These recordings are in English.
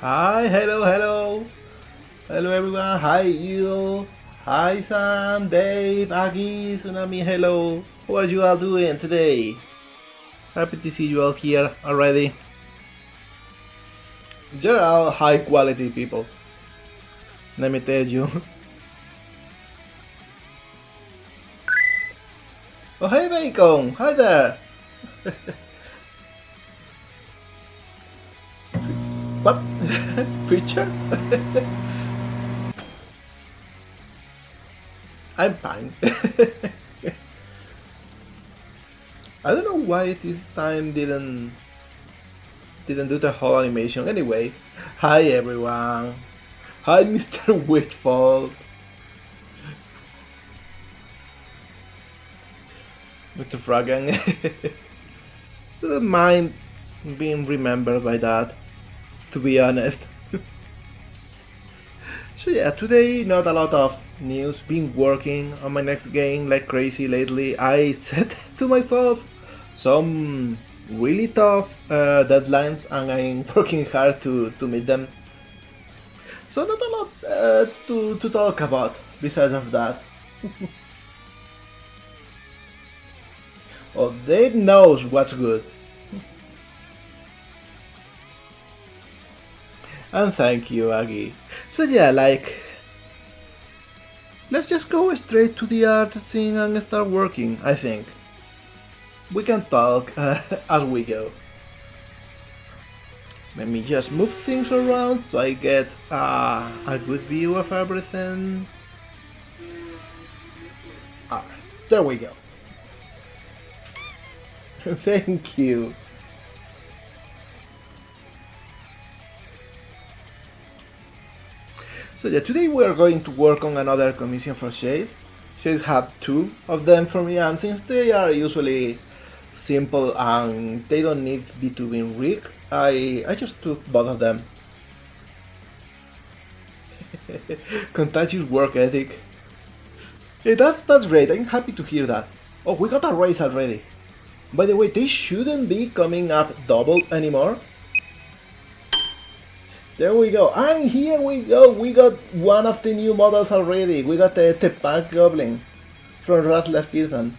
Hi, hello. Hello everyone. Hi you. Hi Sam, Dave, Aggie, Tsunami, hello. How are you all doing today? Happy to see you all here already. You're all high quality people. Let me tell you. Oh hey Bacon! Hi there! What? Feature? I'm fine. I don't know why this time didn't do the whole animation. Anyway, hi everyone. Hi Mr. Whitfall. Mr. Fragan. Don't mind being remembered by that, to be honest. So yeah, today not a lot of news. Been working on my next game like crazy lately. I set to myself some really tough deadlines and I'm working hard to meet them. So not a lot to talk about besides of that. Oh, Dave knows what's good. And thank you, Aggie. So yeah, let's just go straight to the art scene and start working, I think. We can talk as we go. Let me just move things around so I get a good view of everything. Ah, there we go. Thank you. So yeah, today we are going to work on another commission for Shades. Shades had two of them for me, and since they are usually simple and they don't need to be rigged, I just took both of them. Contagious work ethic. Hey, that's great. I'm happy to hear that. Oh, we got a raise already. By the way, they shouldn't be coming up double anymore. There we go. And here we go. We got one of the new models already. We got the Punk Goblin from Rastless Pearson.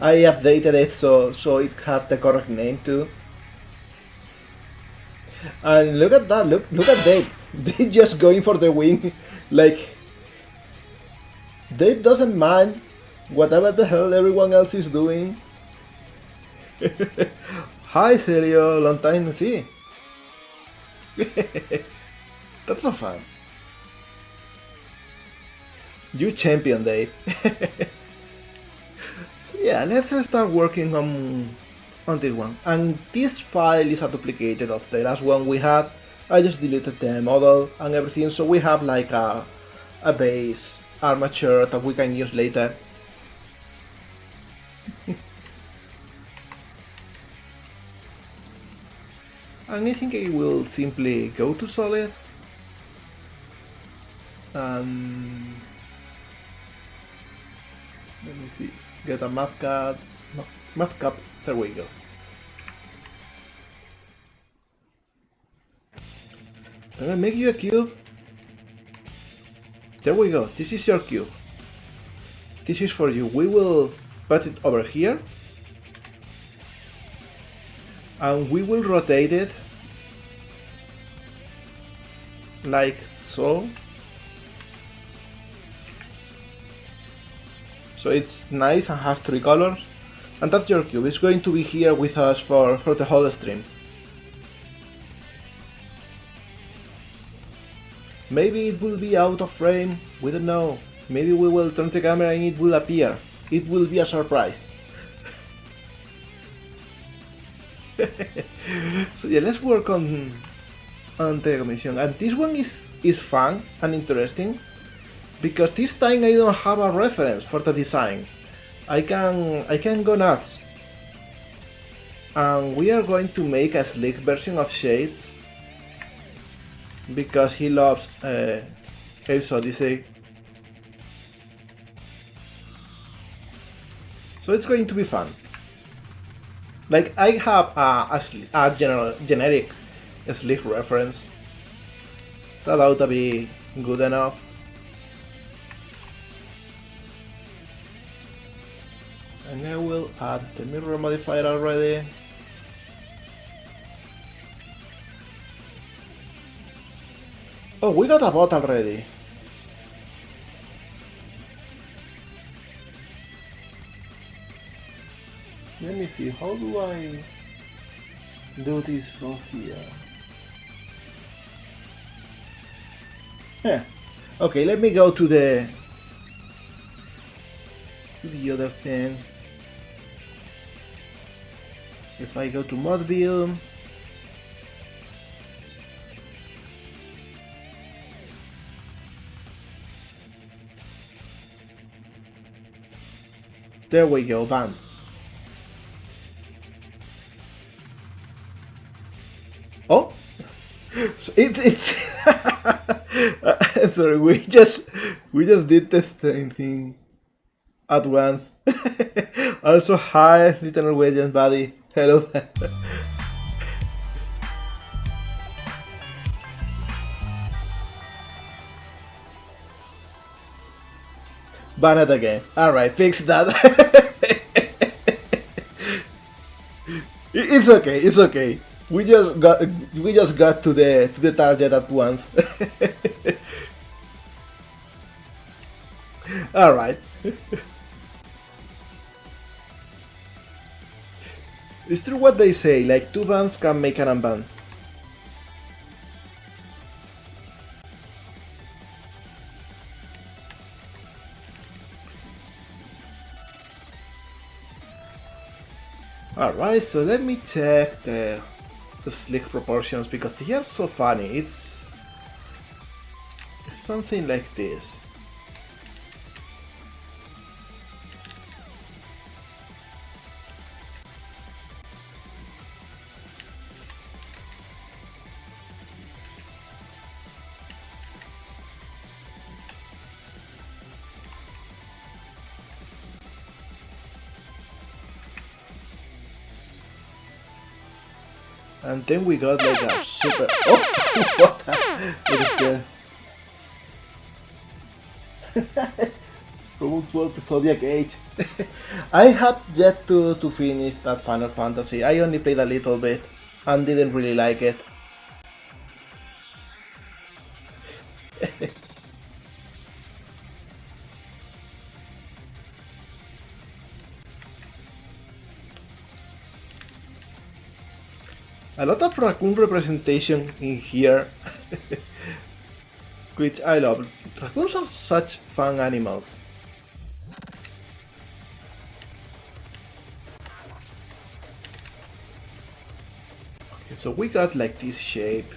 I updated it so it has the correct name too. And look at that, look at Dave. They just going for the win. Like Dave doesn't mind whatever the hell everyone else is doing. Hi Sergio, long time no see. That's so fun. You champion, Dave. So yeah, let's start working on this one. And this file is a duplicate of the last one we had. I just deleted the model and everything, so we have like a base armature that we can use later. And I think I will simply go to solid. Let me see, get a map cut. No, map cut, there we go. Can I make you a cube? There we go, this is your cube. This is for you. We will put it over here. And we will rotate it like so. So it's nice and has three colors. And that's your cube. It's going to be here with us for the whole stream. Maybe it will be out of frame, we don't know. Maybe we will turn the camera and it will appear. It will be a surprise. So yeah, let's work on the commission. And this one is fun and interesting because this time I don't have a reference for the design. I can go nuts. And we are going to make a Slig version of Shades because he loves Abe's Odyssey. So it's going to be fun. Like I have a generic Slig reference. That ought to be good enough. And I will add the mirror modifier already. Oh, we got a bot already. Let me see, how do I do this from here? Yeah. Okay, let me go to the other thing. If I go to mod view, there we go, bam. Oh, it's sorry, we just did the same thing at once. Also, hi, little Norwegian buddy. Hello. Ban it again. Alright, fix that. It's okay, it's okay. We just got to the target at once. Alright. It's true what they say, like 2 bans can make an unban. Alright, so let me check the Slig proportions because they are so funny. It's something like this. And then we got like a super. Oh, what? What is there? Promote World the Zodiac Age. I have yet to finish that Final Fantasy. I only played a little bit and didn't really like it. A lot of raccoon representation in here, which I love. Raccoons are such fun animals. Okay, so we got like this shape.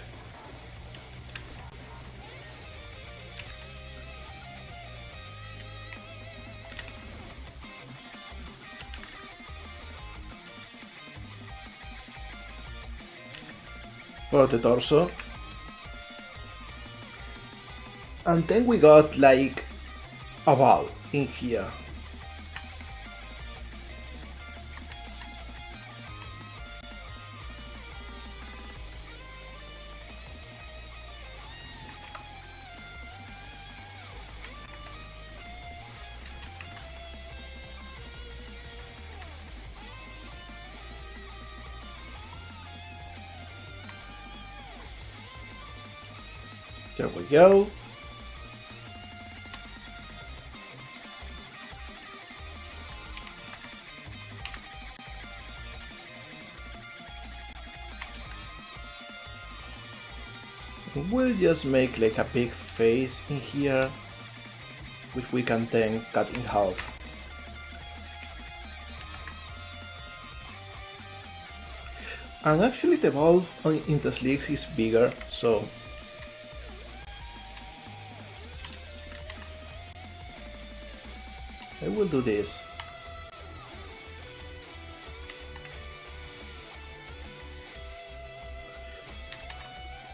For the torso. And then we got like a ball in here. There we go. We'll just make like a big face in here, which we can then cut in half. And actually the valve in the Sligs is bigger, so I will do this.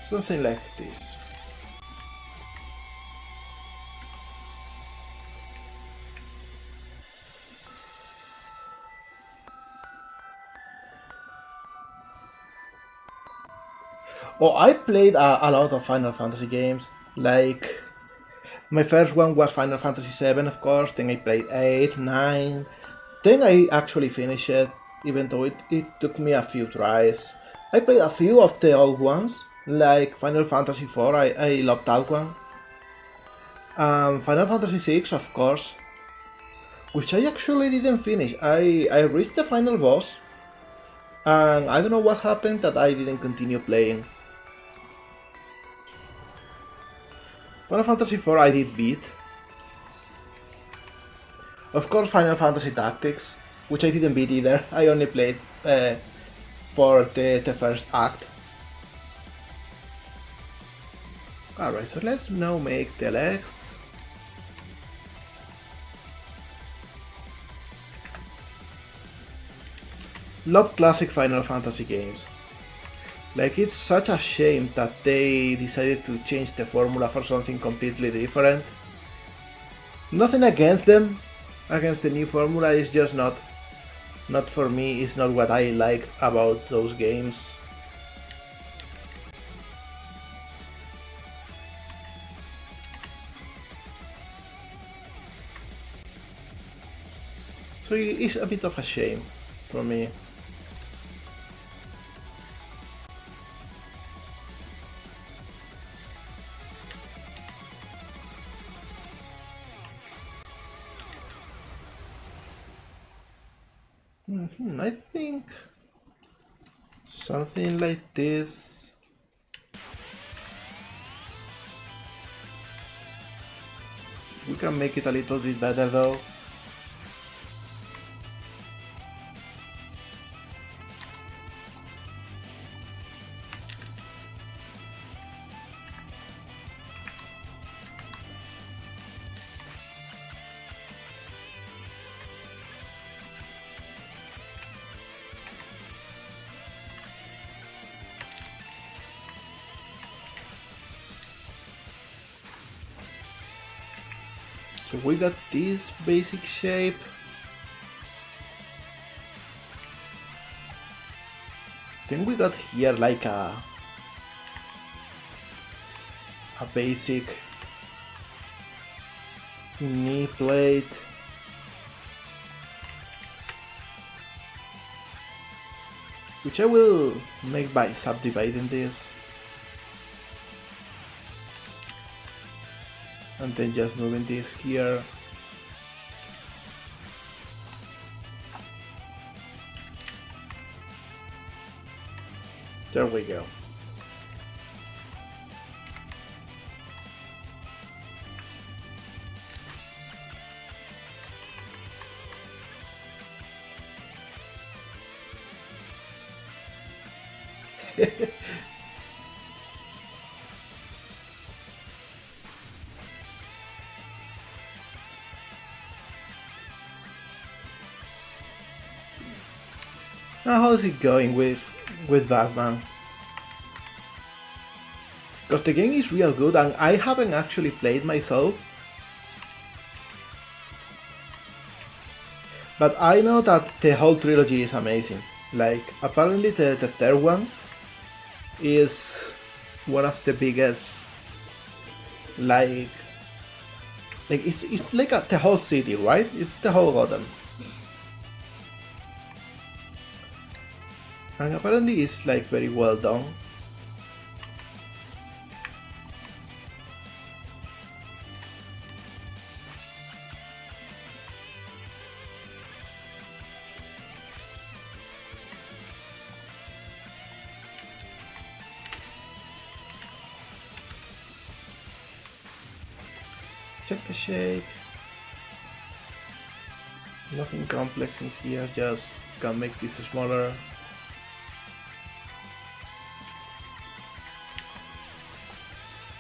Something like this. Oh, I played a lot of Final Fantasy games. Like, my first one was Final Fantasy VII, of course. Then I played 8, 9. Then I actually finished it, even though it took me a few tries. I played a few of the old ones, like Final Fantasy IV. I loved that one. Final Fantasy VI, of course, which I actually didn't finish. I reached the final boss, and I don't know what happened that I didn't continue playing. Final Fantasy IV I did beat. Of course, Final Fantasy Tactics, which I didn't beat either. I only played for the first act. Alright, so let's now make the legs. Love classic Final Fantasy games. Like, it's such a shame that they decided to change the formula for something completely different. Nothing against them, against the new formula, it's just not for me, it's not what I liked about those games. So it's a bit of a shame for me. I think something like this. We can make it a little bit better though. So we got this basic shape. Then we got here like a basic knee plate. Which I will make by subdividing this. And then just moving this here. There we go. Now how's it going with Batman? Because the game is real good and I haven't actually played myself. But I know that the whole trilogy is amazing. Like, apparently the third one is one of the biggest, like it's like the whole city, right? It's the whole Gotham. And apparently it's like very well done. Check the shape. Nothing complex in here, just can make this smaller.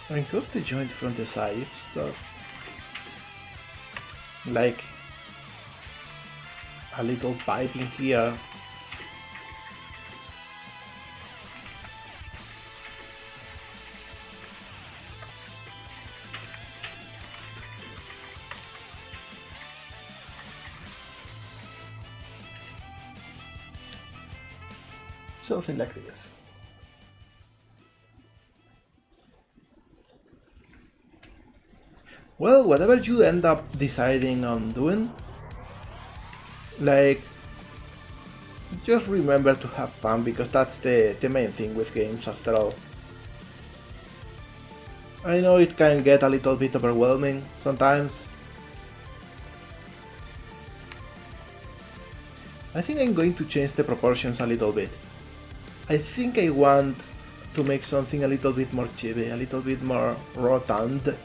And here's the joint from the side, it's stuff like a little pipe in here. Something like this. Well, whatever you end up deciding on doing, like, just remember to have fun, because that's the main thing with games after all. I know it can get a little bit overwhelming sometimes. I think I'm going to change the proportions a little bit. I think I want to make something a little bit more chibi, a little bit more rotund.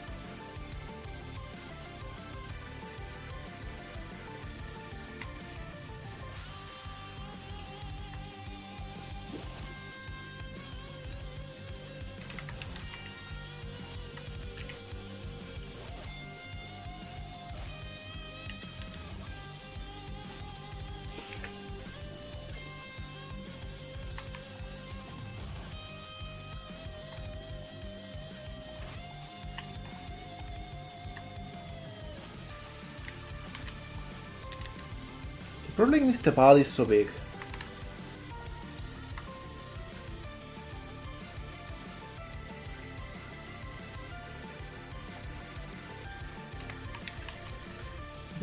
The problem is the ball is so big.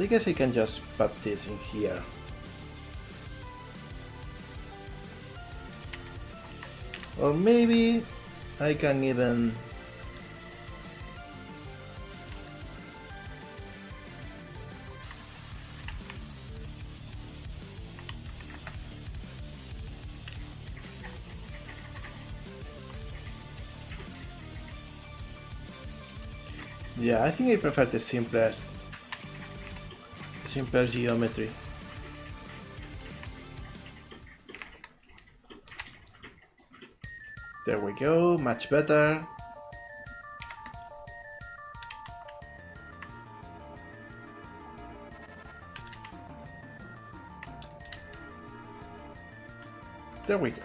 I guess I can just put this in here. Or maybe I can even... Yeah, I think I prefer the simpler geometry. There we go, much better. There we go.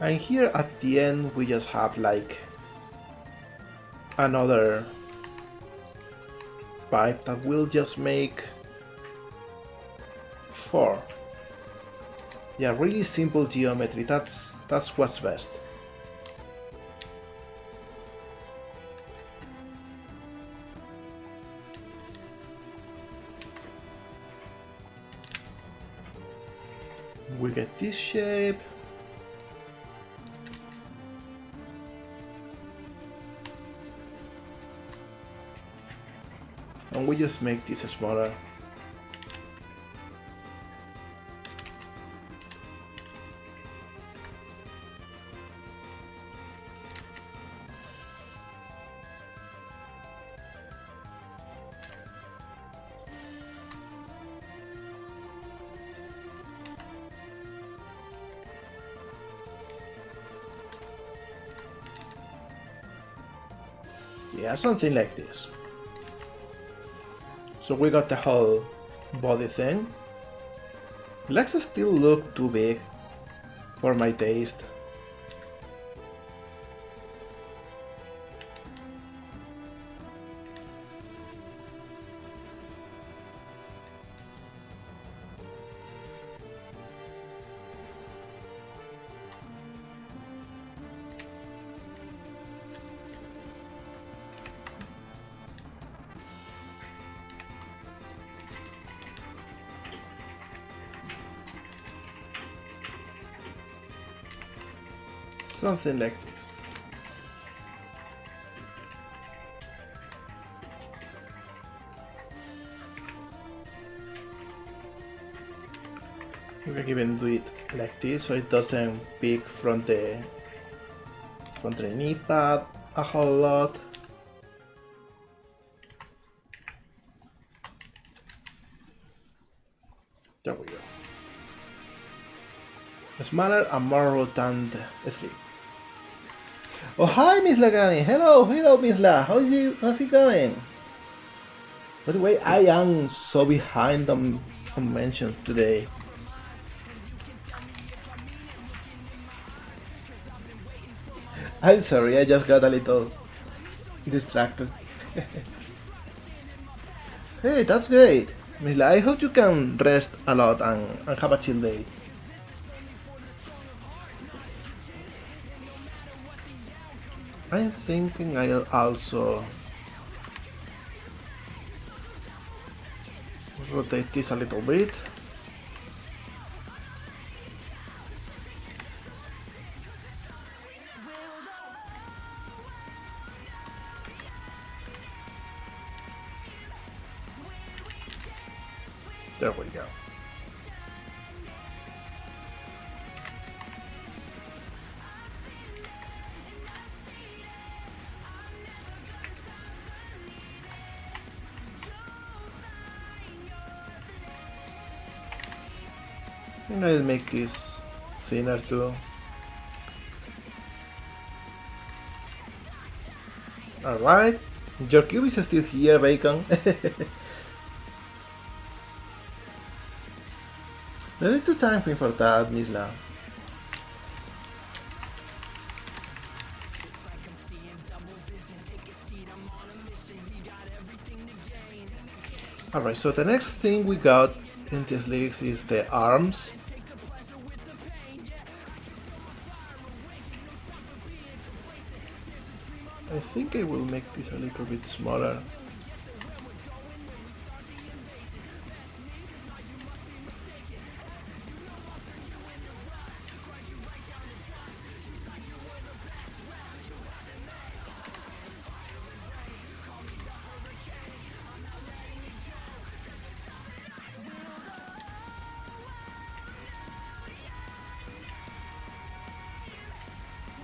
And here at the end we just have like another pipe that will just make 4. Yeah, really simple geometry, that's what's best. We get this shape. And we just make this smaller. Yeah, something like this. So we got the whole body thing. Legs still look too big for my taste. Something like this. We can even do it like this so it doesn't peek from the knee pad a whole lot. There we go. Smaller and more rotund Slig. Oh hi Miss Lagani! Hello, Miss La! How's it going? By the way, I am so behind on mentions today. I'm sorry, I just got a little distracted. Hey, that's great! Miss La, I hope you can rest a lot and have a chill day. I'm thinking I'll also rotate this a little bit. There we go. And I'll make this thinner too. Alright, your cube is still here, Bacon. No need to thank me for that, Misla. Alright, so the next thing we got in this league is the arms. I think I will make this a little bit smaller.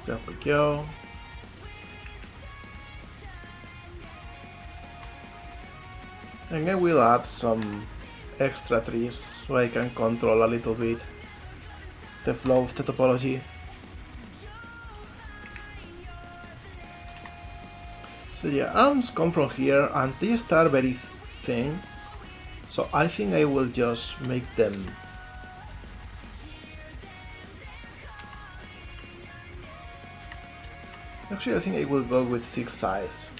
There we go. And I will add some extra trees so I can control a little bit the flow of the topology. So yeah, arms come from here and they start very thin, so I think I will just make them actually I think I will go with 6 sides.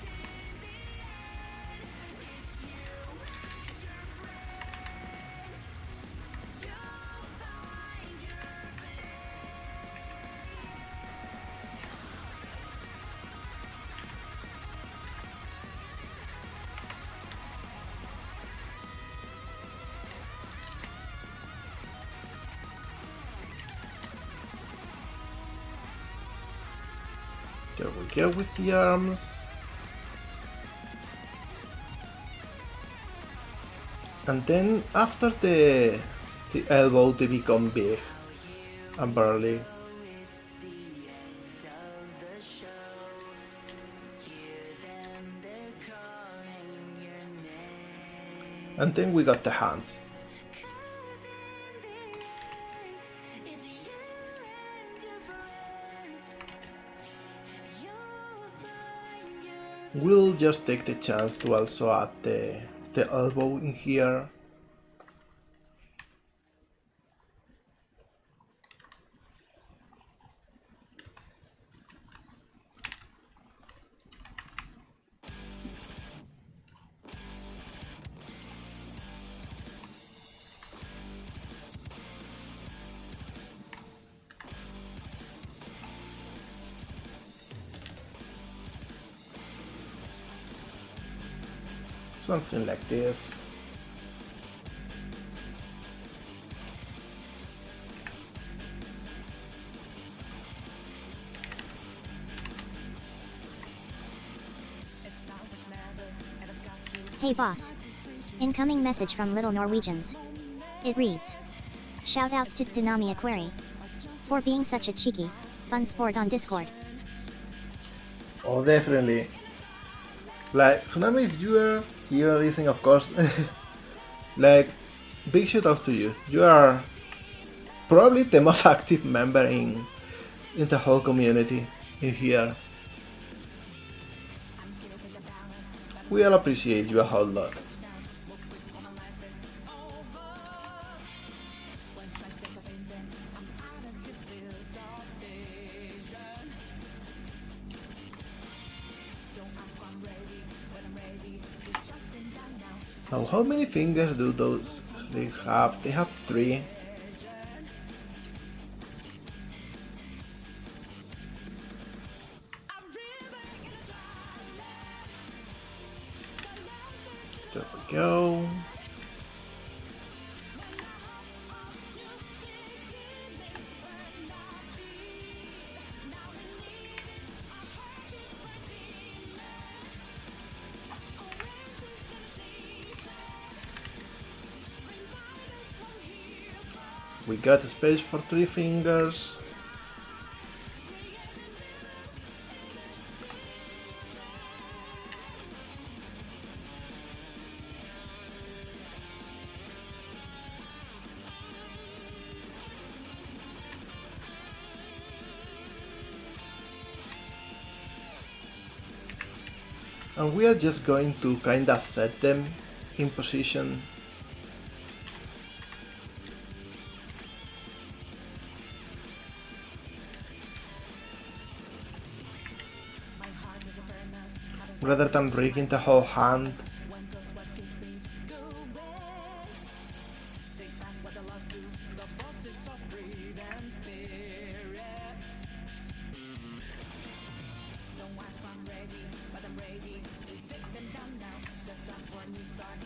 There we go with the arms. And then after the elbow they become big and burly. And then we got the hands. We'll just take the chance to also add the elbow in here. Something like this. Hey boss. Incoming message from Little Norwegians. It reads, shoutouts to Tsunami Aquari for being such a cheeky, fun sport on Discord. Oh, definitely. Like, Tsunami, if you are here listening, of course, like, big shout out to you. You are probably the most active member in the whole community in here. We all appreciate you a whole lot. Now, how many fingers do those Sligs have? They have 3. go. We got space for 3 fingers. And we are just going to kinda set them in position. Rather than rigging the whole hand.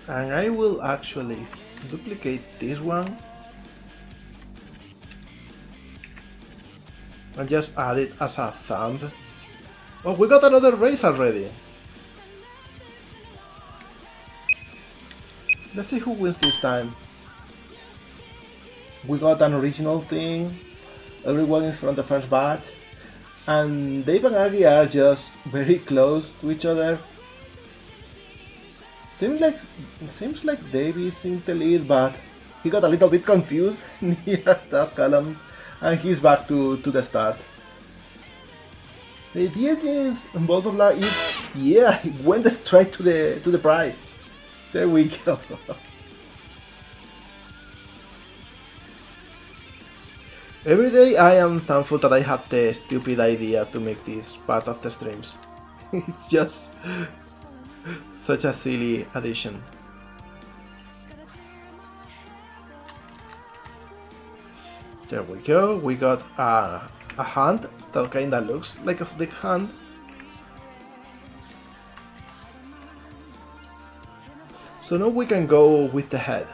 And I will actually duplicate this one and just add it as a thumb. Oh, we got another race already. Let's see who wins this time. We got an original thing. Everyone is from the first batch. And Dave and Aggie are just very close to each other. Seems like Dave is in the lead, but he got a little bit confused near that column, and he's back to the start. The idea is both of them is, yeah, he went straight to the prize. There we go. Every day I am thankful that I had the stupid idea to make this part of the streams. It's just such a silly addition. There we go, we got a hand that kinda looks like a Slig hand. So now we can go with the head.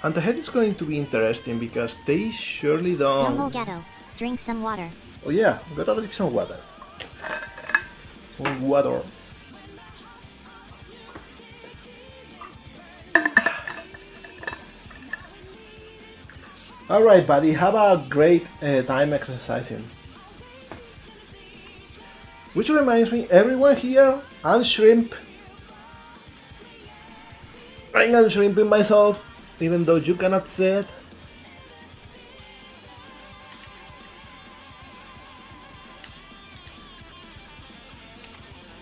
And the head is going to be interesting because they surely don't... Domo Gato, drink some water. Oh yeah, gotta drink some water. Some water. Alright buddy, have a great time exercising. Which reminds me, everyone here, unshrimp. I'm unshrimping myself, even though you cannot see it.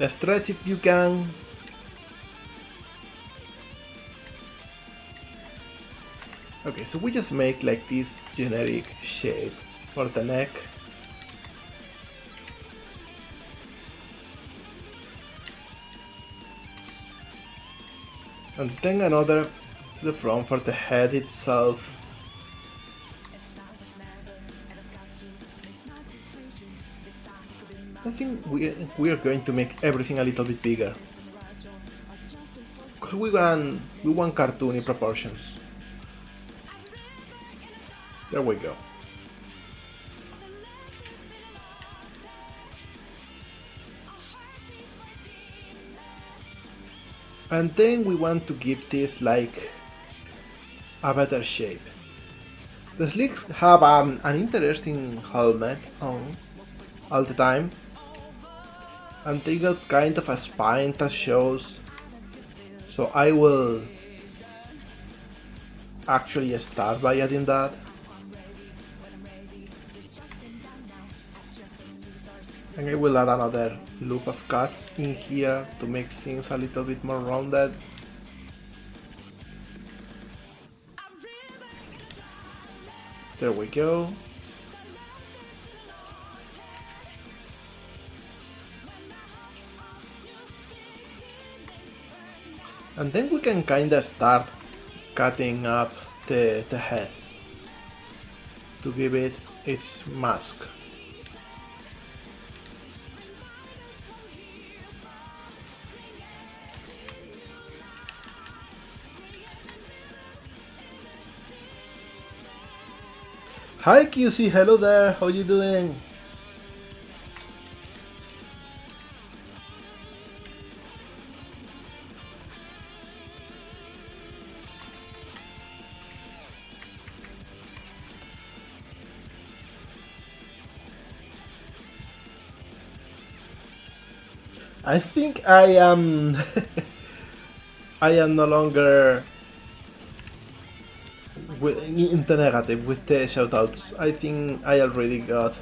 Stretch if you can. Okay, so we just make like this generic shape for the neck. And then another to the front for the head itself. I think we are going to make everything a little bit bigger. Because we want cartoony proportions. There we go. And then we want to give this like a better shape. The Sligs have an interesting helmet on all the time, and they got kind of a spine that shows, so I will actually start by adding that. And I will add another loop of cuts in here to make things a little bit more rounded. There we go. And then we can kinda start cutting up the head to give it its mask. Hi QC, hello there, how you doing? I think I am I am no longer in the negative with the shoutouts. I think I already got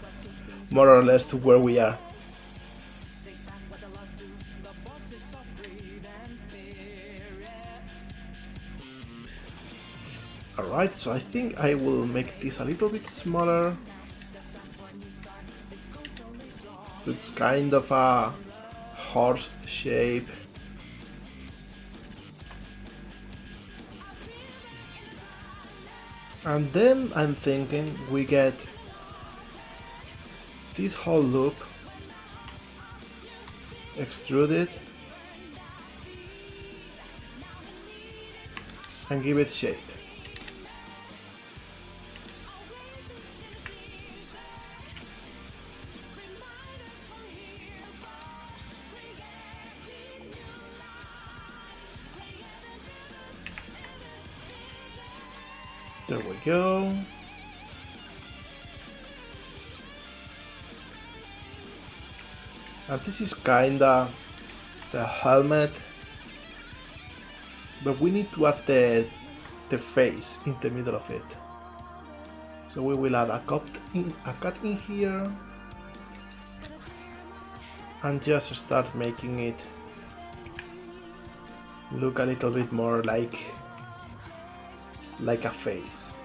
more or less to where we are. Alright, so I think I will make this a little bit smaller. It's kind of a horse shape. And then I'm thinking we get this whole loop extruded and give it shape. There we go. And this is kinda the helmet, but we need to add the face in the middle of it. So we will add a cut in here and just start making it look a little bit more like a face.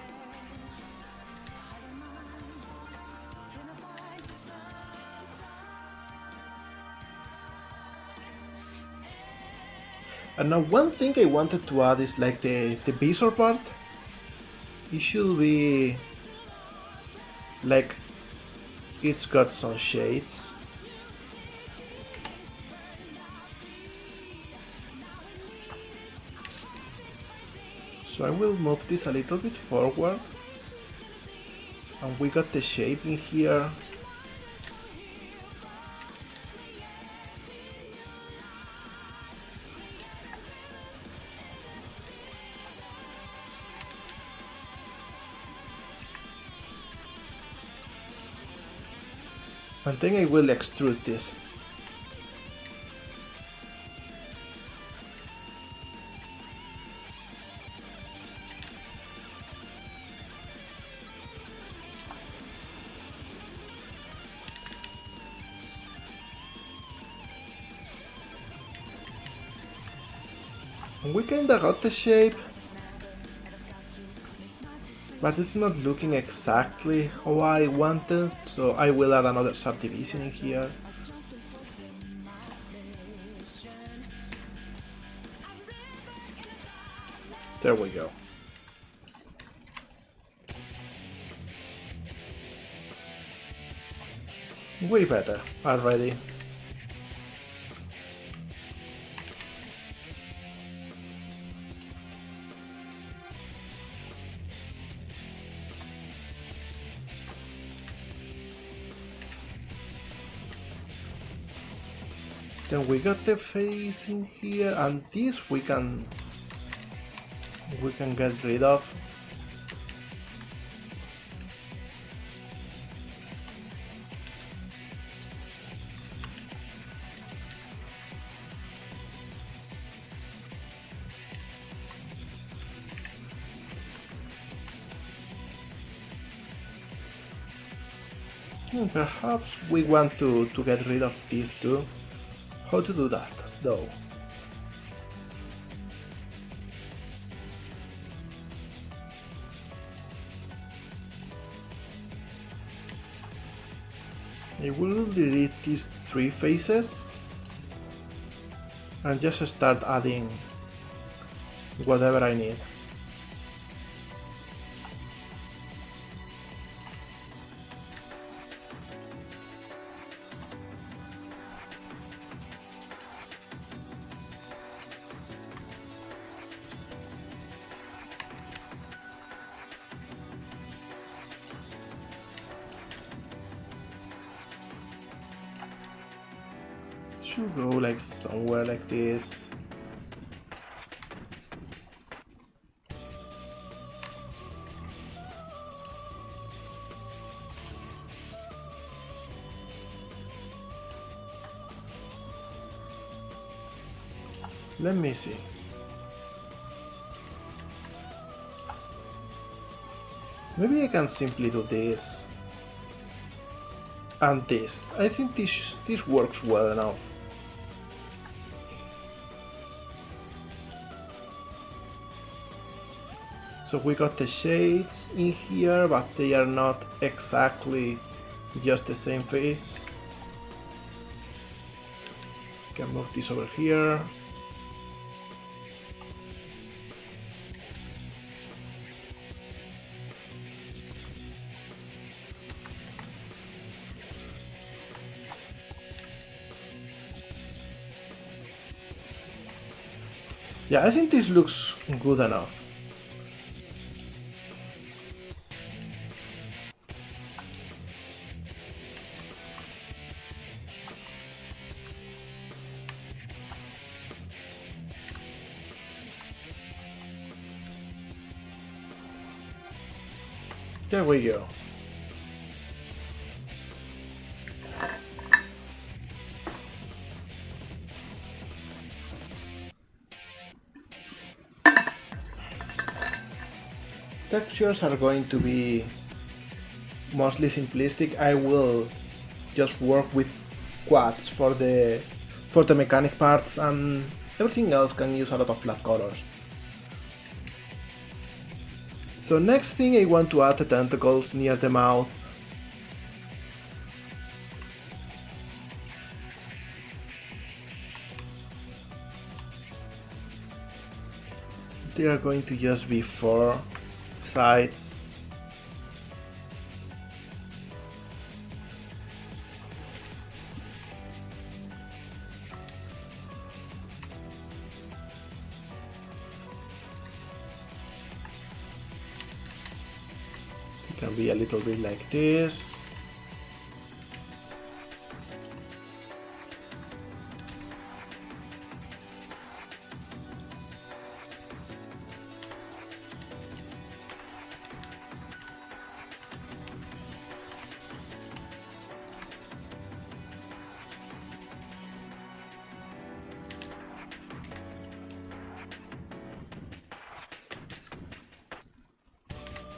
And now one thing I wanted to add is like the visor part. It should be like it's got some shades. So I will move this a little bit forward. And we got the shape in here. And then I will extrude this. And we kinda got the shape, but it's not looking exactly how I wanted, so I will add another subdivision in here. There we go. Way better already. Then we got the face in here, and this we can get rid of. Perhaps we want to get rid of these too. How to do that, though? I will delete these three faces and just start adding whatever I need. Should go like somewhere like this. Let me see. Maybe I can simply do this and this. I think this works well enough. So we got the shades in here, but they are not exactly just the same face. Can move this over here. Yeah, I think this looks good enough. There we go. Textures are going to be mostly simplistic. I will just work with quads for the mechanic parts, and everything else can use a lot of flat colors. So next thing, I want to add the tentacles near the mouth. They are going to just be 4 sides. It can be a little bit like this.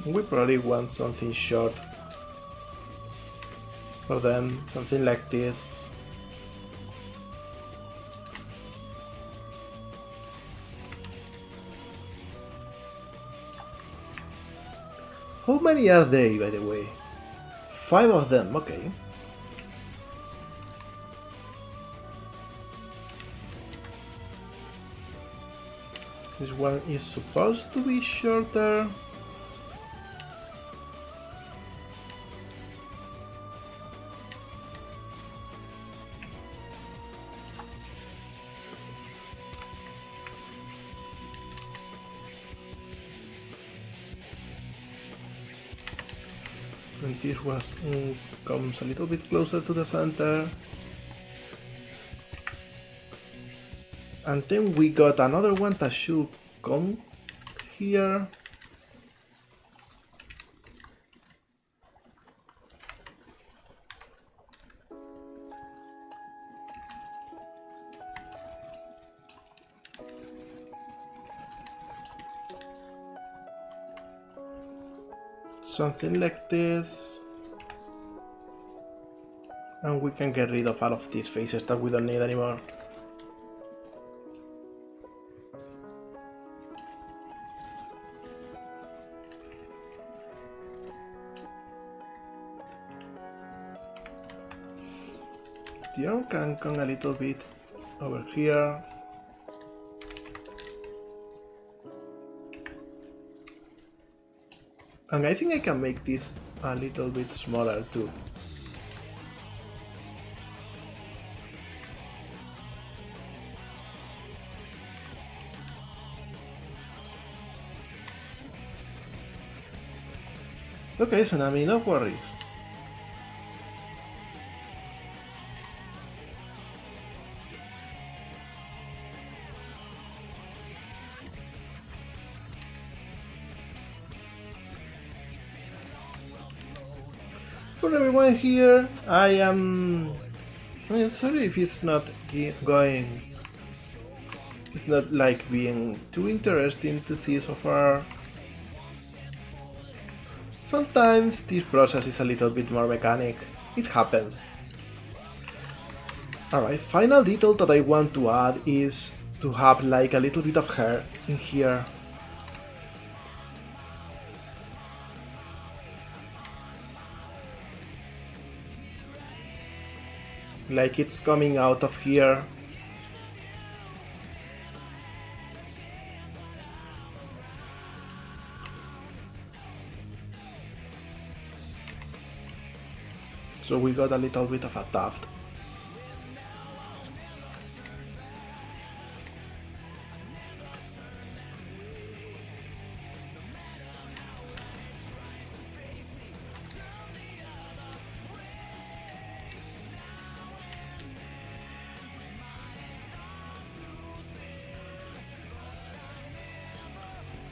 We probably want something short for them, something like this. How many are they, by the way? 5 of them, okay. This one is supposed to be shorter. And this was comes a little bit closer to the center. And then we got another one that should come here. Something like this. And we can get rid of all of these faces that we don't need anymore. The arm can come a little bit over here. And I think I can make this a little bit smaller too. Okay, Tsunami, no worries. For everyone here, I'm sorry if it's not going. It's not like being too interesting to see so far. Sometimes this process is a little bit more mechanic. It happens. Alright, final detail that I want to add is to have like a little bit of hair in here. Like it's coming out of here. So we got a little bit of a tuft.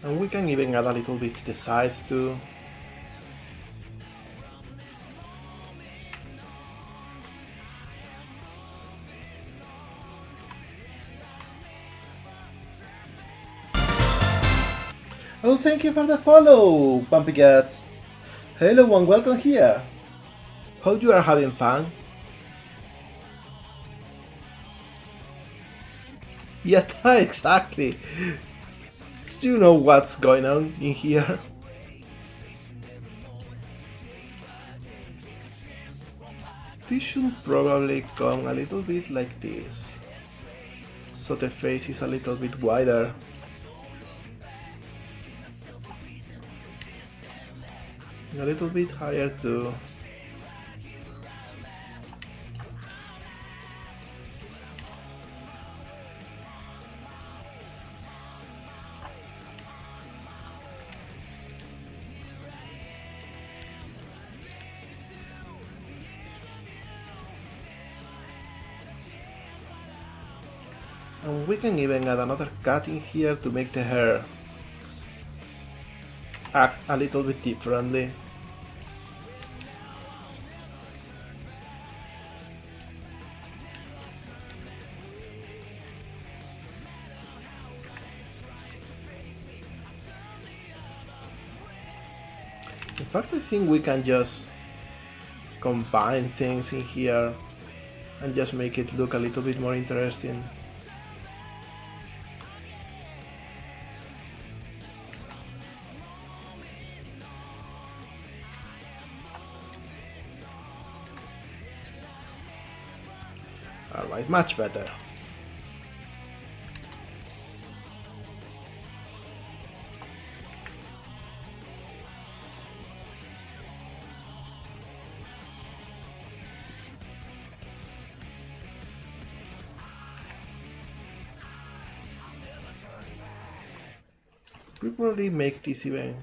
And we can even add a little bit to the sides too. Oh, thank you for the follow, Bumpy Cat. Hello and welcome here. Hope you are having fun. Yeah, exactly. Do you know what's going on in here? This should probably come a little bit like this. So the face is a little bit wider. A little bit higher too. And we can even add another cut in here to make the hair act a little bit differently. In fact, I think we can just combine things in here and just make it look a little bit more interesting. Alright, much better. We probably make this even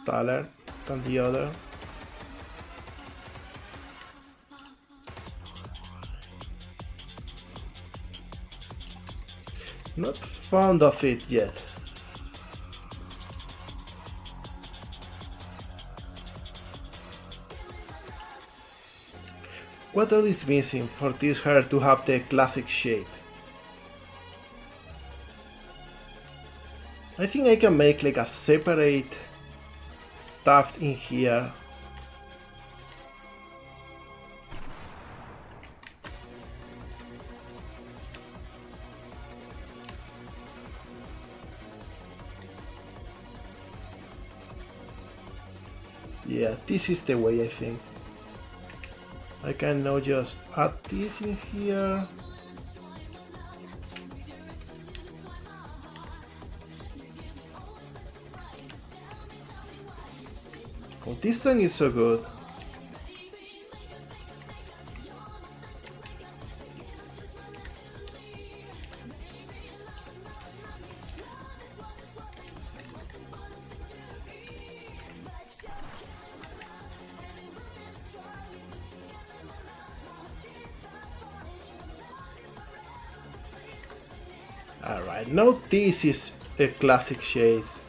taller than the other. Not fond of it yet. What else is missing for this hair to have the classic shape? I think I can make like a separate tuft in here. Yeah, this is the way I think. I can now just add this in here. Oh, this song is so good. Alright, now this is a classic shades.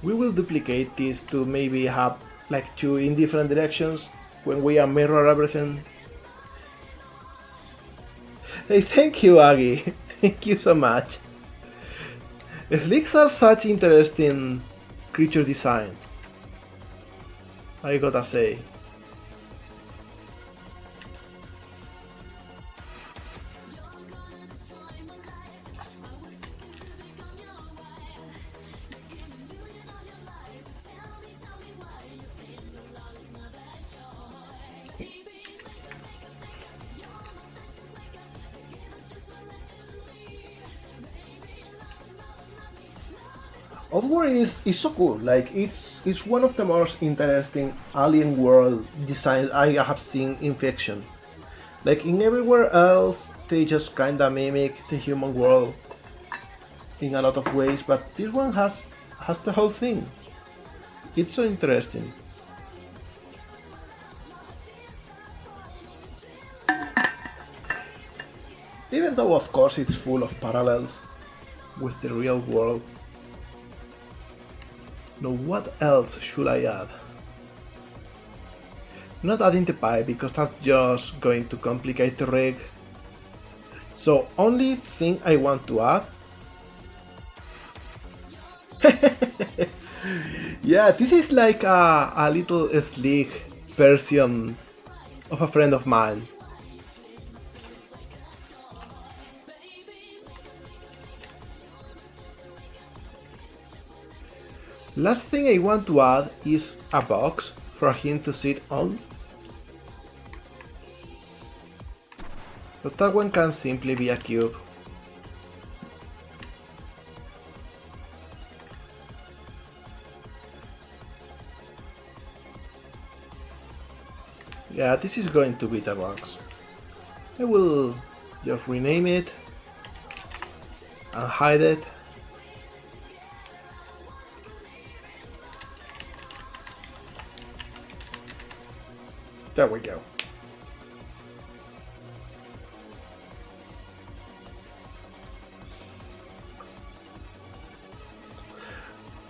We will duplicate this to maybe have like two in different directions when we mirror everything. Hey, thank you, Aggie. Thank you so much. Sligs are such interesting creature designs, I gotta say. Oddworld is so cool. Like it's one of the most interesting alien world designs I have seen in fiction. Like in everywhere else, they just kinda mimic the human world in a lot of ways, but this one has the whole thing. It's so interesting. Even though of course it's full of parallels with the real world. Now what else should I add? Not adding the pie because that's just going to complicate the rig. So only thing I want to add. Yeah, this is like a little Slig version of a friend of mine. Last thing I want to add is a box for him to sit on. But that one can simply be a cube. Yeah, this is going to be the box. I will just rename it and hide it. There we go.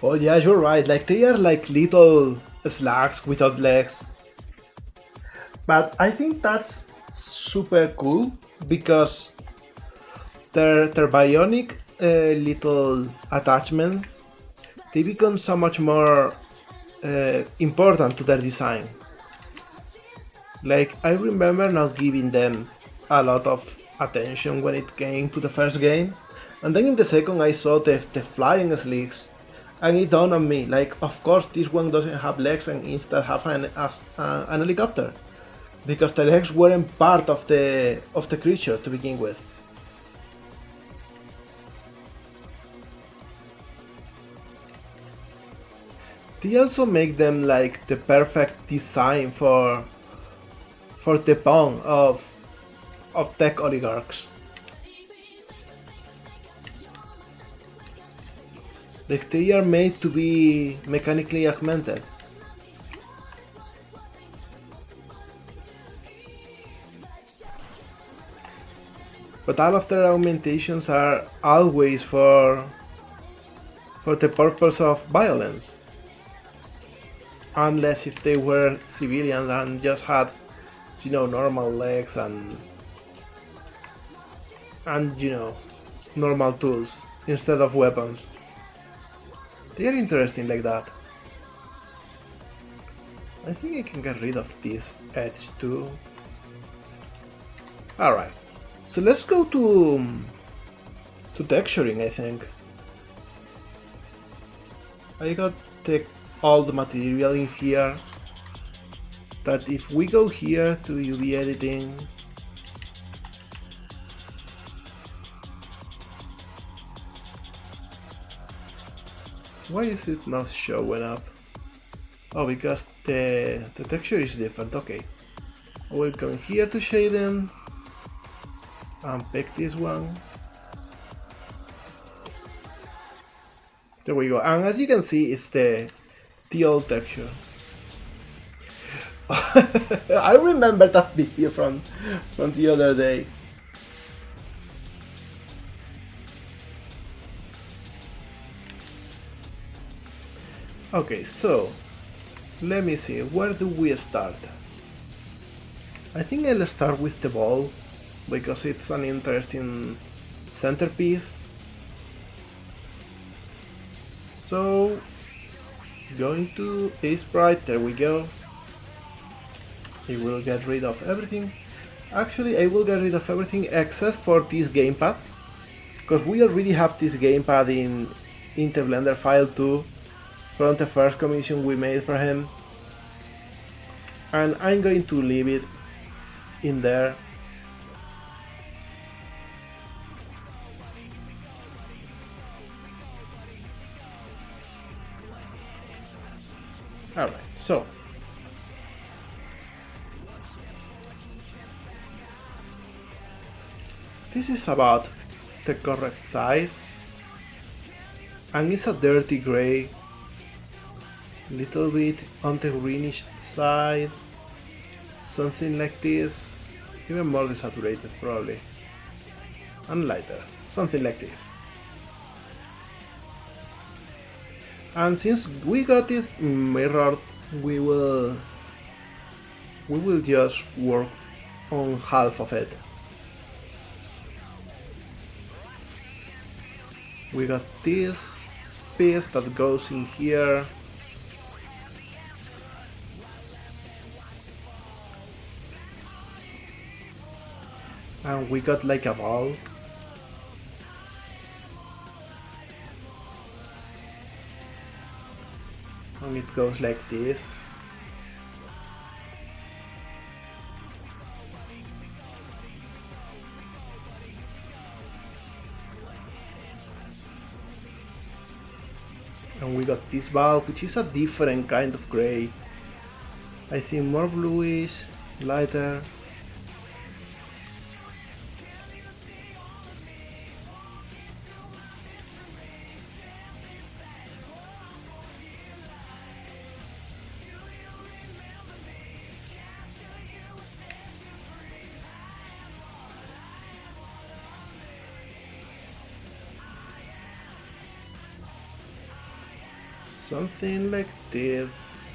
Oh yeah, you're right, like they are like little slugs without legs. But I think that's super cool because their bionic little attachments, they become so much more important to their design. Like, I remember not giving them a lot of attention when it came to the first game, and then in the second I saw the flying Sligs, and it dawned on me, like, of course this one doesn't have legs and instead have an helicopter, because the legs weren't part of the creature to begin with. They also make them like the perfect design for the pawn of tech oligarchs. Like they are made to be mechanically augmented. But all of their augmentations are always for the purpose of violence. Unless if they were civilians and just had, you know, normal legs and you know, normal tools instead of weapons. They are interesting like that. I think I can get rid of this edge too. Alright, so let's go to texturing, I think. I got all the material in here. That if we go here to UV editing, why is it not showing up? Oh, because the texture is different. Okay, I will come here to shading and pick this one. There we go, and as you can see, it's the old texture. I remember that video from the other day. Okay, so let me see, where do we start? I think I'll start with the ball because it's an interesting centerpiece. So, going to a sprite, there we go. I will get rid of everything. Actually, I will get rid of everything except for this gamepad, because we already have this gamepad in the Blender file too, from the first commission we made for him. And I'm going to leave it in there. Alright, so this is about the correct size, and it's a dirty gray, little bit on the greenish side, something like this, even more desaturated probably, and lighter, something like this. And since we got it mirrored, we will just work on half of it. We got this piece that goes in here. And we got like a ball. And it goes like this. And we got this bulb, which is a different kind of gray. I think more bluish, lighter. Something like this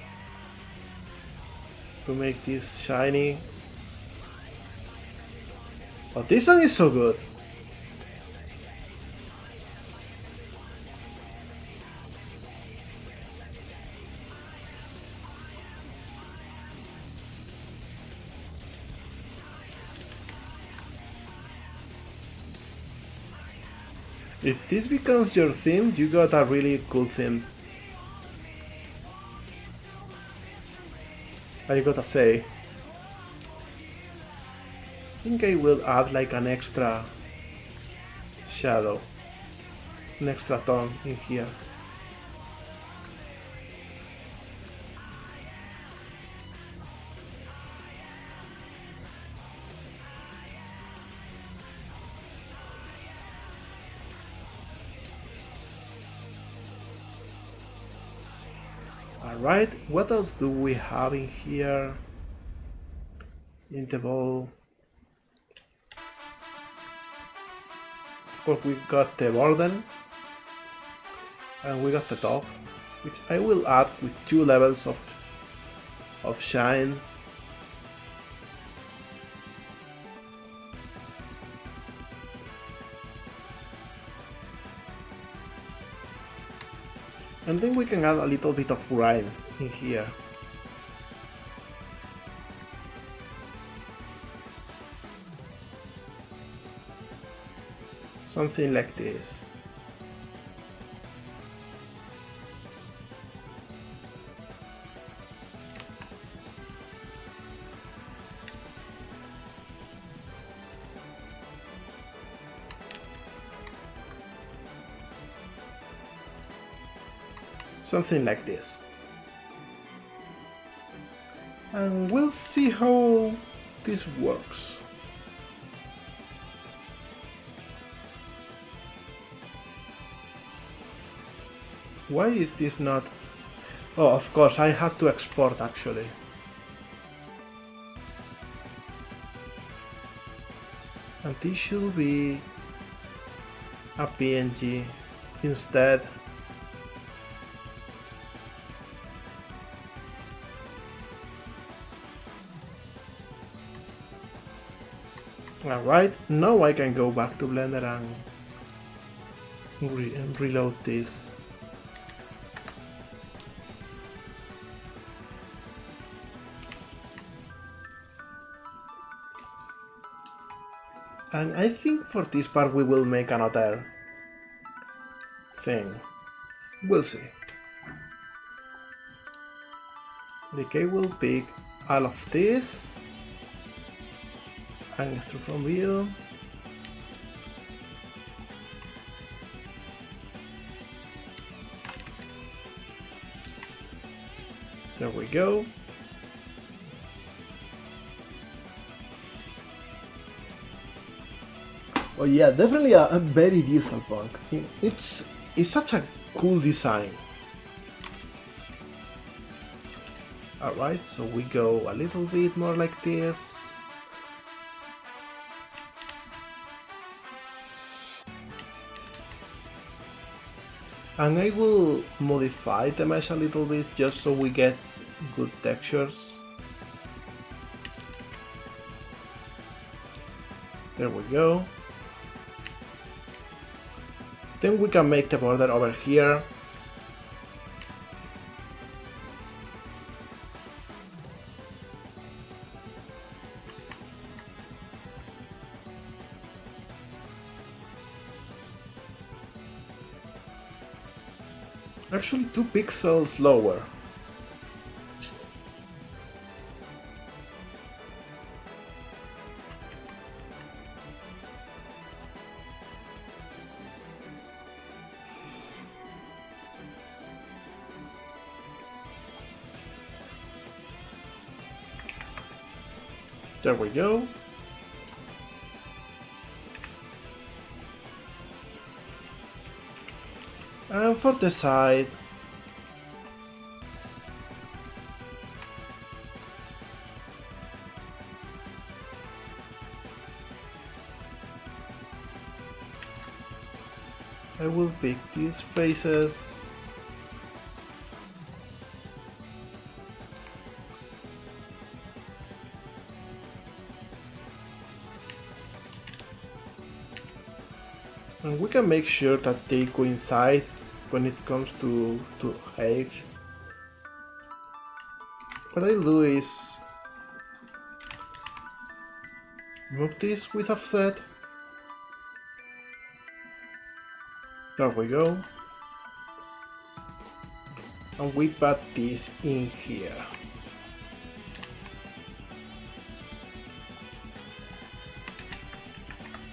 to make this shiny. Oh, this one is so good. If this becomes your theme, you got a really cool theme. I gotta say, I think I will add like an extra shadow, an extra tone in here. Alright, what else do we have in here? In the bowl. Of course we got the burden. And we got the top, which I will add with 2 levels of shine. And then we can add a little bit of grime in here. Something like this. Something like this. And we'll see how this works. Why is this not... Oh, of course, I have to export actually. And this should be a PNG instead. Alright, now I can go back to Blender and reload this. And I think for this part we will make another thing. We'll see. Decay will pick all of this and extrude from view. There we go. Oh yeah, definitely a very diesel punk. It's such a cool design. Alright, so we go a little bit more like this. And I will modify the mesh a little bit just so we get good textures. There we go. Then we can make the border over here. Actually 2 pixels lower. There we go. And for the side, I will pick these faces. And we can make sure that they coincide when it comes to height. What I'll do is move this with offset. There we go. And we put this in here.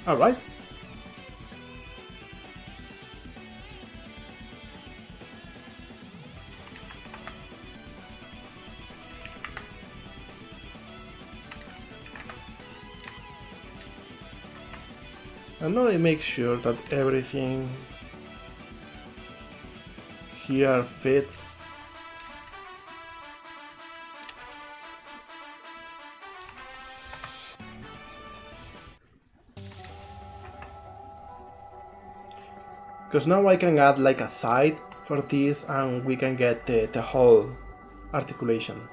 Alright. And now I make sure that everything here fits. Because now I can add like a side for this and we can get the whole articulation.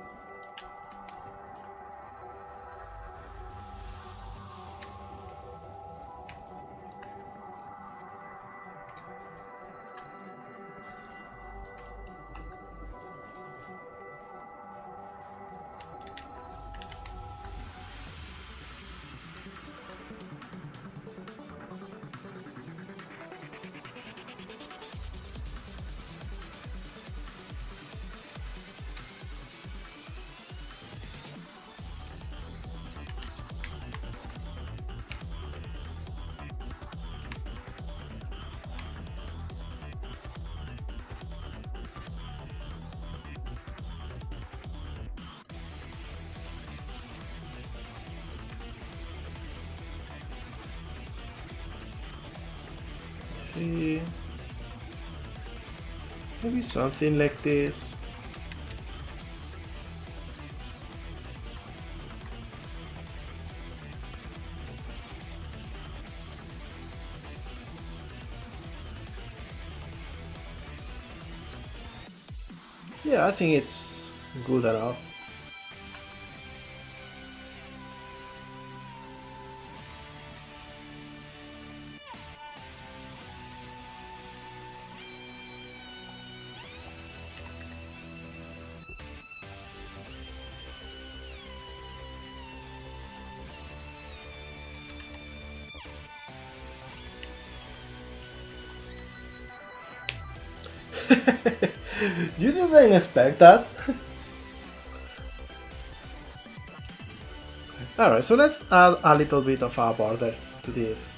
See, maybe something like this. Yeah, I think it's good enough. You didn't expect that? Alright, so let's add a little bit of a border to this.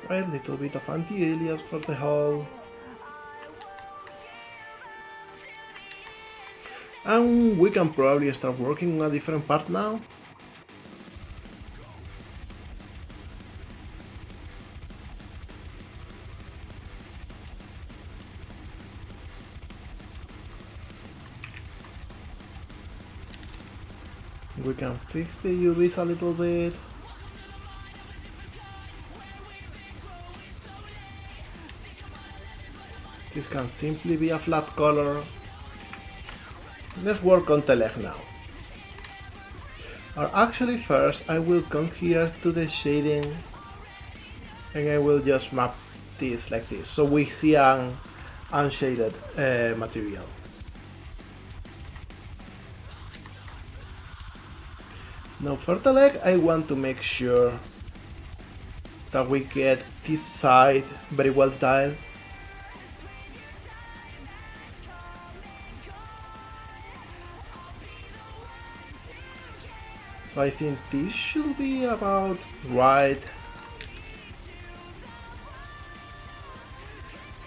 Right, little bit of anti-alias for the hull. And we can probably start working on a different part now. We can fix the UVs a little bit. This can simply be a flat color. Let's work on the leg now. Or actually first I will come here to the shading and I will just map this like this so we see an unshaded material. Now for the leg I want to make sure that we get this side very well tiled. So I think this should be about right.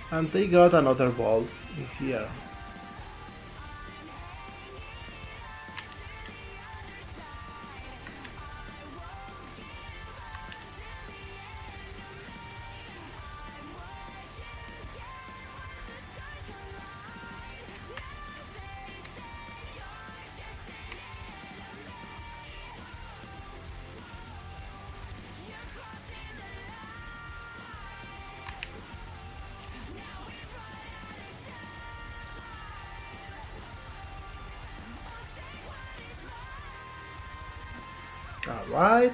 And they got another ball in here. Alright.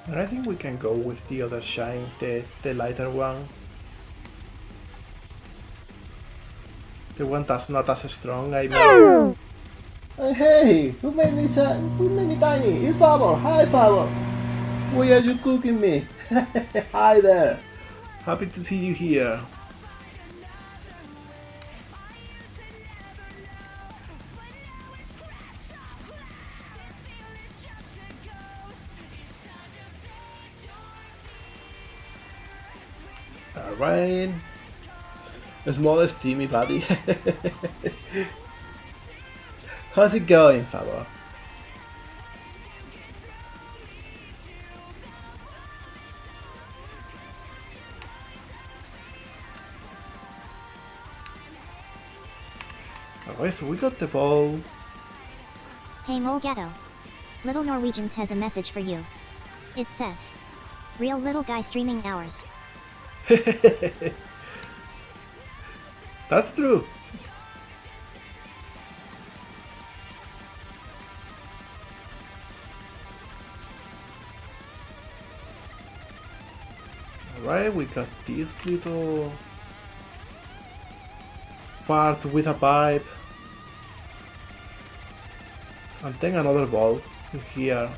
And I think we can go with the other shine, the lighter one. The one that's not as strong, I mean. Hey, who made me tiny? It's Favor. Hi, Favor. Why are you cooking me? Hi there. Happy to see you here. Alright. Small steamy buddy. How's it going, Favor? Alright, so we got the ball. Hey Mole Gatto. Little Norwegians has a message for you. It says, real little guy streaming hours. That's true. Alright, we got this little part with a pipe. And then another ball in here.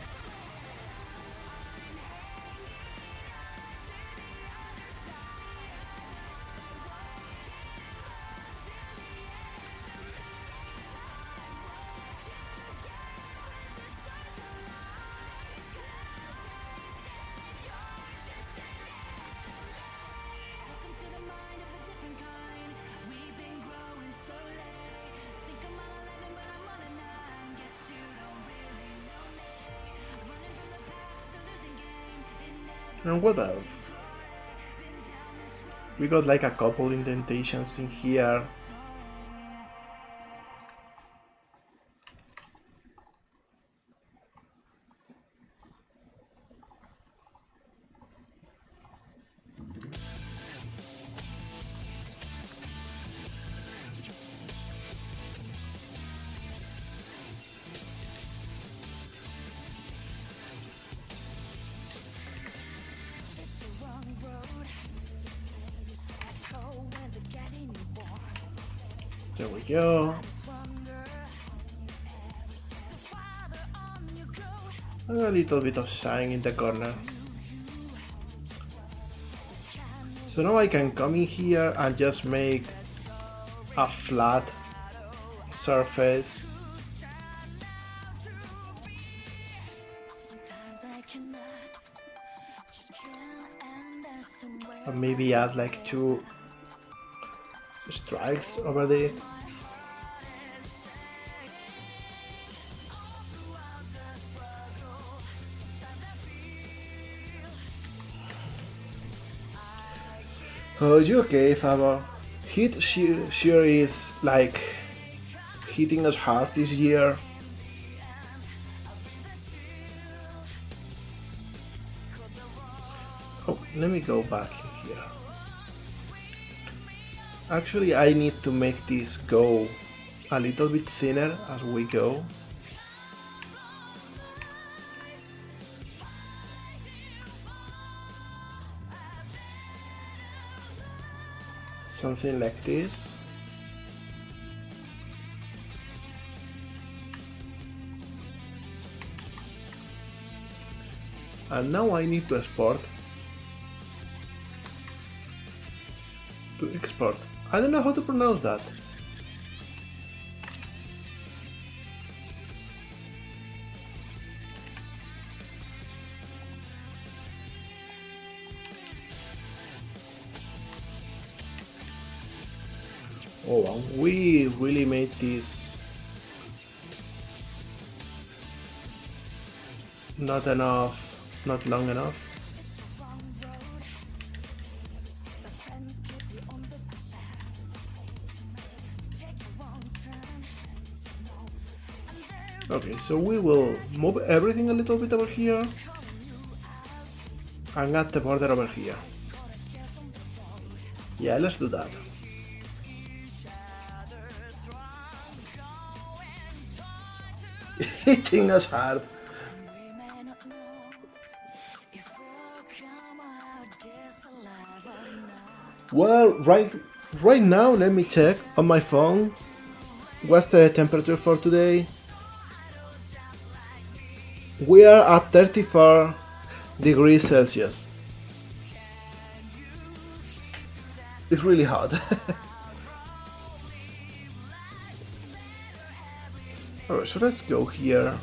And what else? We got like a couple indentations in here. There we go. A little bit of shine in the corner. So now I can come in here and just make a flat surface. Or maybe add like 2 strikes over it. Oh, you okay, Favor? Hit shear is like hitting us hard this year. Oh, let me go back in here. Actually, I need to make this go a little bit thinner as we go. Something like this. And now I need to export. To export. I don't know how to pronounce that. Oh, wow. We really made this not enough, not long enough. Okay, so we will move everything a little bit over here and add the border over here. Yeah, let's do that. Hitting us hard. Well, right now, let me check on my phone. What's the temperature for today? We are at 34 degrees Celsius. It's really hot. Alright, so let's go here.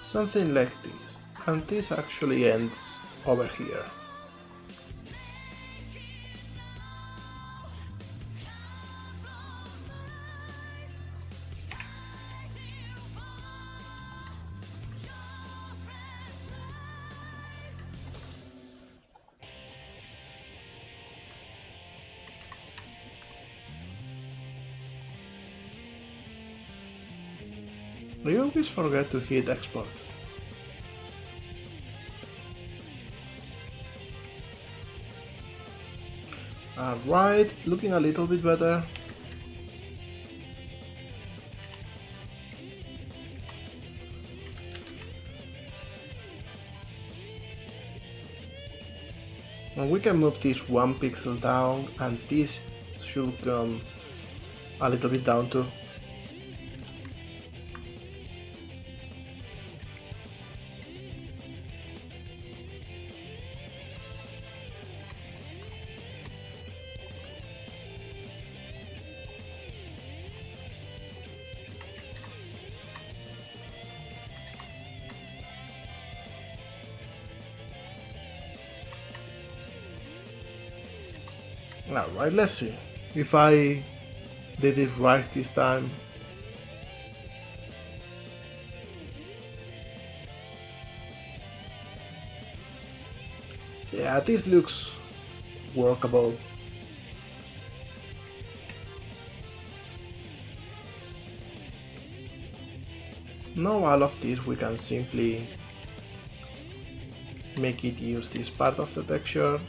Something like this, and this actually ends over here. I always forget to hit export. Alright, looking a little bit better. And we can move this 1 pixel down, and this should come a little bit down too. Alright, let's see if I did it right this time. Yeah, this looks workable. Now all of this we can simply make it use this part of the texture.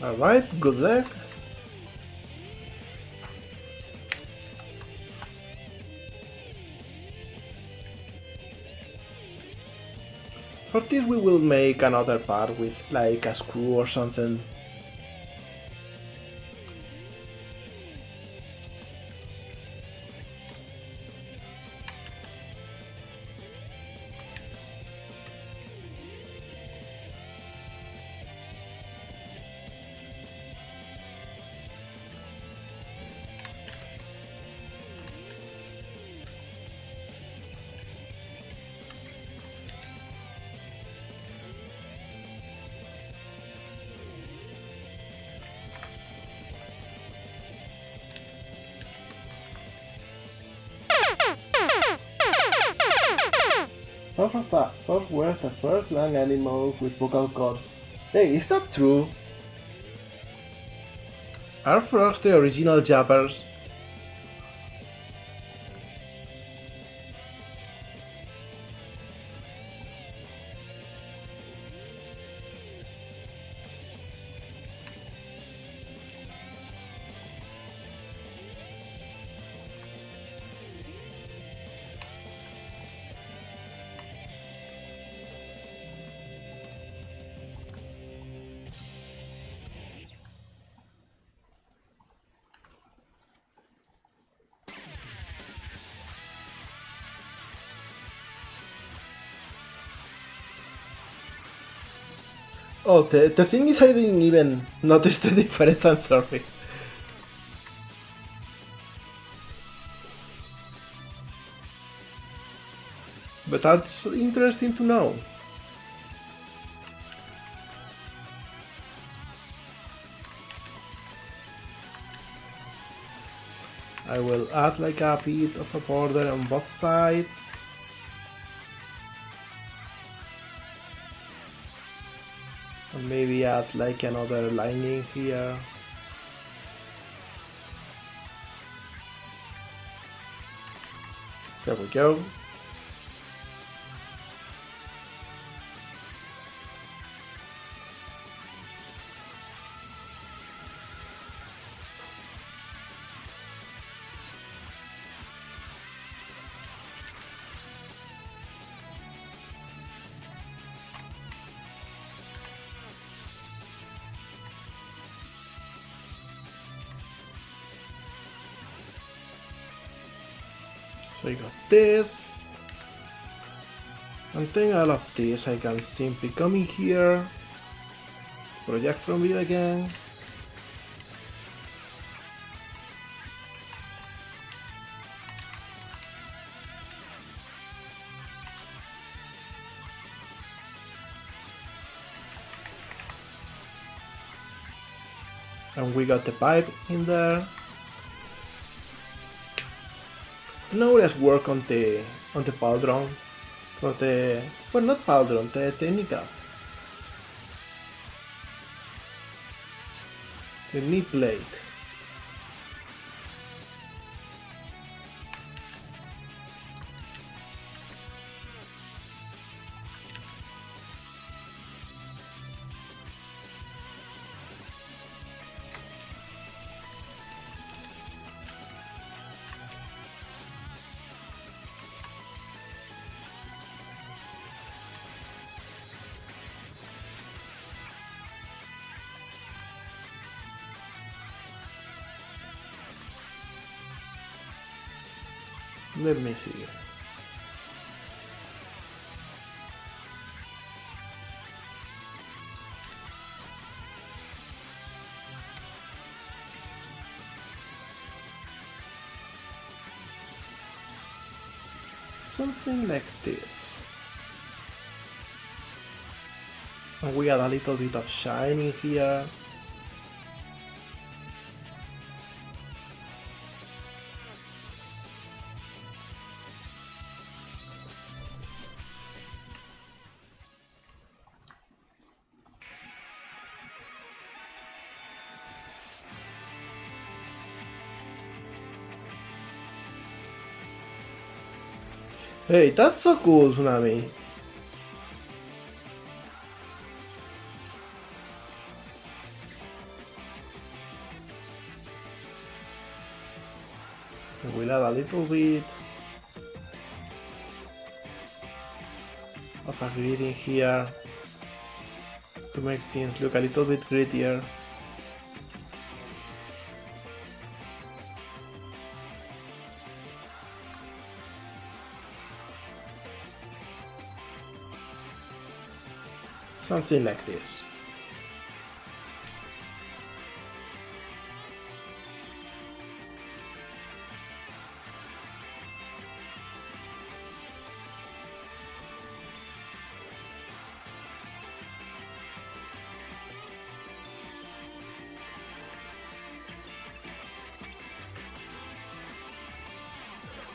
Alright, good luck. For this we will make another part with like a screw or something. Those were the first land animals with vocal cords. Hey, is that true? Are frogs the original jabbers? Oh, the thing is I didn't even notice the difference, I'm sorry. But that's interesting to know. I will add like a bit of a border on both sides. And maybe add like another lining here. There we go. So I got this. And then all of this I can simply come in here, project from view again. And we got the pipe in there. Now let's work on the pauldron for the, well, not pauldron, the technica. The knee plate. Let me see. Something like this. And we add a little bit of shine in here. Hey, that's so cool, Tsunami. We'll add a little bit of a grid in here to make things look a little bit grittier. Something like this.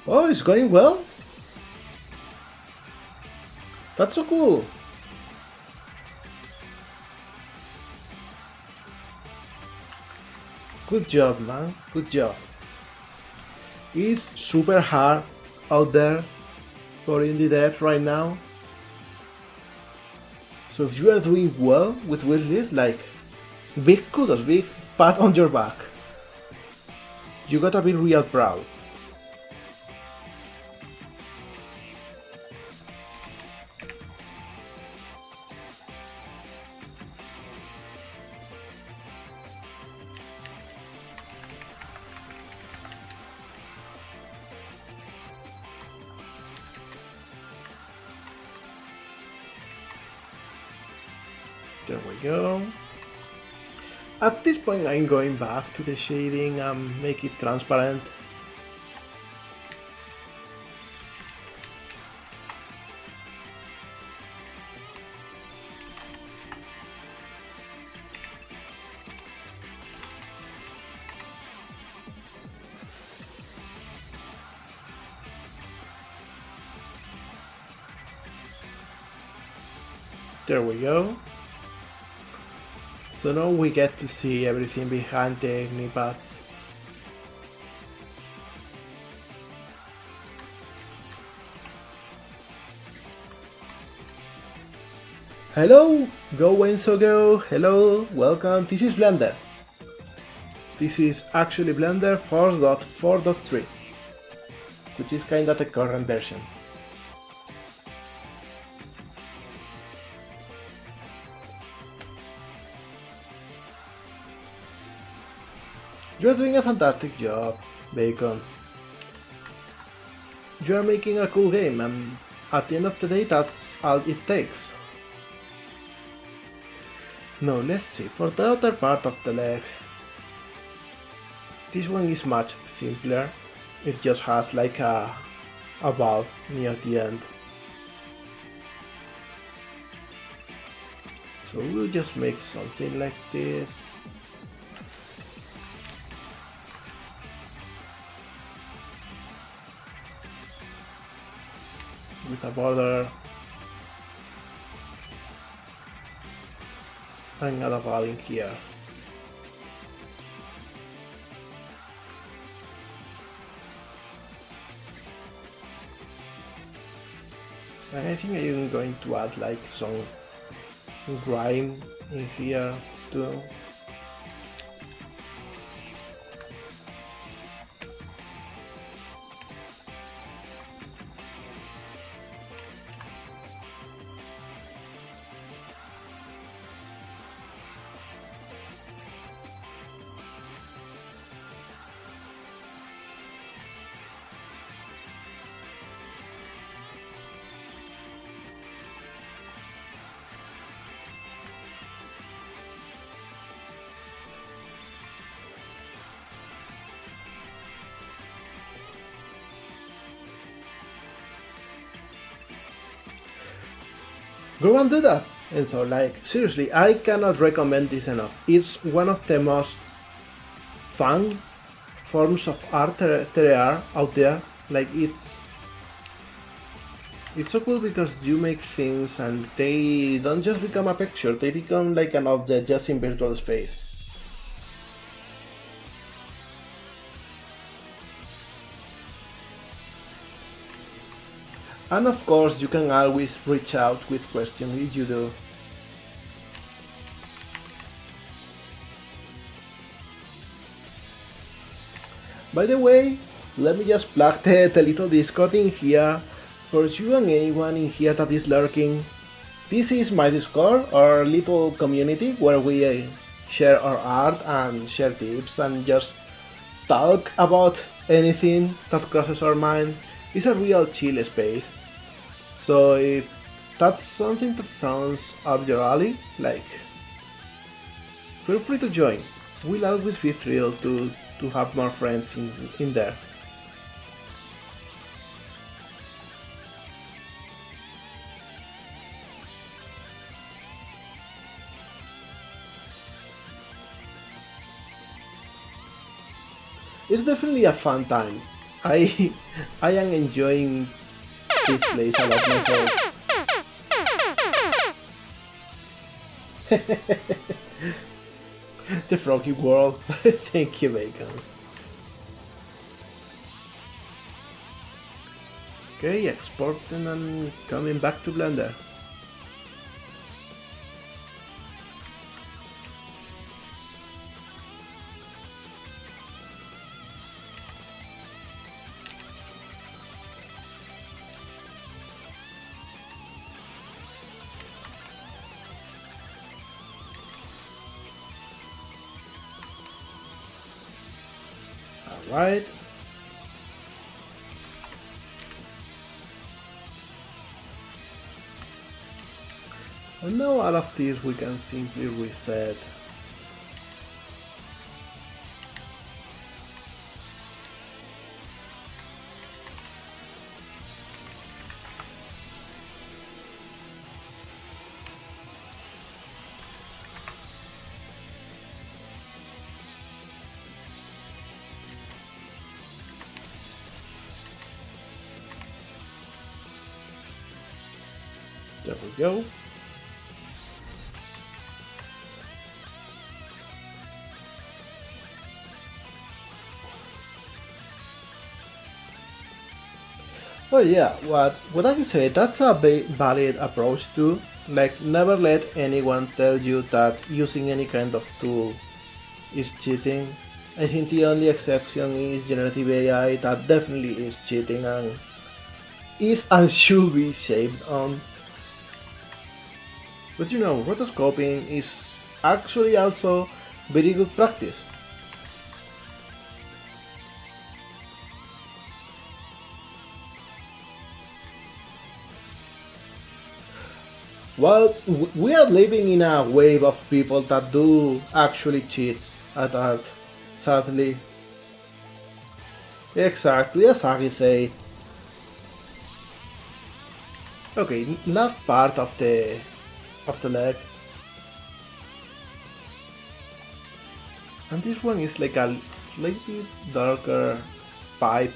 Oh, it's going well? That's so cool! Good job, man. Good job. It's super hard out there for indie devs right now. So if you are doing well with wishlist, like, big kudos, big pat on your back. You gotta be real proud. There we go. At this point I'm going back to the shading and make it transparent. There we go. So now we get to see everything behind the knee pads. Hello, go Enzo go, hello, welcome, this is Blender. This is actually Blender 4.4.3, which is kinda the current version. You're doing a fantastic job, Bacon. You're making a cool game, and at the end of the day, that's all it takes. Now, let's see, for the other part of the leg, this one is much simpler. It just has like a valve near the end. So we'll just make something like this. With a border and another valve in here. And I think I'm going to add like some grime in here too. go and do that. And so, like, seriously, I cannot recommend this enough. It's one of the most fun forms of art there are out there. Like, it's so cool because you make things and they don't just become a picture, they become like an object just in virtual space. And of course, you can always reach out with questions if you do. By the way, let me just plug the little Discord in here for you and anyone in here that is lurking. This is my Discord, our little community where we share our art and share tips and just talk about anything that crosses our mind. It's a real chill space. So if that's something that sounds up your alley, like, feel free to join. We'll always be thrilled to have more friends in there. It's definitely a fun time. I I am enjoying this place a lot myself. The froggy world. Thank you, Bacon. Okay, exporting and coming back to Blender. Alright. And now all of this we can simply reset. There we go. Oh yeah, what I can say, that's a valid approach too. Like, never let anyone tell you that using any kind of tool is cheating. I think the only exception is generative AI, that definitely is cheating and is and should be shaved on. But you know, rotoscoping is actually also very good practice. Well, we are living in a wave of people that do actually cheat at art, sadly. Exactly as Sagi said. Okay, last part of the leg. And this one is like a slightly darker pipe.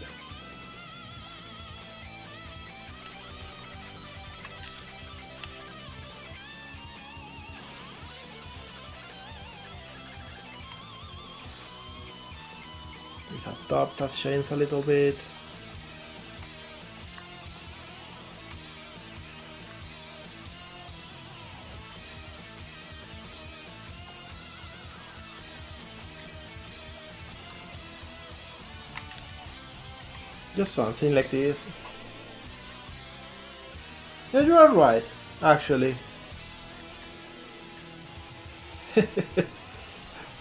With a top that shines a little bit. Just something like this. Yeah, you are right, actually.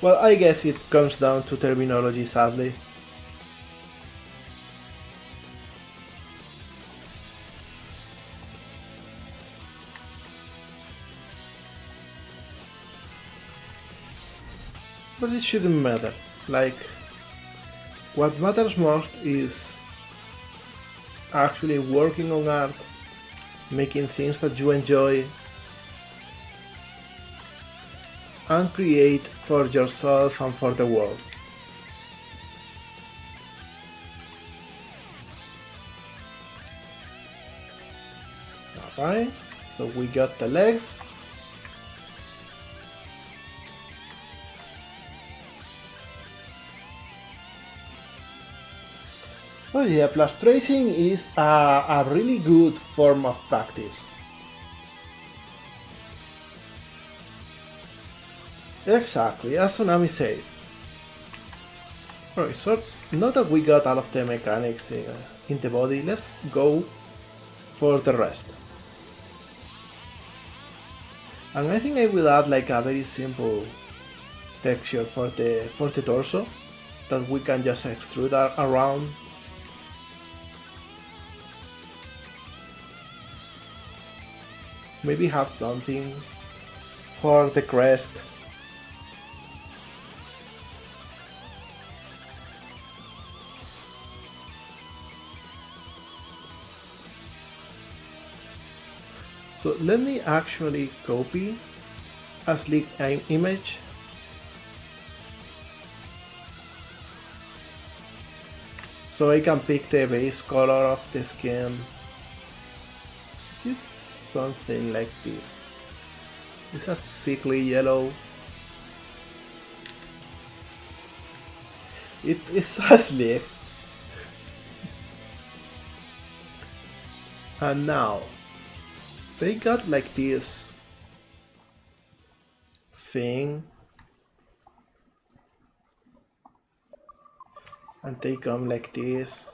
Well, I guess it comes down to terminology, sadly. But it shouldn't matter. Like, what matters most is actually working on art, making things that you enjoy, and create for yourself and for the world. Alright, so we got the legs. Oh yeah, plus tracing is a really good form of practice. Exactly, as Tsunami said. Alright, so now that we got all of the mechanics in the body, let's go for the rest. And I think I will add like a very simple texture for the torso that we can just extrude around. Maybe have something for the crest. So let me actually copy a Slig image. So I can pick the base color of the skin. Just something like this. It's a sickly yellow. It is a Slig. And now they got like this thing, and they come like this.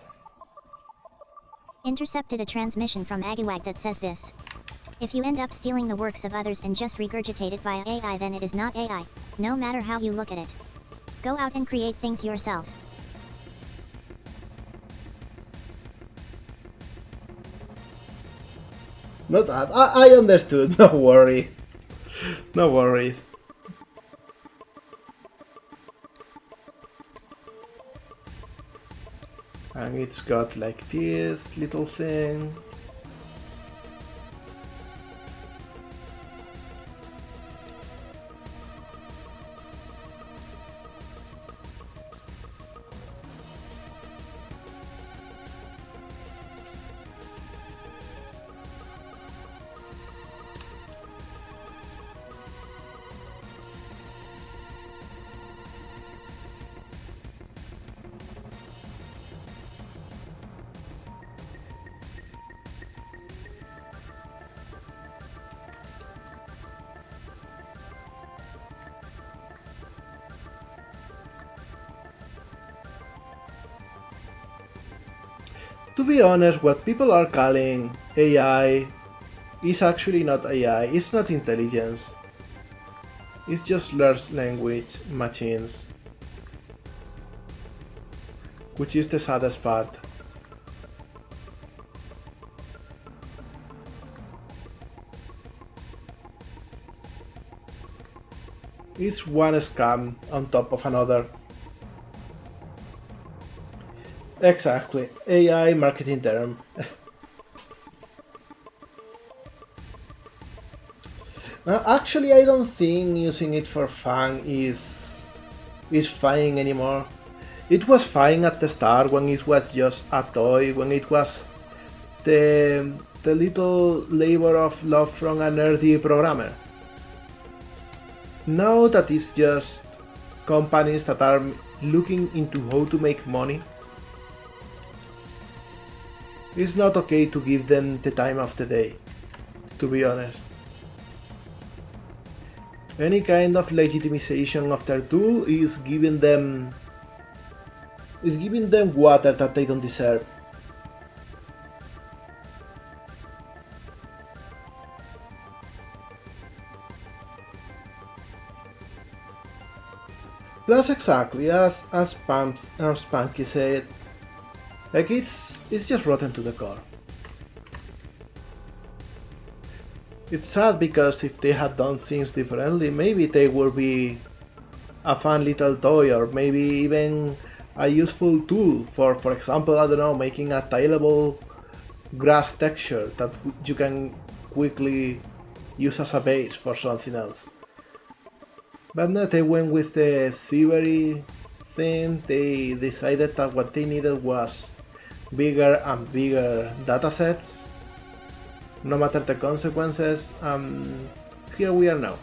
Intercepted a transmission from Agiwag that says this. If you end up stealing the works of others and just regurgitate it via AI, then it is not AI, no matter how you look at it. Go out and create things yourself. Not that. I understood. No worry. No worries. And it's got like this little thing. To be honest, what people are calling AI is actually not AI, it's not intelligence. It's just large language machines. Which is the saddest part. It's one scam on top of another. Exactly, AI marketing term. Actually, I don't think using it for fun is fine anymore. It was fine at the start when it was just a toy, when it was the little labor of love from a nerdy programmer. Now that it's just companies that are looking into how to make money, it's not okay to give them the time of the day, to be honest. Any kind of legitimization of their tool is giving them water that they don't deserve. Plus, exactly as Spanky said, like it's just rotten to the core. It's sad because if they had done things differently, maybe they would be a fun little toy, or maybe even a useful tool for example, I don't know, making a tileable grass texture that you can quickly use as a base for something else. But no, they went with the theory thing. They decided that what they needed was bigger and bigger datasets, no matter the consequences. Here we are now.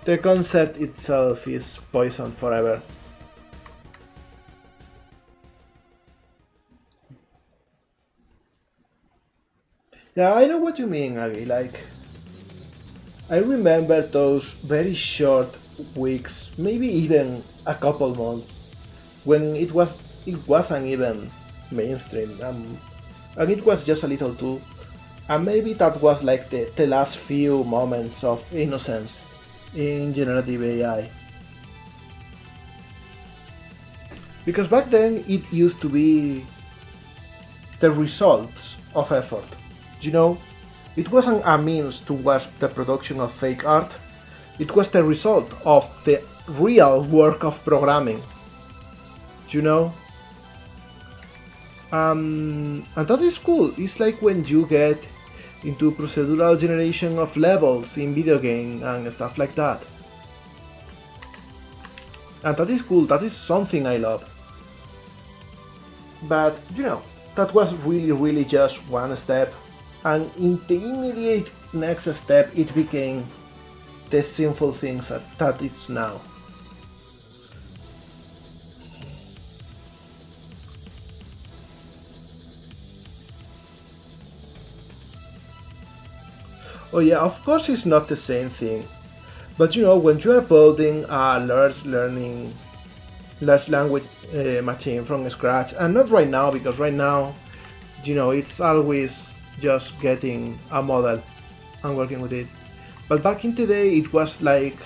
The concept itself is poisoned forever. Yeah, I know what you mean, Aggie. Like, I remember those very short weeks, maybe even a couple months, when it wasn't even mainstream, and it was just a little too. And maybe that was like the last few moments of innocence in generative AI. Because back then it used to be the results of effort. You know, it wasn't a means towards the production of fake art, it was the result of the real work of programming. You know? And that is cool. It's like when you get into procedural generation of levels in video game and stuff like that. And that is cool, that is something I love. But, you know, that was really just one step. And in the immediate next step, it became the sinful things that it's now. Oh yeah, of course it's not the same thing. But you know, when you are building a large language machine from scratch, and not right now, because right now, you know, it's always just getting a model and working with it. But back in the day, it was like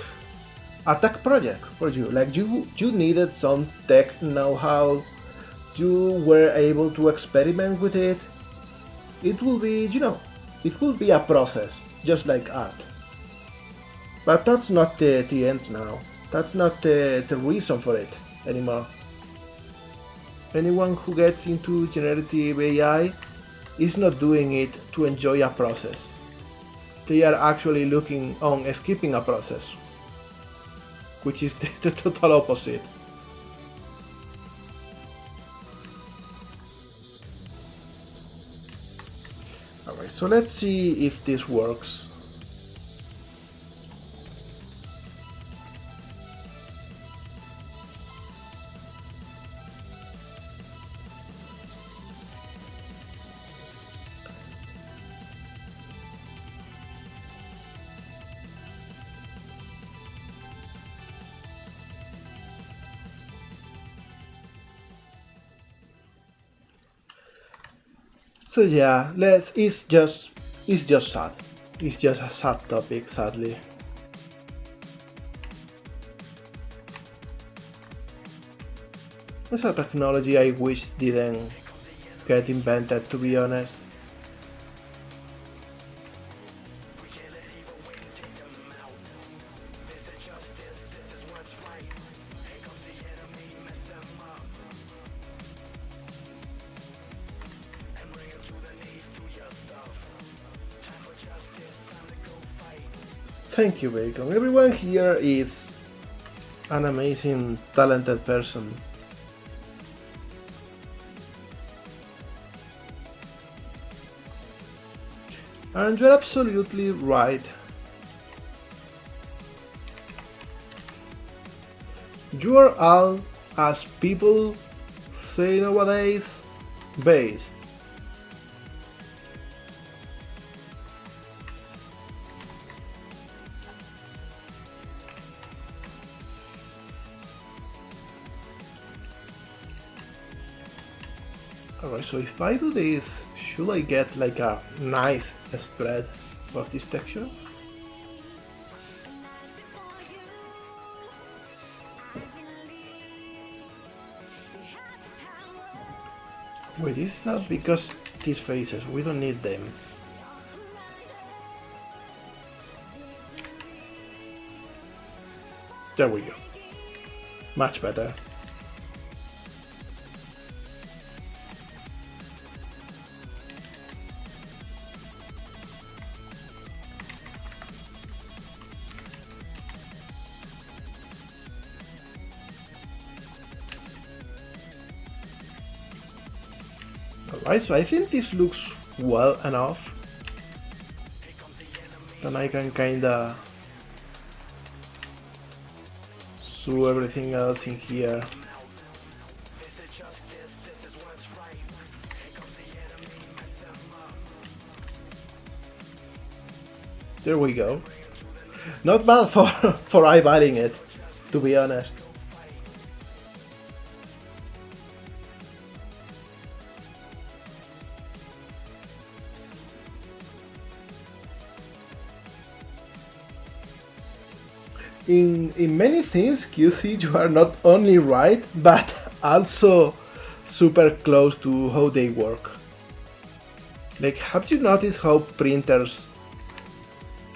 a tech project for you. Like you needed some tech know-how. You were able to experiment with it. It will be, you know, it will be a process, just like art. But that's not the end now. That's not the reason for it anymore. Anyone who gets into generative AI is not doing it to enjoy a process. They are actually looking on skipping a process, which is the total opposite. Alright, so let's see if this works. So yeah, it's just sad. It's just a sad topic, sadly. It's a technology I wish didn't get invented, to be honest. Thank you, Bacon. Everyone here is an amazing, talented person. And you're absolutely right. You are all, as people say nowadays, based. Alright, so if I do this, should I get like a nice spread for this texture? Wait, it's not because these faces, we don't need them. There we go. Much better. Right, so I think this looks well enough. Then I can kinda sew everything else in here. There we go. Not bad for, for eyeballing it, to be honest. In many things, QC, you are not only right, but also super close to how they work. Like, have you noticed how printers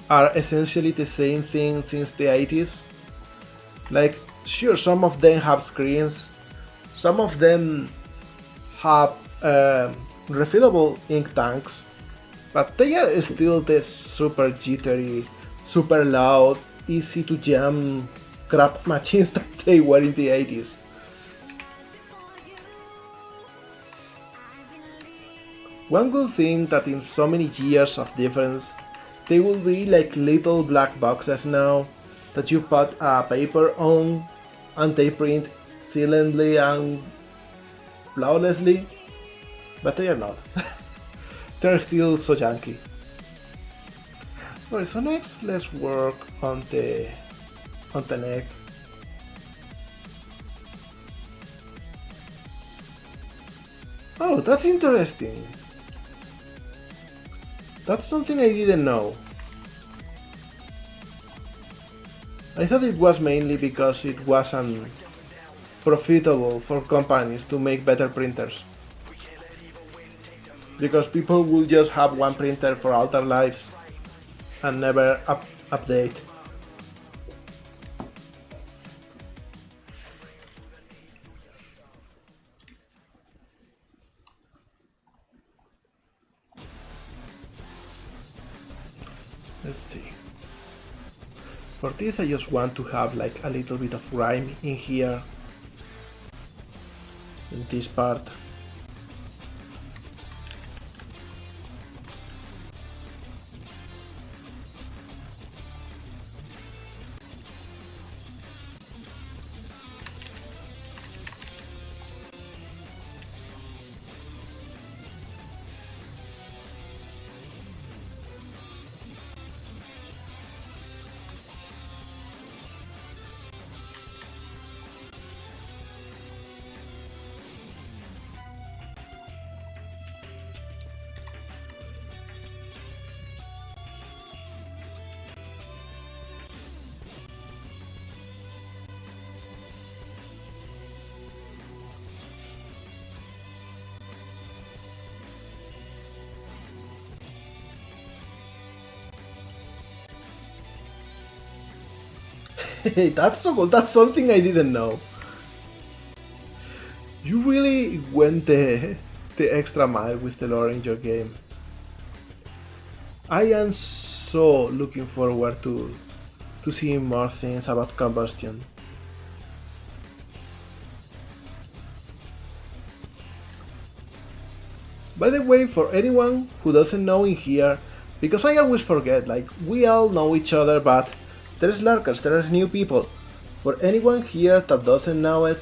are essentially the same thing since the 80s? Like, sure, some of them have screens, some of them have refillable ink tanks, but they are still the super jittery, super loud, easy to jam crap machines that they were in the 80s. One good thing that in so many years of difference, they will be like little black boxes now that you put a paper on and they print silently and flawlessly, but they are not. They're still so junky. Alright, so next let's work on the neck. Oh, that's interesting. That's something I didn't know. I thought it was mainly because it wasn't profitable for companies to make better printers. Because people will just have one printer for all their lives and never update. Let's see. For this I just want to have like a little bit of grime in here, in this part. Hey, that's so cool. That's something I didn't know. You really went the extra mile with the lore in your game. I am so looking forward to seeing more things about combustion. By the way, for anyone who doesn't know in here, because I always forget, like, we all know each other, but there's lurkers, there's new people. For anyone here that doesn't know it,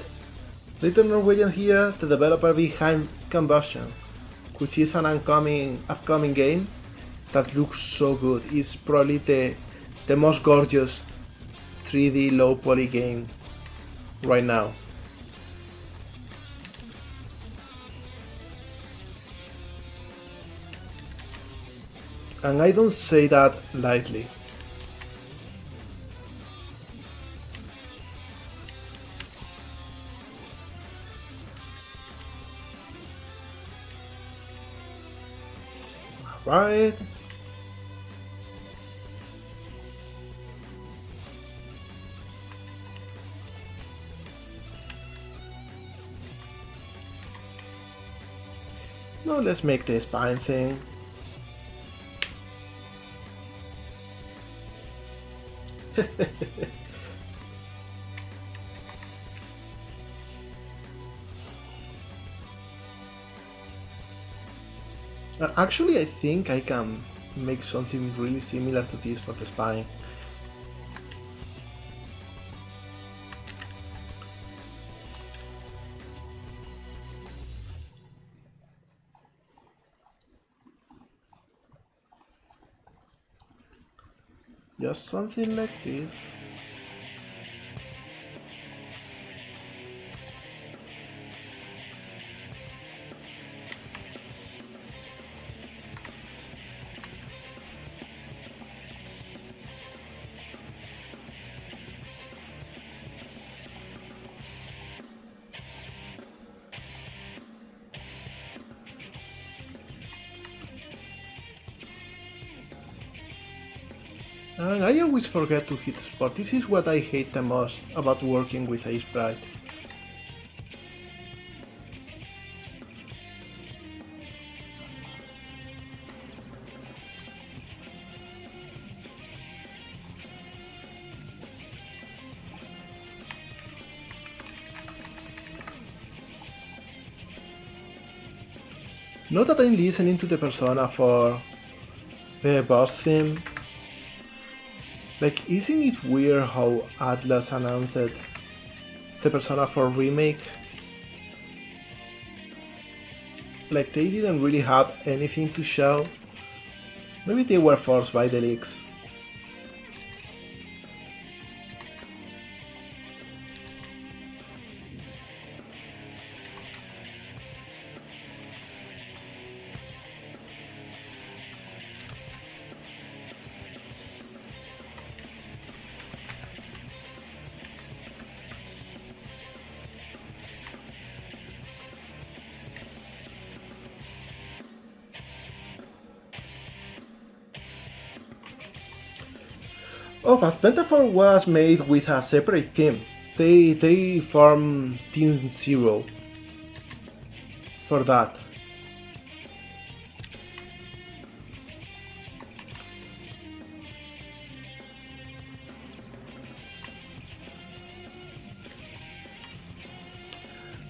Little Norwegian here, the developer behind Combustion, which is an upcoming game that looks so good. It's probably the most gorgeous 3D low poly game right now. And I don't say that lightly. Right. Now let's make the spine thing. Actually, I think I can make something really similar to this for the spine. Just something like this. And I always forget to hit spot. This is what I hate the most about working with a sprite. Not that I'm listening to the Persona for the boss theme. Like, isn't it weird how Atlas announced the Persona 4 remake? Like, they didn't really have anything to show. Maybe they were forced by the leaks. Oh, but Pentafor was made with a separate team. They formed Team Zero for that.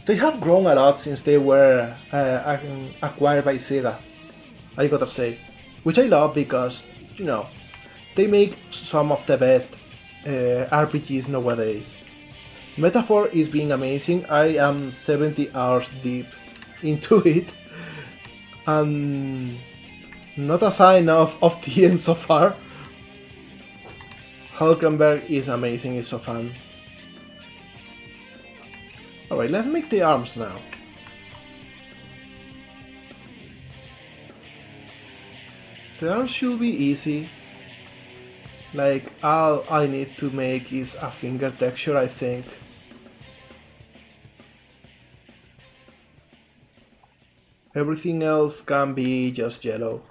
They have grown a lot since they were acquired by Sega, I gotta say. Which I love because, you know, they make some of the best RPGs nowadays. Metaphor is being amazing. I am 70 hours deep into it, and not a sign of the end so far. Hulkenberg is amazing, it's so fun. Alright, let's make the arms now. The arms should be easy. Like, all I need to make is a finger texture, I think. Everything else can be just yellow.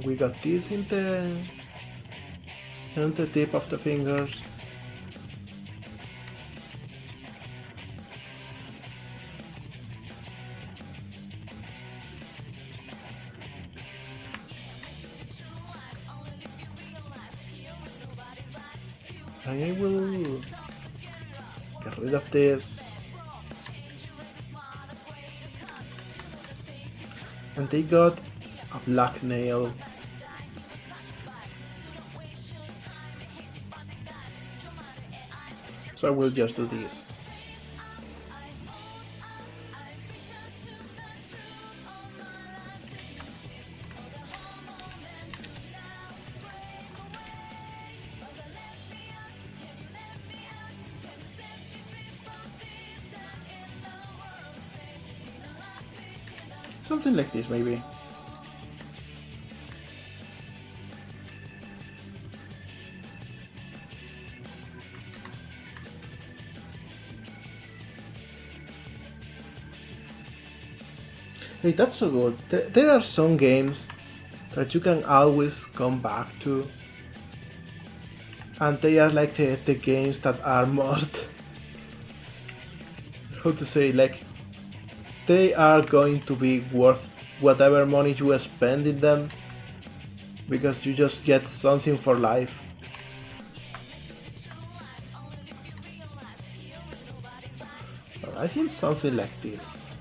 We got this in the tip of the fingers. And I will get rid of this. And they got a black nail. So I will just do this. Something like this, maybe. Hey, that's so good. There are some games that you can always come back to, and they are like the games that are most, how to say, like, they are going to be worth whatever money you spend in them. because you just get something for life. I think something like this.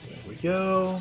There we go.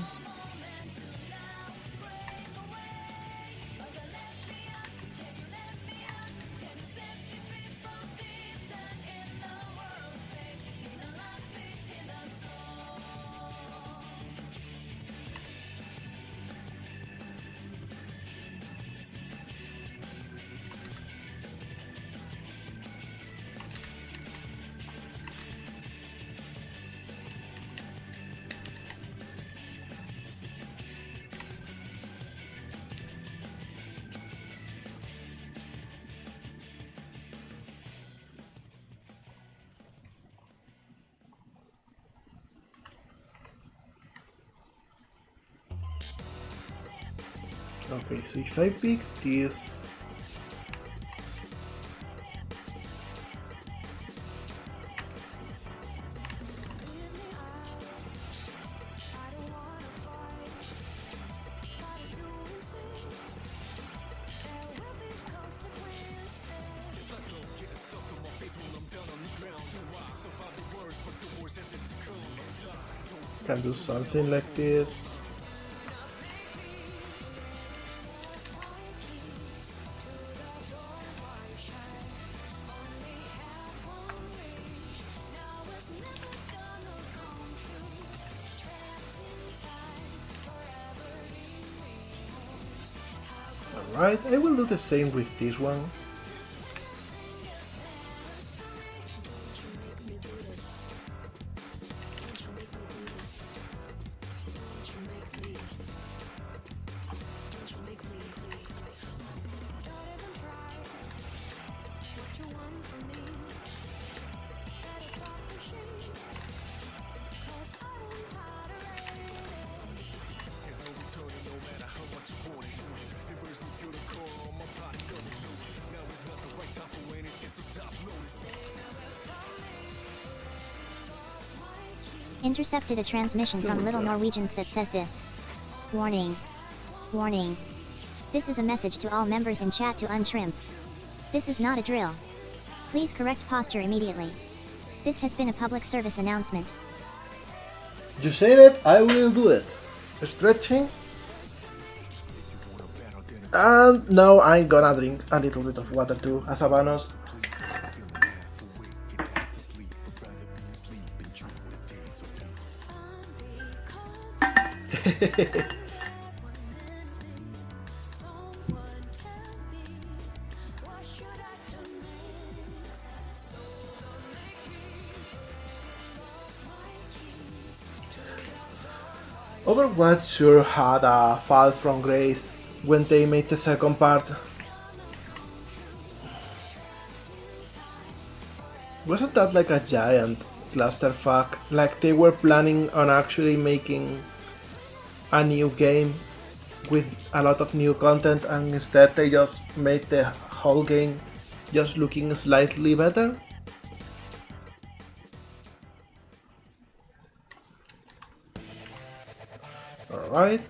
Okay, so if I pick this, can do something like this. Alright, I will do the same with this one. Intercepted a transmission from Little Norwegians that says this. Warning. Warning. This is a message to all members in chat to untrim. This is not a drill. Please correct posture immediately. This has been a public service announcement. You said it, I will do it. Stretching. And now I'm gonna drink a little bit of water too, as a bonus. Overwatch sure had a fall from grace when they made the second part. Wasn't that like a giant clusterfuck? Like they were planning on actually making a new game with a lot of new content, and instead they just made the whole game just looking slightly better? Alright.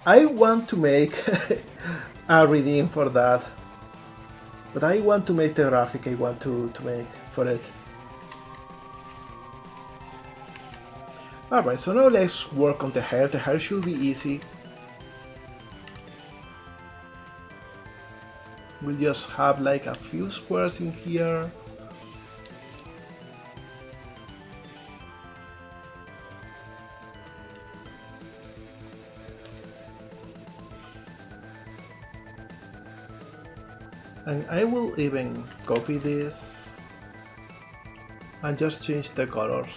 I want to make a redeem for that, but I want to make the graphic I want to make for it. Alright, so now let's work on the hair. The hair should be easy. We'll just have like a few squares in here. And I will even copy this and just change the colors.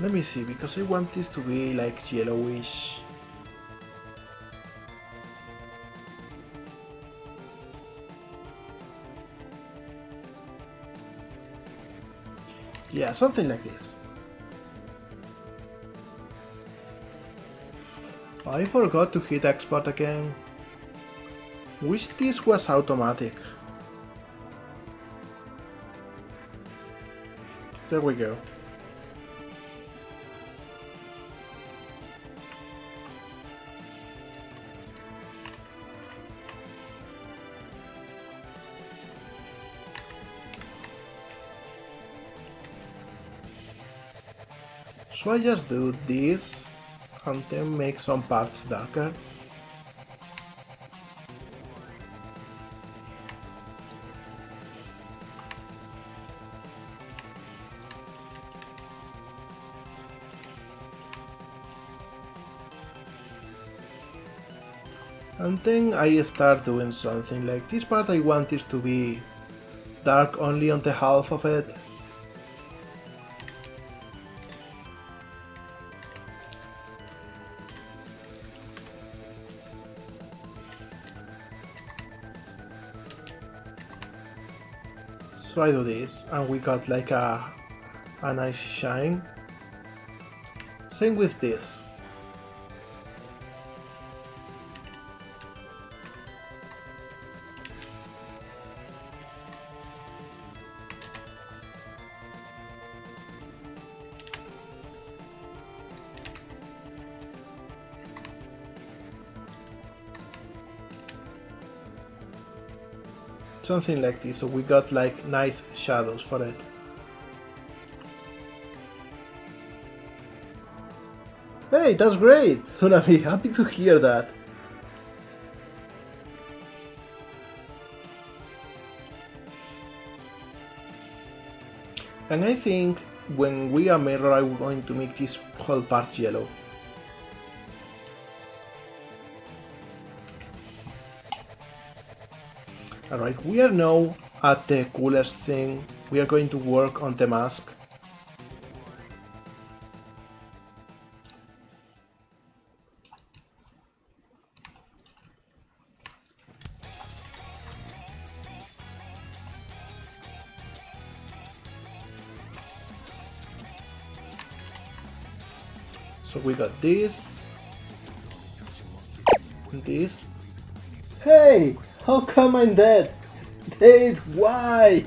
Let me see, because I want this to be like yellowish. Yeah, something like this. I forgot to hit export again. Wish this was automatic. There we go. So I just do this and then make some parts darker. And then I start doing something like this part. I want this to be dark only on the half of it. So I do this and we got like a nice shine. Same with this. Something like this, so we got like nice shadows for it. Hey, that's great! Gonna be happy to hear that. And I think when we are mirror, I'm going to make this whole part yellow. Alright, we are now at the coolest thing. We are going to work on the mask. So we got this. And this. Hey! How come I'm dead? Dave, why?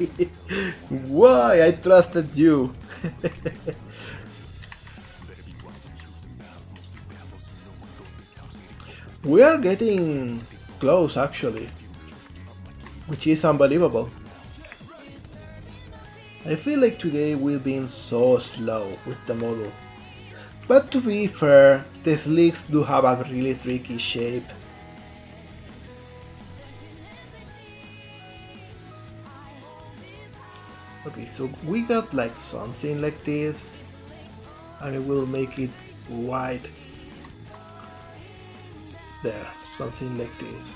Why? I trusted you. We are getting close actually, which is unbelievable. I feel like today we've been so slow with the model. But to be fair, the Sligs do have a really tricky shape. Okay, so we got like something like this, and I will make it white. There, something like this.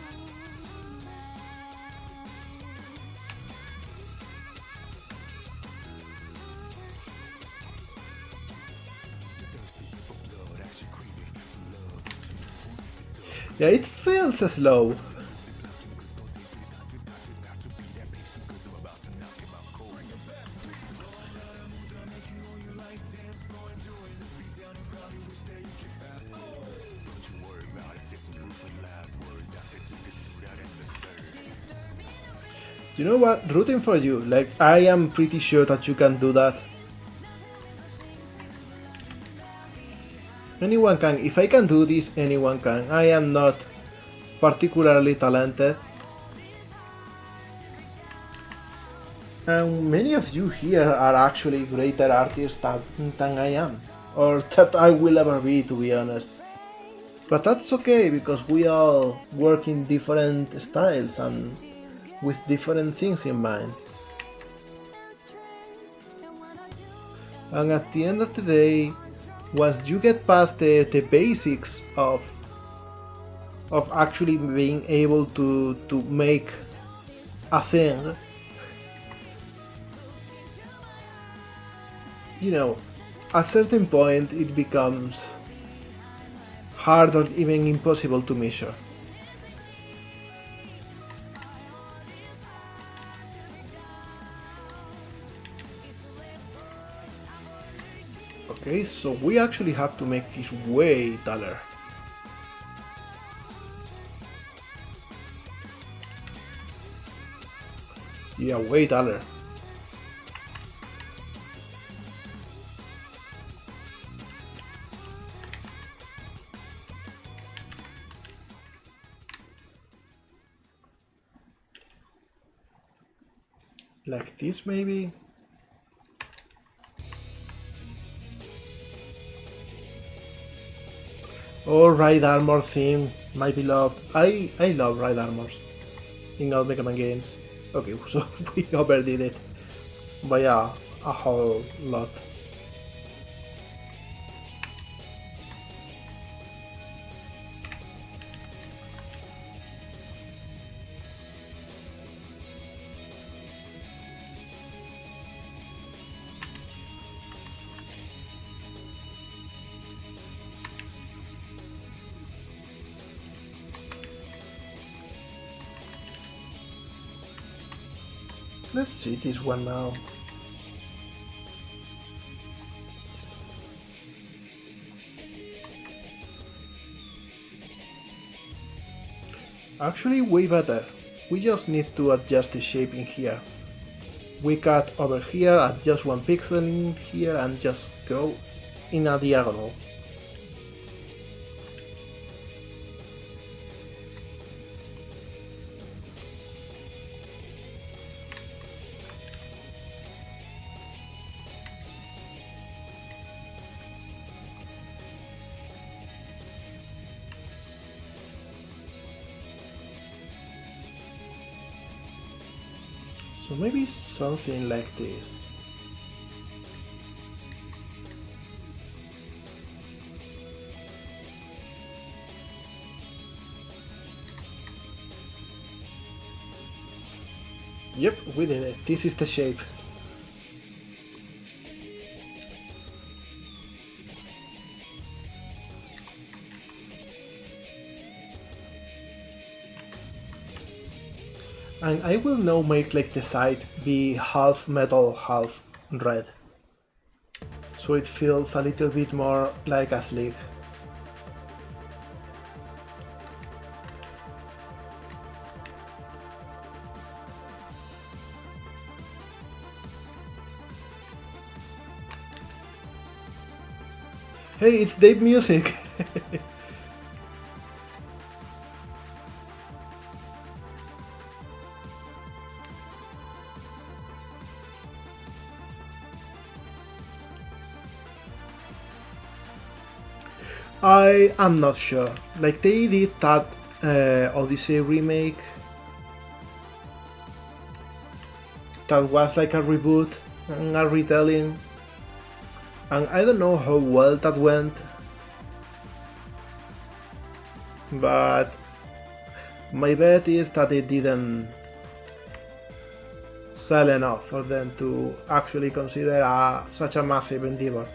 Yeah, it feels slow. You know what? Rooting for you. Like, I am pretty sure that you can do that. Anyone can. If I can do this, anyone can. I am not particularly talented. And many of you here are actually greater artists than I am. Or that I will ever be, to be honest. But that's okay, because we all work in different styles and with different things in mind. And at the end of the day, once you get past the basics of actually being able to make a thing, you know, at certain point it becomes hard or even impossible to measure. Okay, so we actually have to make this way taller. Yeah, way taller. Like this maybe? Oh, Ride Armor theme, my beloved. I love Ride Armors in all Mega Man games. Okay, so we overdid it by a whole lot. Let's see this one now. Actually way better. We just need to adjust the shape in here. We cut over here, adjust one pixel in here and just go in a diagonal. So maybe something like this. Yep, we did it. This is the shape. And I will now make like the side be half metal, half red. So it feels a little bit more like a Slig. Hey, it's Dave Music! I am not sure. Like they did that Odyssey remake that was like a reboot and a retelling, and I don't know how well that went, but my bet is that it didn't sell enough for them to actually consider such a massive endeavor.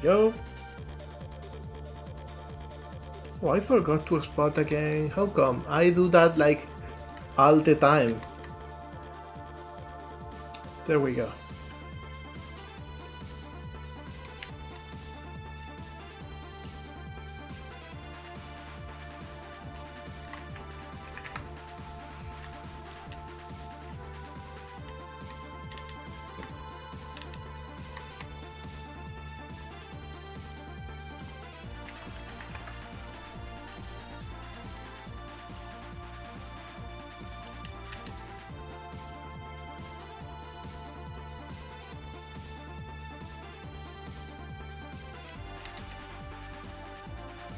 Go. Oh, I forgot to export again. How come? I do that like all the time. There we go.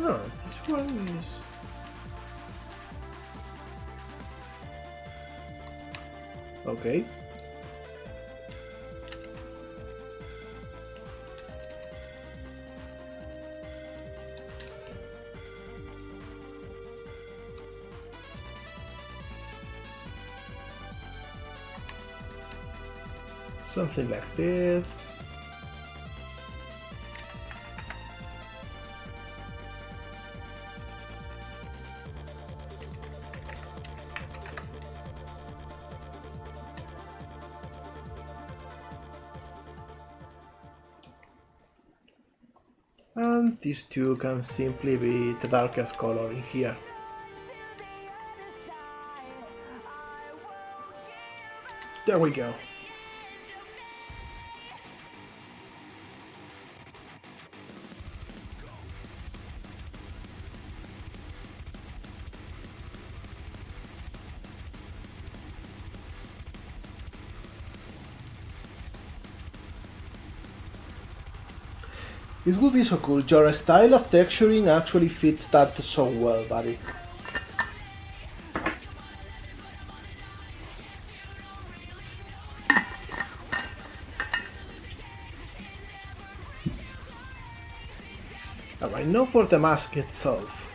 Oh, this one is... Okay. Something like this. And these two can simply be the darkest color in here. There we go. It would be so cool. Your style of texturing actually fits that so well, buddy. Alright, now for the mask itself.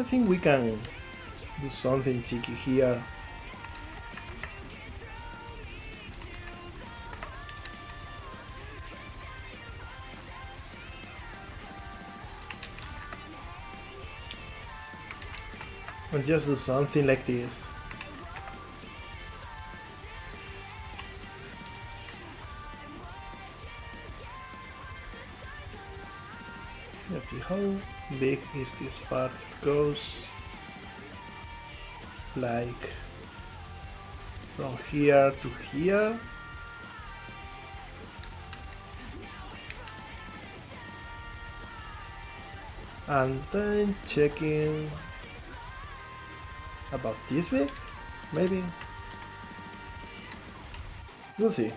I think we can do something cheeky here. And just do something like this. Let's see how big is this part. It goes like from here to here. And then checking about this big, maybe. We'll see.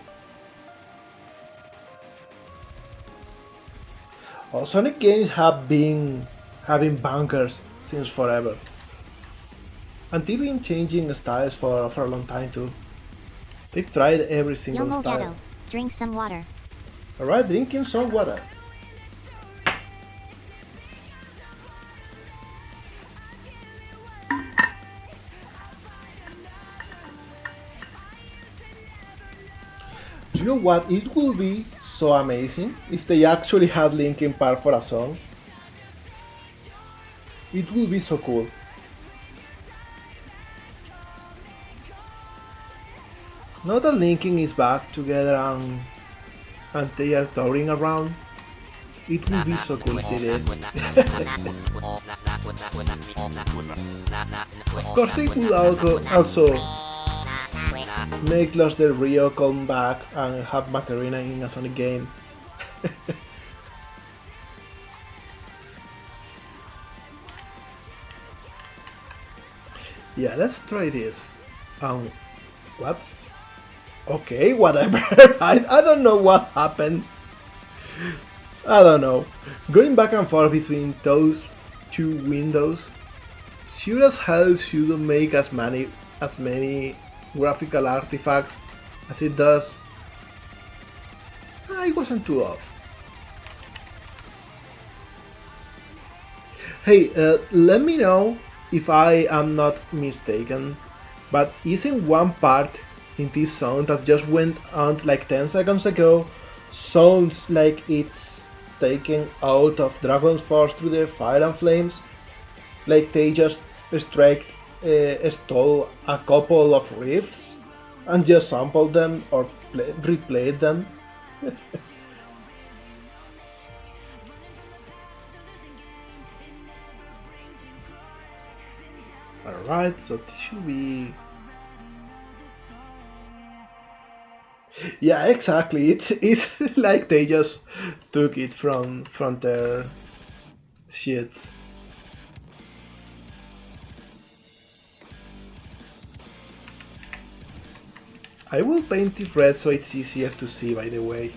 Oh, Sonic games have been having bunkers since forever. And they've been changing styles for a long time too. They've tried every single Yomo style. Gato, drink some water. Alright, drinking some water. You know what? It would be so amazing if they actually had Linkin Park for a song. It would be so cool. Now that Linkin is back together and they are touring around, it would be so cool if they did. Of course, they could also make Lost Del Rio come back and have Macarena in a Sonic game. Yeah, let's try this. What? Okay, whatever. I don't know what happened. I don't know. Going back and forth between those two windows sure as hell shouldn't make as many graphical artifacts as it does. I wasn't too off. Hey, let me know if I am not mistaken, but isn't one part in this song that just went on like 10 seconds ago sounds like it's taken out of Dragon's Force through the Fire and Flames? Like they just stole a couple of riffs and just sampled them or replayed them. Alright, so this should be... Yeah, exactly. It's like they just took it from their shit. I will paint it red so it's easier to see, by the way.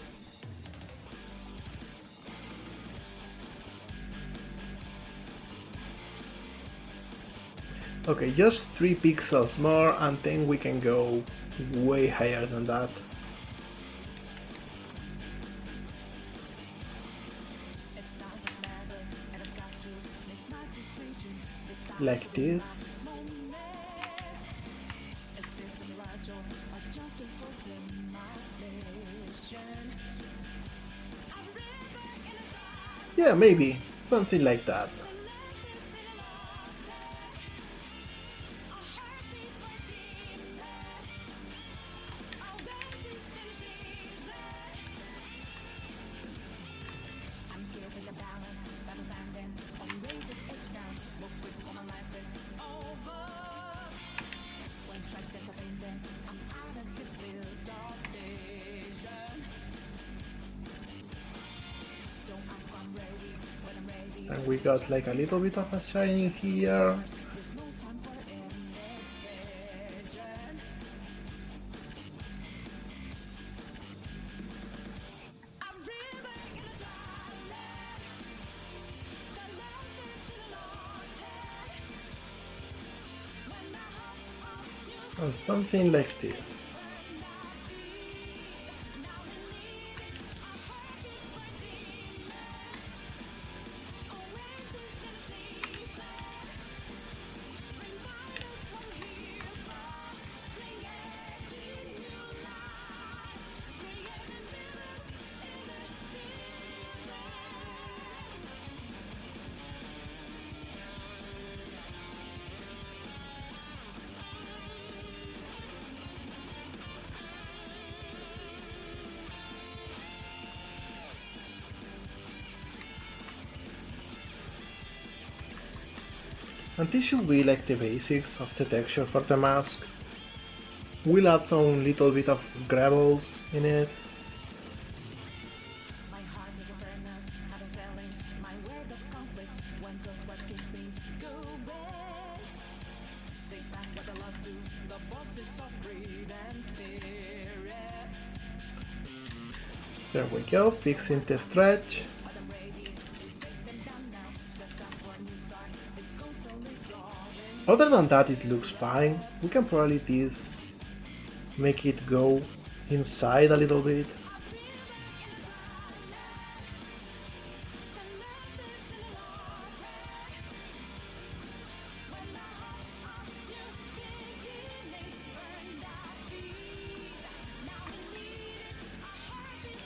Okay, just 3 pixels more and then we can go way higher than that. Like this. Yeah, maybe. Something like that. And we got like a little bit of a shining here. And something like this. And this should be like the basics of the texture for the mask. We'll add some little bit of gravels in it. There we go, fixing the stretch. Other than that, it looks fine. We can probably make it go inside a little bit.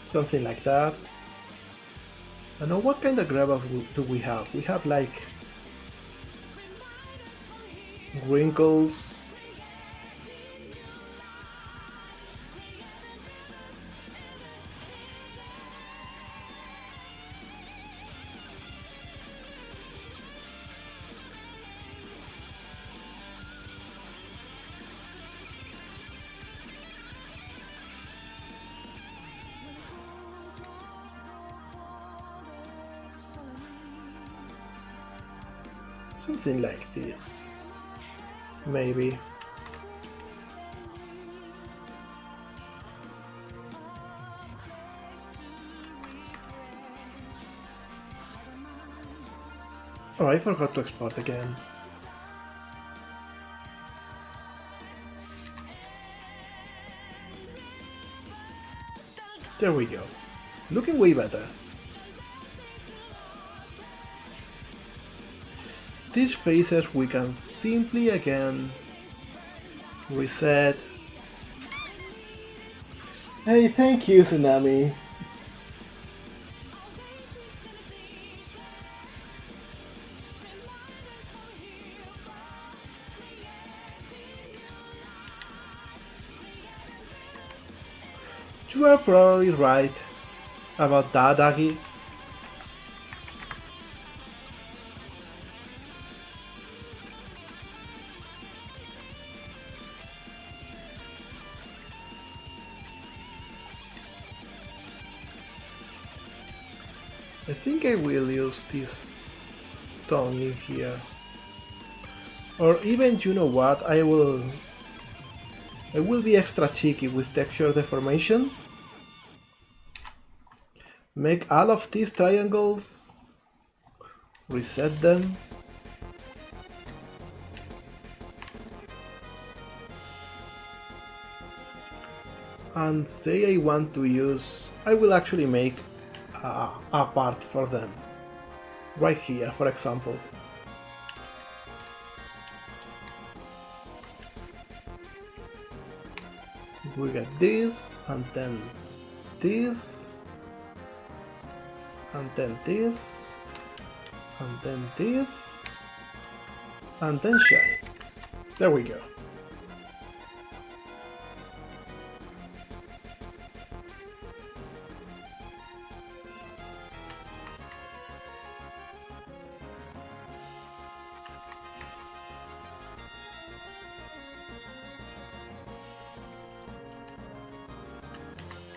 Something like that. I know what kind of gravels do we have. We have like wrinkles. Something like this, maybe. Oh, I forgot to export again. There we go. Looking way better. These faces we can simply again reset. Hey, thank you, Tsunami. You are probably right about that, Aggie. I think I will use this tongue in here. Or even, you know what, I will be extra cheeky with texture deformation. Make all of these triangles, reset them. and say I want to use, I will actually make a part for them. Right here, for example. We get this, and then this, and then this, and then this, and then shine. There we go.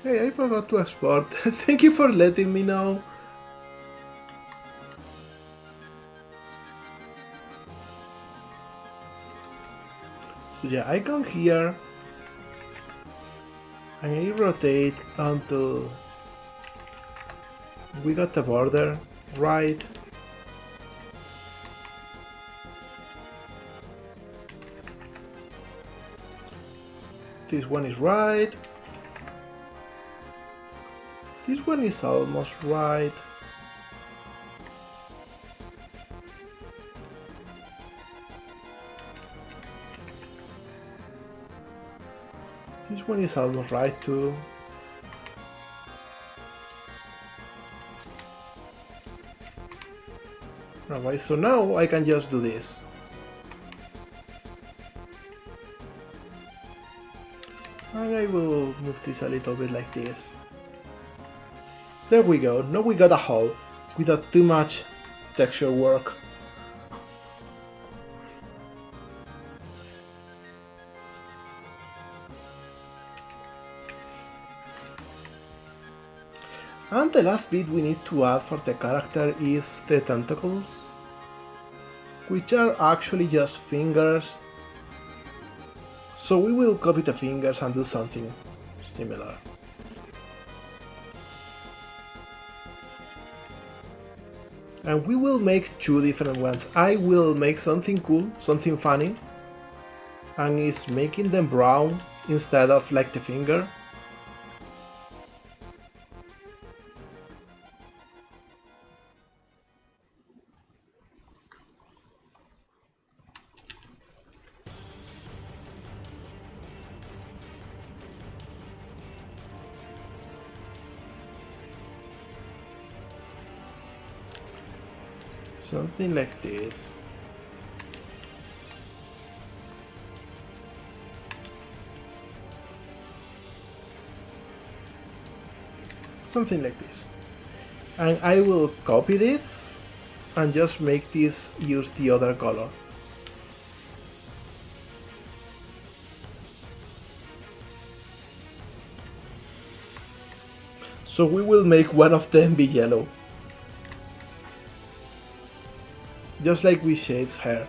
Hey, I forgot to export. Thank you for letting me know. So yeah, I come here and I rotate until we got the border right. This one is right. This one is almost right. This one is almost right too. Alright, so now I can just do this. And I will move this a little bit like this. There we go, now we got a hole, without too much texture work. And the last bit we need to add for the character is the tentacles, which are actually just fingers. So we will copy the fingers and do something similar. And we will make two different ones. I will make something cool, something funny, and it's making them brown instead of like the finger. Something like this. Something like this. And I will copy this and just make this use the other color. So we will make one of them be yellow. Just like with Shade's hair.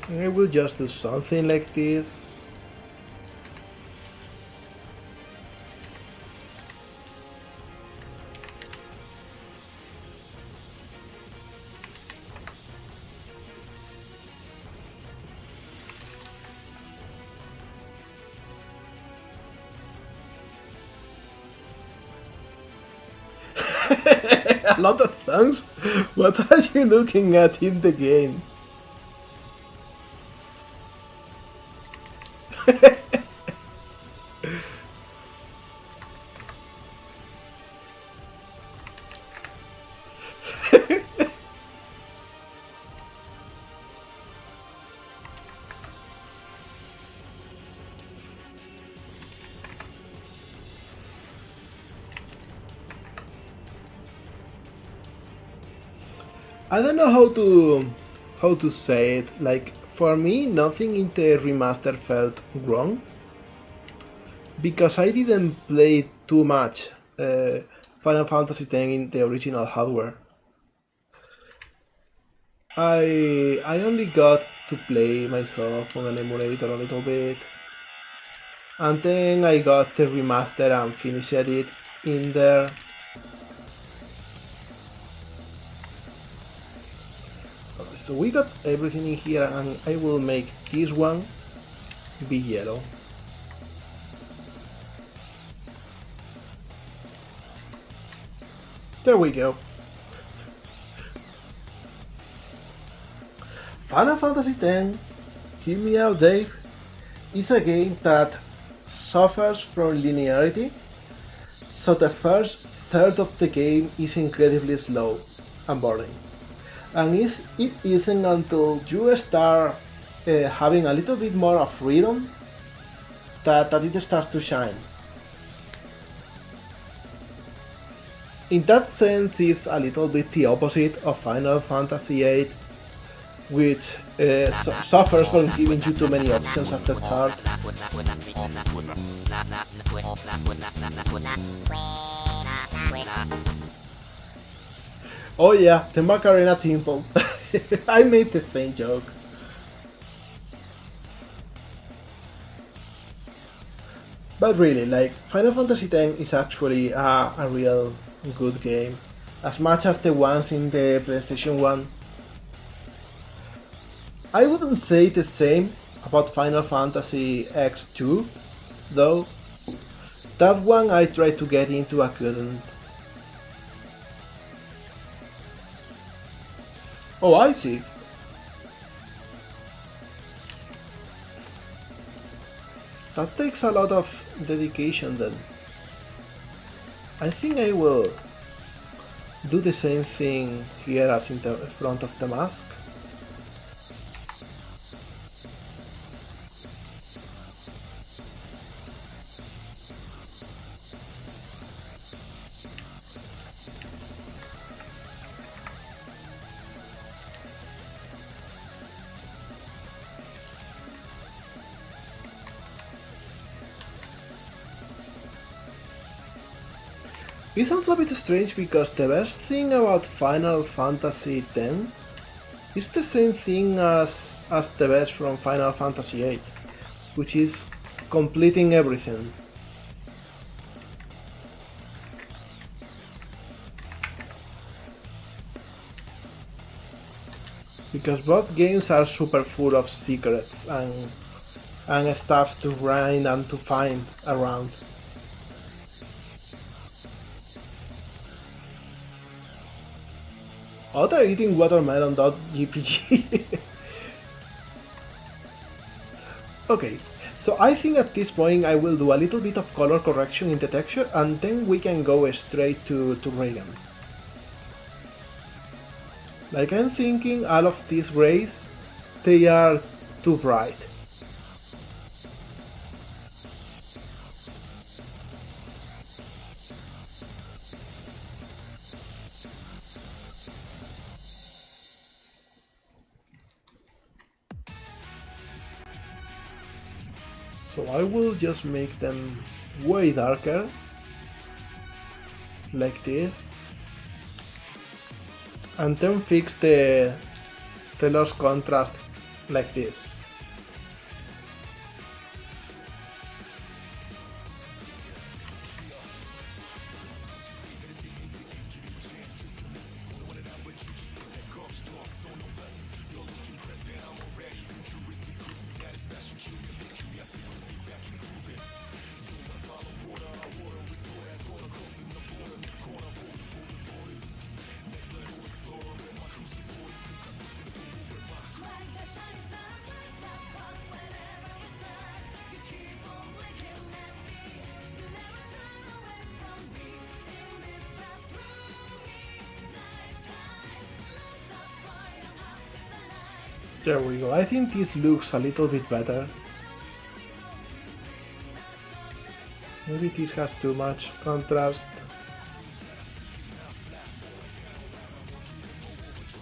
And I will just do something like this. A lot of thumbs? What are you looking at in the game? I don't know how to say it. Like for me, nothing in the remaster felt wrong because I didn't play too much Final Fantasy X in the original hardware. I only got to play myself on an emulator a little bit, and then I got the remaster and finished it in there. Okay, so we got everything in here, and I will make this one be yellow. There we go. Final Fantasy X, hear me out Dave, is a game that suffers from linearity, so the first third of the game is incredibly slow and boring. And it isn't until you start having a little bit more of freedom that it starts to shine. In that sense, it's a little bit the opposite of Final Fantasy VIII, which suffers from giving you too many options at the start. Oh yeah, the Macarena Temple. I made the same joke. But really, like, Final Fantasy X is actually a real good game. As much as the ones in the PlayStation 1. I wouldn't say the same about Final Fantasy X2, though. That one I tried to get into, I couldn't. Oh, I see. That takes a lot of dedication then. I think I will do the same thing here as in the front of the mask. It's also a bit strange because the best thing about Final Fantasy X is the same thing as the best from Final Fantasy VIII, which is completing everything. Because both games are super full of secrets and stuff to grind and to find around. Oh, they're eating watermelon.gpg. Okay, so I think at this point I will do a little bit of color correction in the texture and then we can go straight to Reagan. Like I'm thinking all of these grays, they are too bright. So I will just make them way darker, like this, and then fix the lost contrast like this. There we go, I think this looks a little bit better. Maybe this has too much contrast.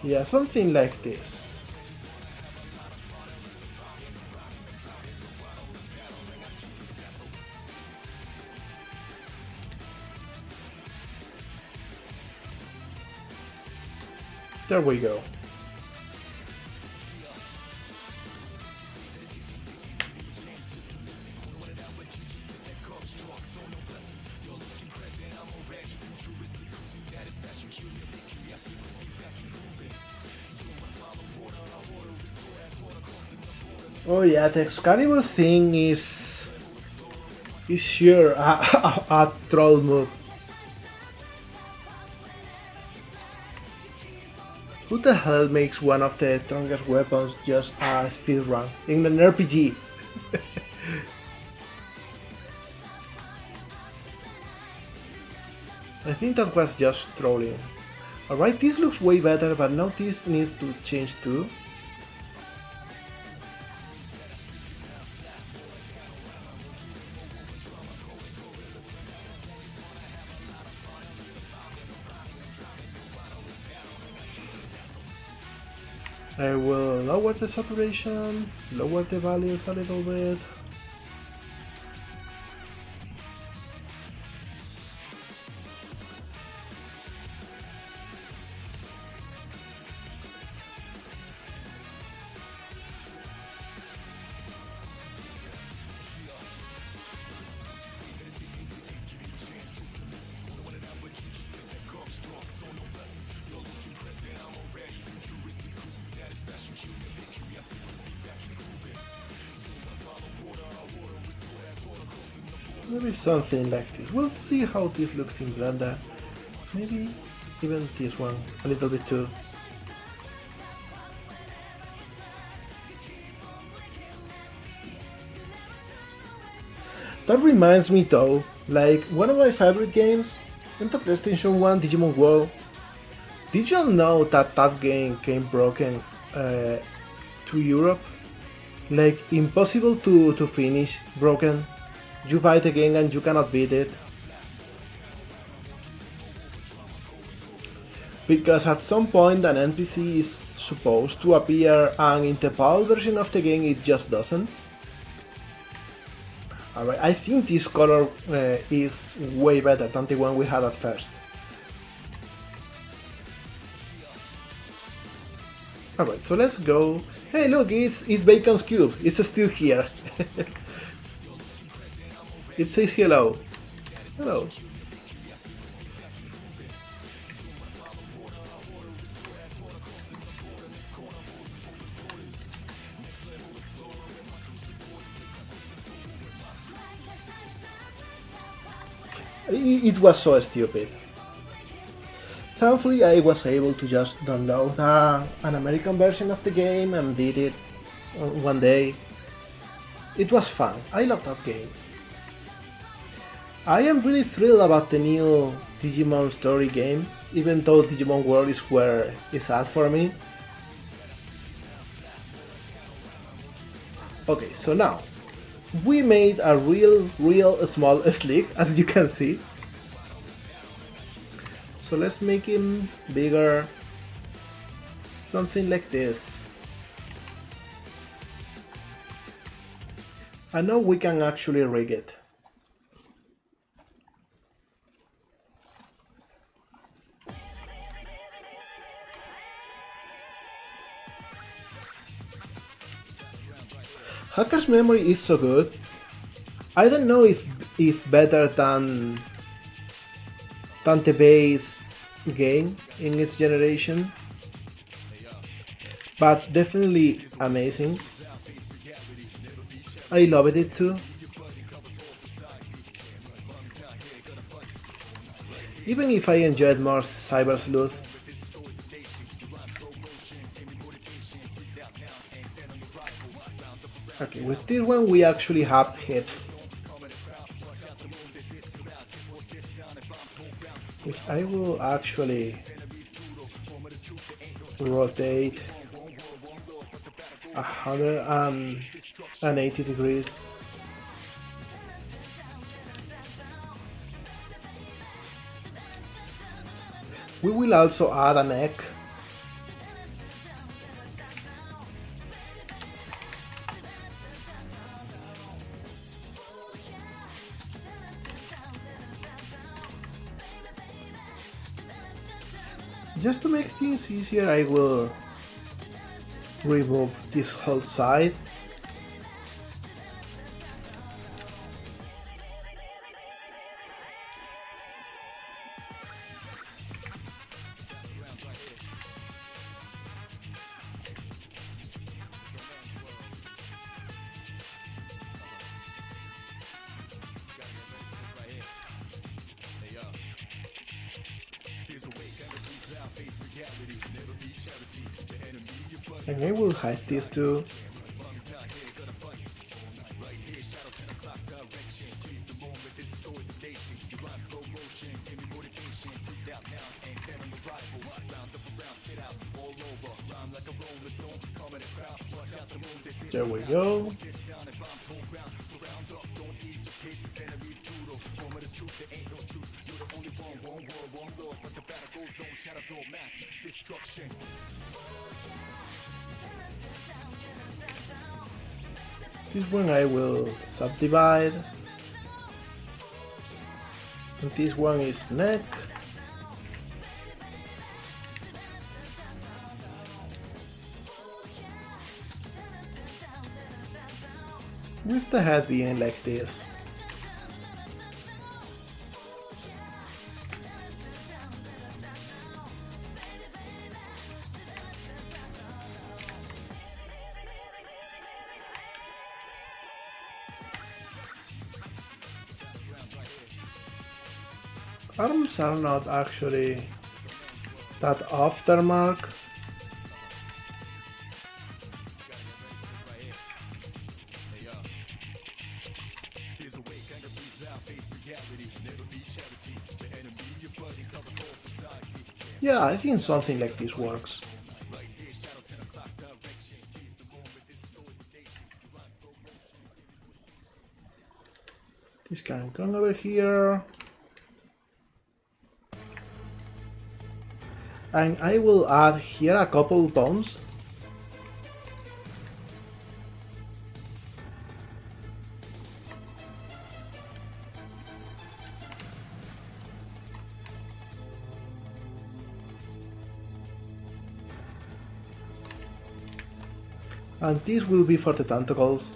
Yeah, something like this. There we go. Oh yeah, the Excalibur thing is sure a troll move. Who the hell makes one of the strongest weapons just a speedrun in an RPG? I think that was just trolling. Alright, this looks way better, but now this needs to change too. I will lower the saturation, lower the values a little bit. Maybe something like this. We'll see how this looks in Blender. Maybe even this one a little bit too. That reminds me though, like one of my favorite games in the PlayStation 1, Digimon World. Did you all know that that game came broken to Europe? Like impossible to finish, broken. You buy the game and you cannot beat it. Because at some point an NPC is supposed to appear and in the PAL version of the game it just doesn't. Alright, I think this color is way better than the one we had at first. Alright, so let's go. Hey look, it's Bacon's Cube, it's still here. It says hello. Hello. It was so stupid. Thankfully I was able to just download an American version of the game and beat it one day. It was fun, I loved that game. I am really thrilled about the new Digimon story game, even though Digimon World is where it's at for me. Okay, so now, we made a real small Slig, as you can see. So let's make him bigger, something like this. And now we can actually rig it. Hacker's memory is so good. I don't know if better than the base game in its generation, but definitely amazing. I loved it too. Even if I enjoyed more Cyber Sleuth. Okay, with this one we actually have hips, which I will actually rotate 180 degrees. We will also add a neck. Just to make things easier, I will remove this whole side. And I will hide these two. There we go. This one I will subdivide. And this one is neck. With the head being like this. Arms are not actually that aftermark. Yeah, I think something like this works. This can come over here. And I will add here a couple bones. And this will be for the tentacles.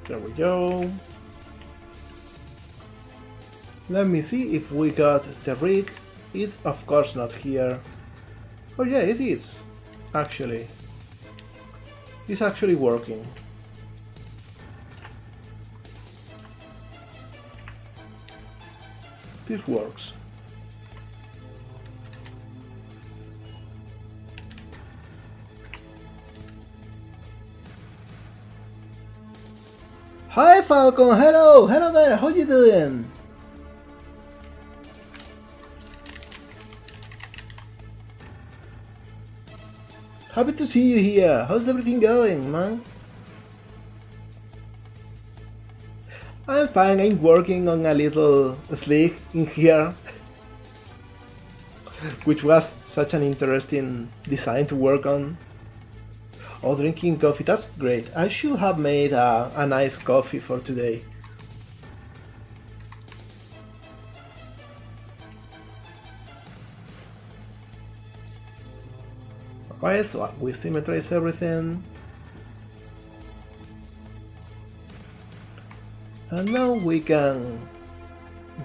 There we go. Let me see if we got the rig. It's of course not here. Oh yeah, it is. Actually. It's actually working. This works. Hi Falcon, hello there, how you doing? Happy to see you here, how's everything going, man? I'm fine, I'm working on a little Slig in here, which was such an interesting design to work on. Oh, drinking coffee, that's great. I should have made a nice coffee for today. Alright, so we symmetrize everything. And now we can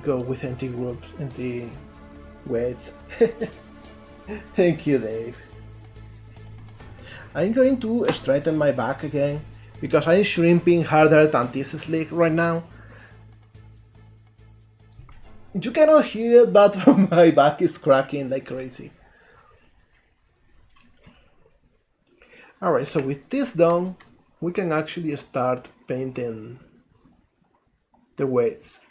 go with empty groups, empty weights. Thank you, Dave. I'm going to straighten my back again, because I'm shrimping harder than this Slig right now. You cannot hear it, but my back is cracking like crazy. Alright, so with this done, we can actually start painting the weights.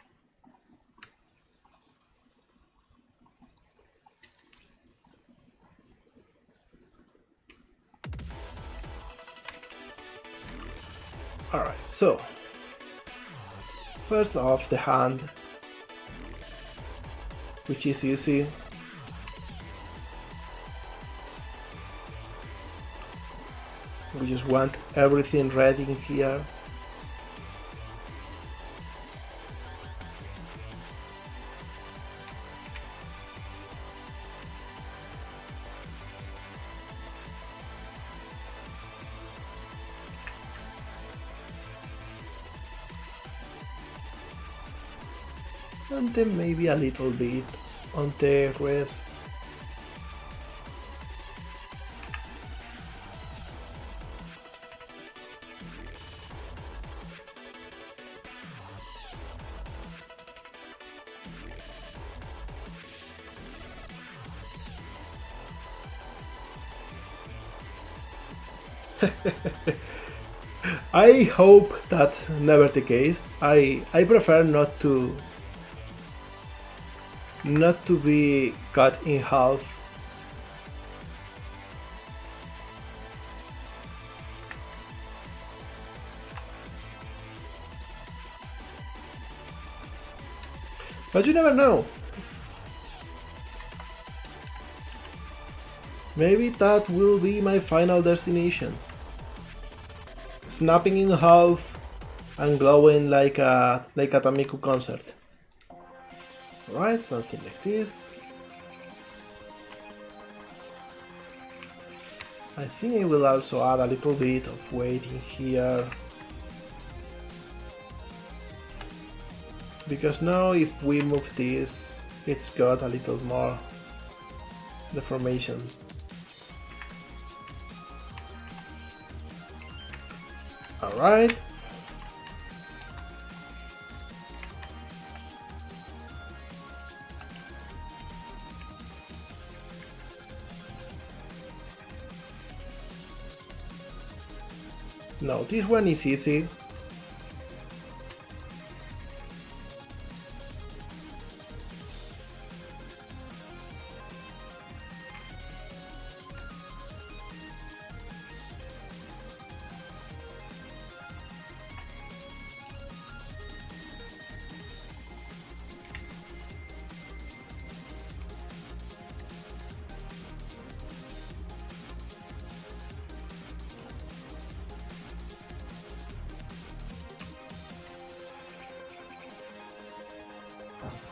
Alright, so first off the hand, which is easy. We just want everything ready in here. And then maybe a little bit on the rest. I hope that's never the case. I prefer not to be cut in half. But you never know. Maybe that will be my final destination. Snapping in half and glowing like a Tamiku concert. Alright, something like this. I think I will also add a little bit of weight in here. Because now if we move this, it's got a little more deformation. Alright. No, this one is easy.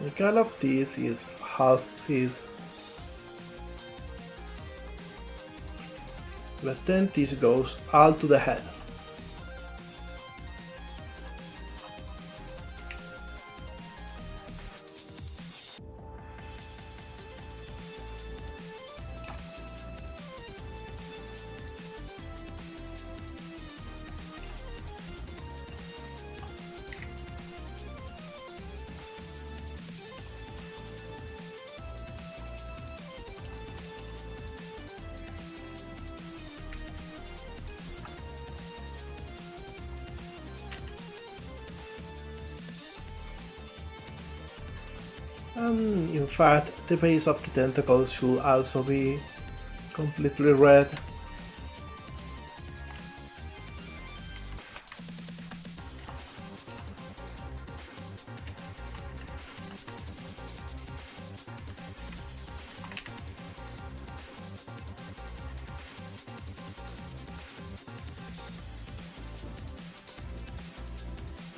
Like all of this is half this, but then this goes all to the head. In fact, the base of the tentacles should also be completely red.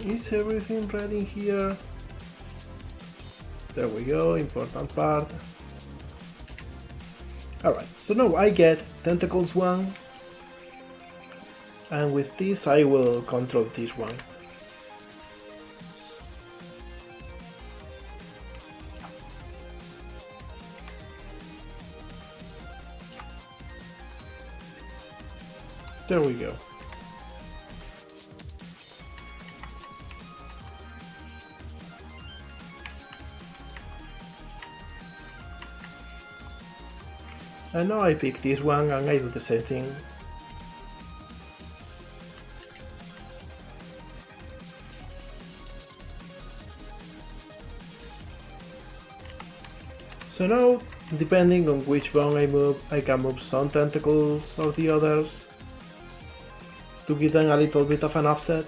Is everything red in here? There we go, important part. Alright, so now I get Tentacles 1, and with this I will control this one. There we go. And now I pick this one and I do the same thing. So now, depending on which bone I move, I can move some tentacles or the others to give them a little bit of an offset.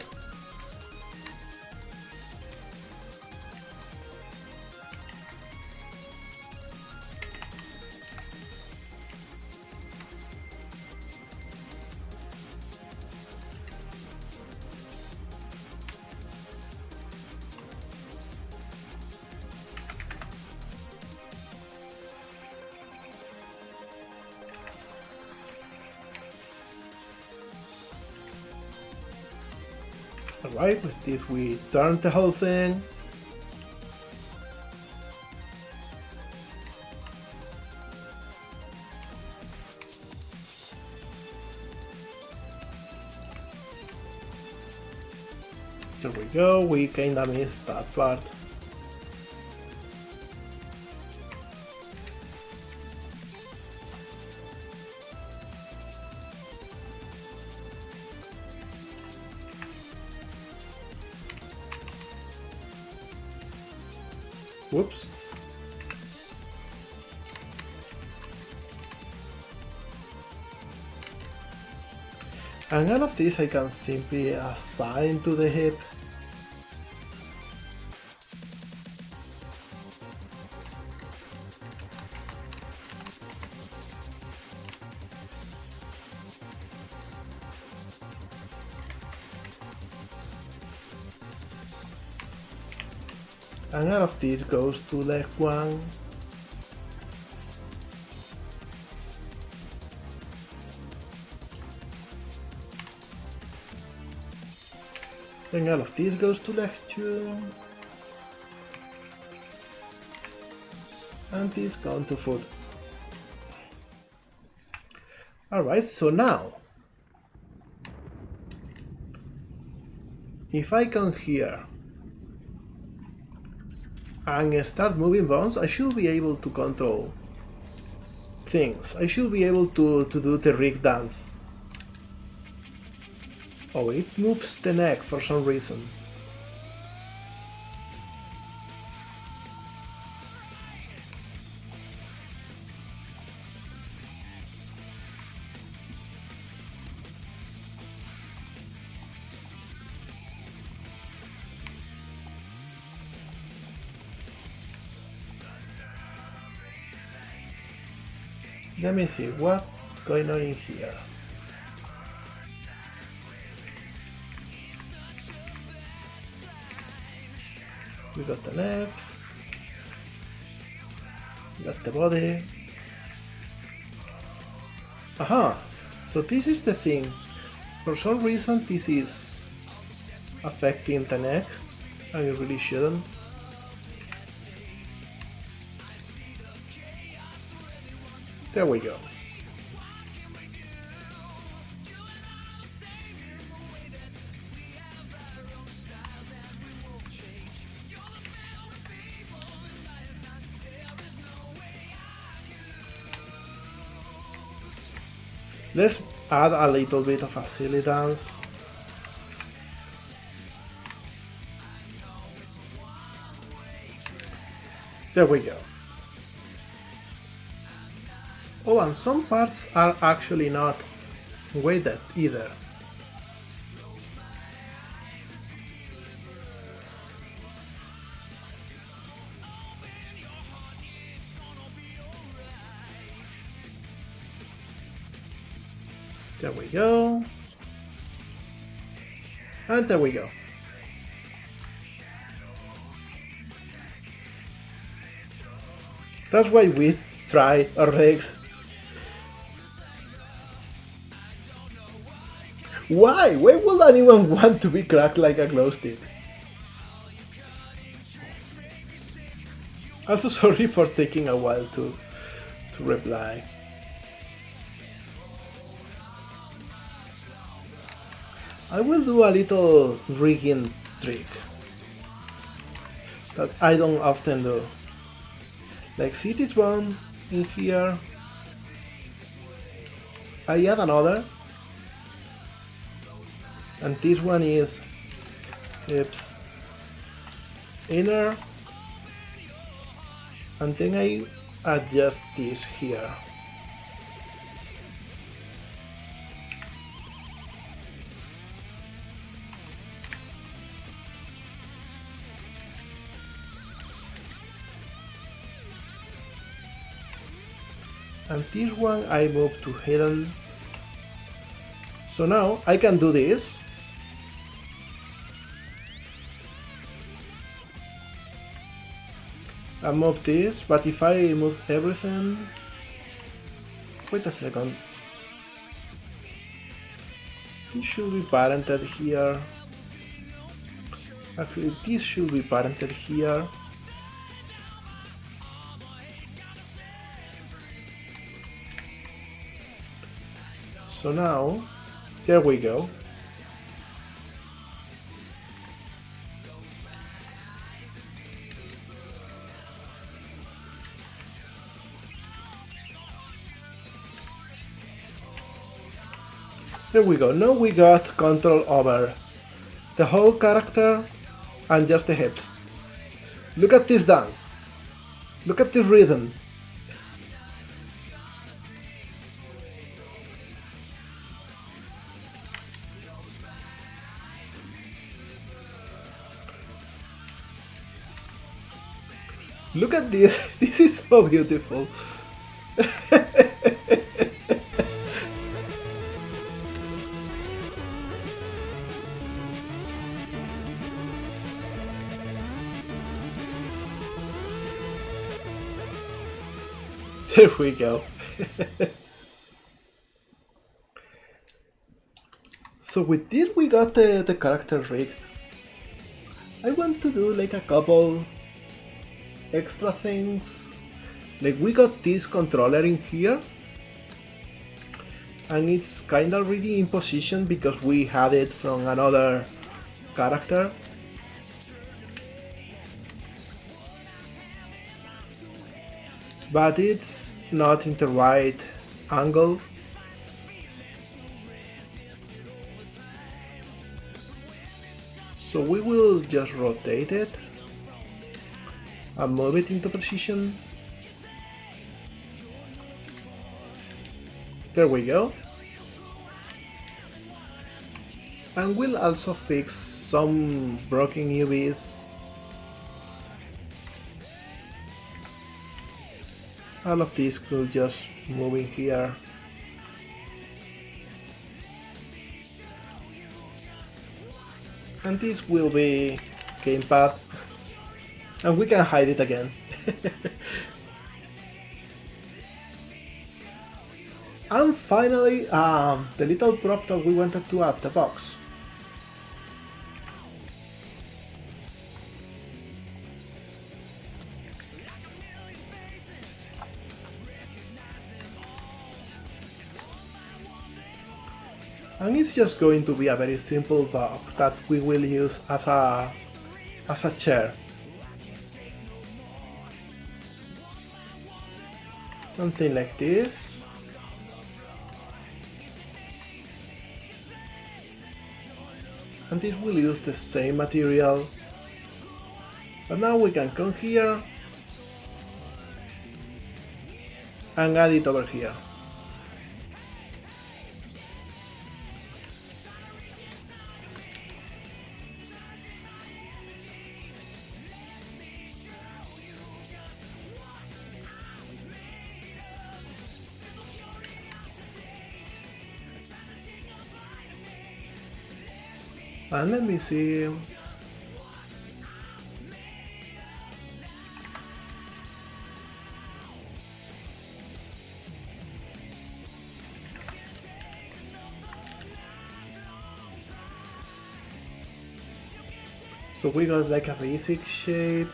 Alright, with this we turn the whole thing. There we go, we kinda missed that part. Whoops. And all of this I can simply assign to the hip. And all of this goes to leg 1. And all of this goes to leg 2. And this gone to foot. Alright, so now, if I come here and start moving bones, I should be able to control things. I should be able to do the rig dance. Oh, it moves the neck for some reason. Let me see what's going on in here. We got the neck, we got the body. Aha! So this is the thing. For some reason this is affecting the neck, and it really shouldn't. There we go. Let's add a little bit of a silly dance. There we go. Oh, and some parts are actually not weighted either. There we go. And there we go. That's why we try our rigs. Why? Why would anyone want to be cracked like a glow stick? Also, sorry for taking a while to reply. I will do a little rigging trick that I don't often do. Like, see this one in here? I add another. And this one is hips inner, and then I adjust this here. And this one I move to hidden. So now I can do this. I move this, but if I move everything... Wait a second. This should be parented here. Actually, this should be parented here. So now, there we go. There we go. Now we got control over the whole character and just the hips. Look at this dance. Look at this rhythm. Look at this. This is so beautiful. There we go. So with this we got the character rig. I want to do like a couple extra things. Like we got this controller in here. And it's kinda already in position because we had it from another character. But it's not in the right angle. So we will just rotate it and move it into position. There we go. And we'll also fix some broken UVs. All of these could just move in here. And this will be gamepad. And we can hide it again. And finally, the little prop that we wanted to add, the box. And it's just going to be a very simple box that we will use as a chair. Something like this. And this will use the same material. But now we can come here and add it over here. And let me see. So we got like a basic shape.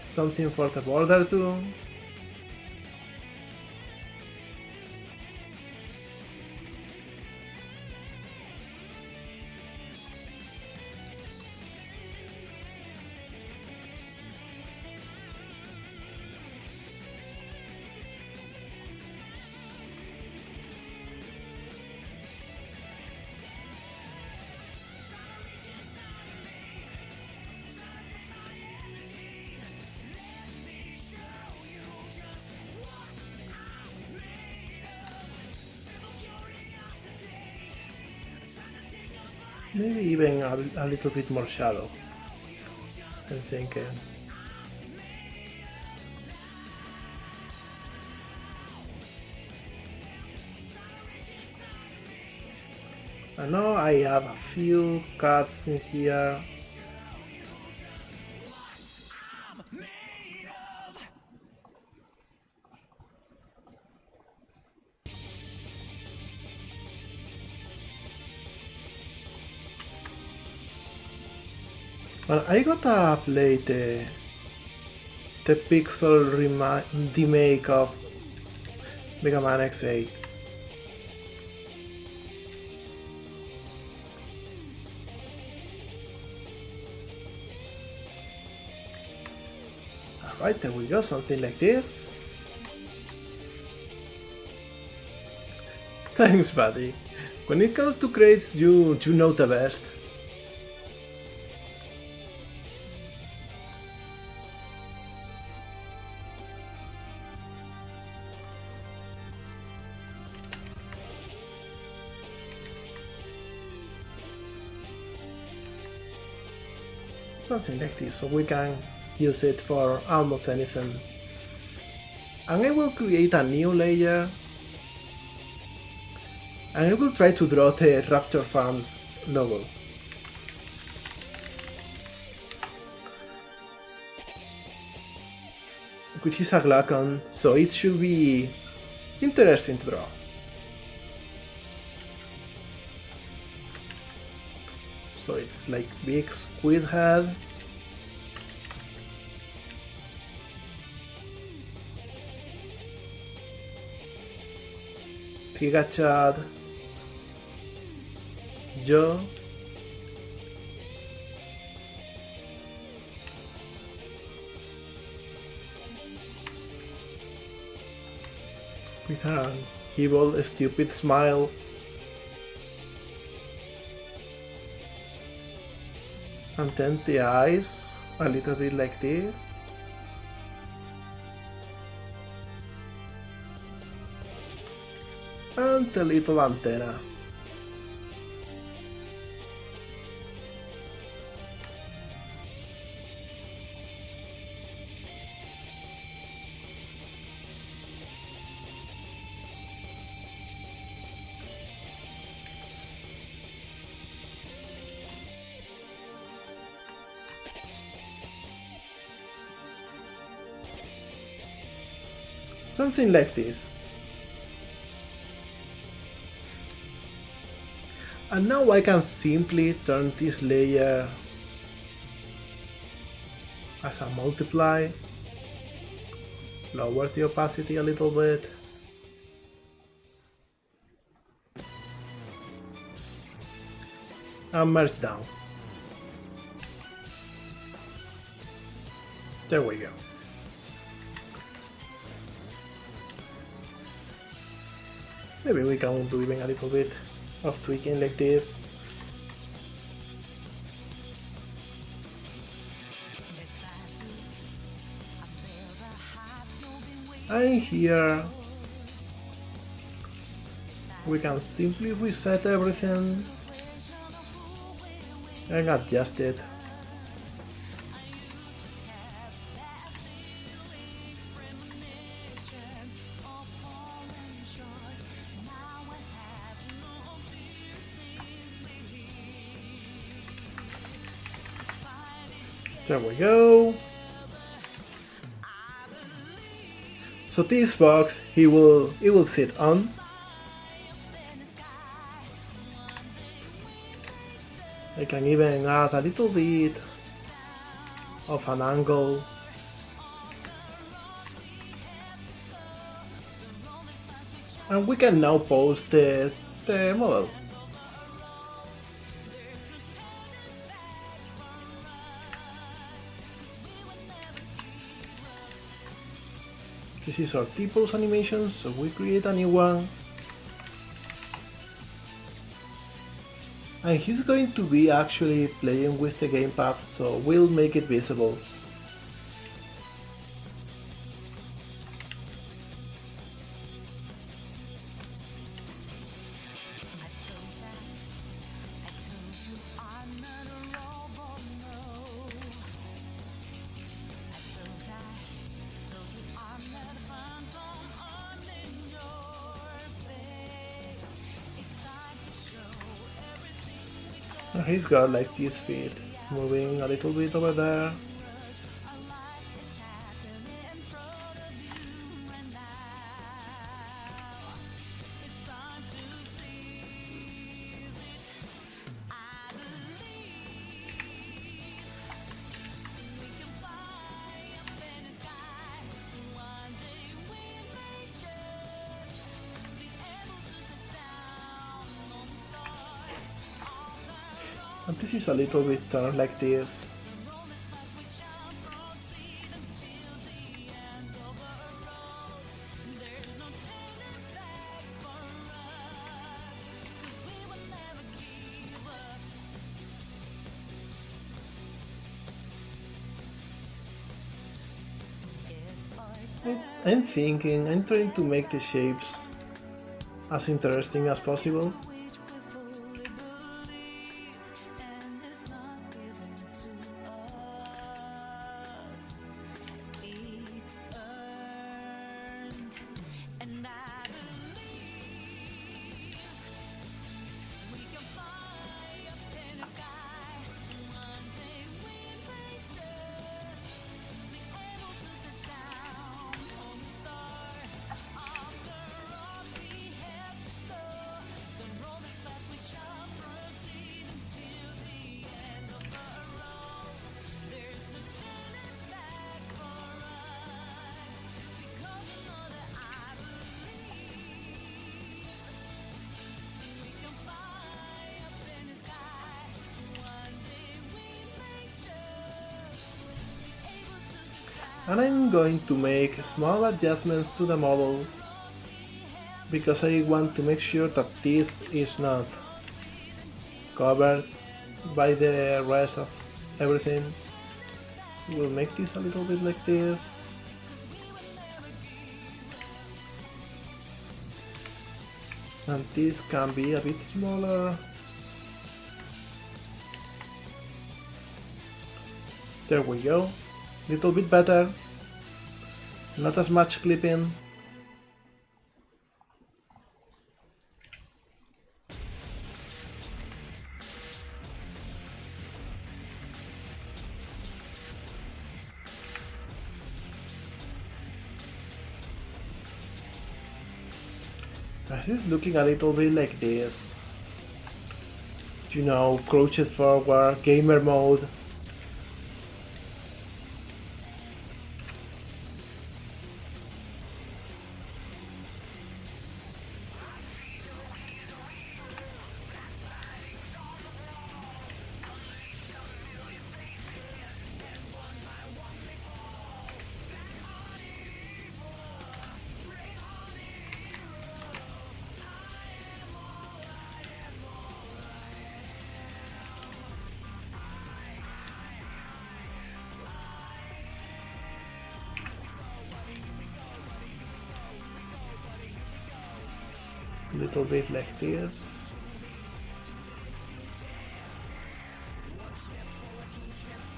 Something for the border too. Maybe even a little bit more shadow, I'm thinking. I know I have a few cuts in here. Well, I gotta play the pixel remake of Mega Man X8. Alright, there we go, something like this. Thanks, buddy. When it comes to crates, you know the best. Something like this, so we can use it for almost anything. And I will create a new layer, and I will try to draw the Raptor Farms logo. Which is a Glacon, so it should be interesting to draw. So it's like big squid head. Giga Chad. Joe. With an evil, stupid smile. And then the eyes, a little bit like this. And the little antenna. Something like this. And now I can simply turn this layer as a multiply, lower the opacity a little bit, and merge down. There we go. Maybe we can do even a little bit of tweaking like this. And here we can simply reset everything and adjust it. There we go. So this box it will sit on. I can even add a little bit of an angle. And we can now pose the model. This is our T-pose animation, so we create a new one. And he's going to be actually playing with the gamepad, so we'll make it visible. And he's got like these feet moving a little bit over there. And this is a little bit turned like this. I'm thinking, I'm trying to make the shapes as interesting as possible. And I'm going to make small adjustments to the model because I want to make sure that this is not covered by the rest of everything. We'll make this a little bit like this. And this can be a bit smaller. There we go. Little bit better. Not as much clipping. This is looking a little bit like this. You know, crouched forward, gamer mode. A little bit like this.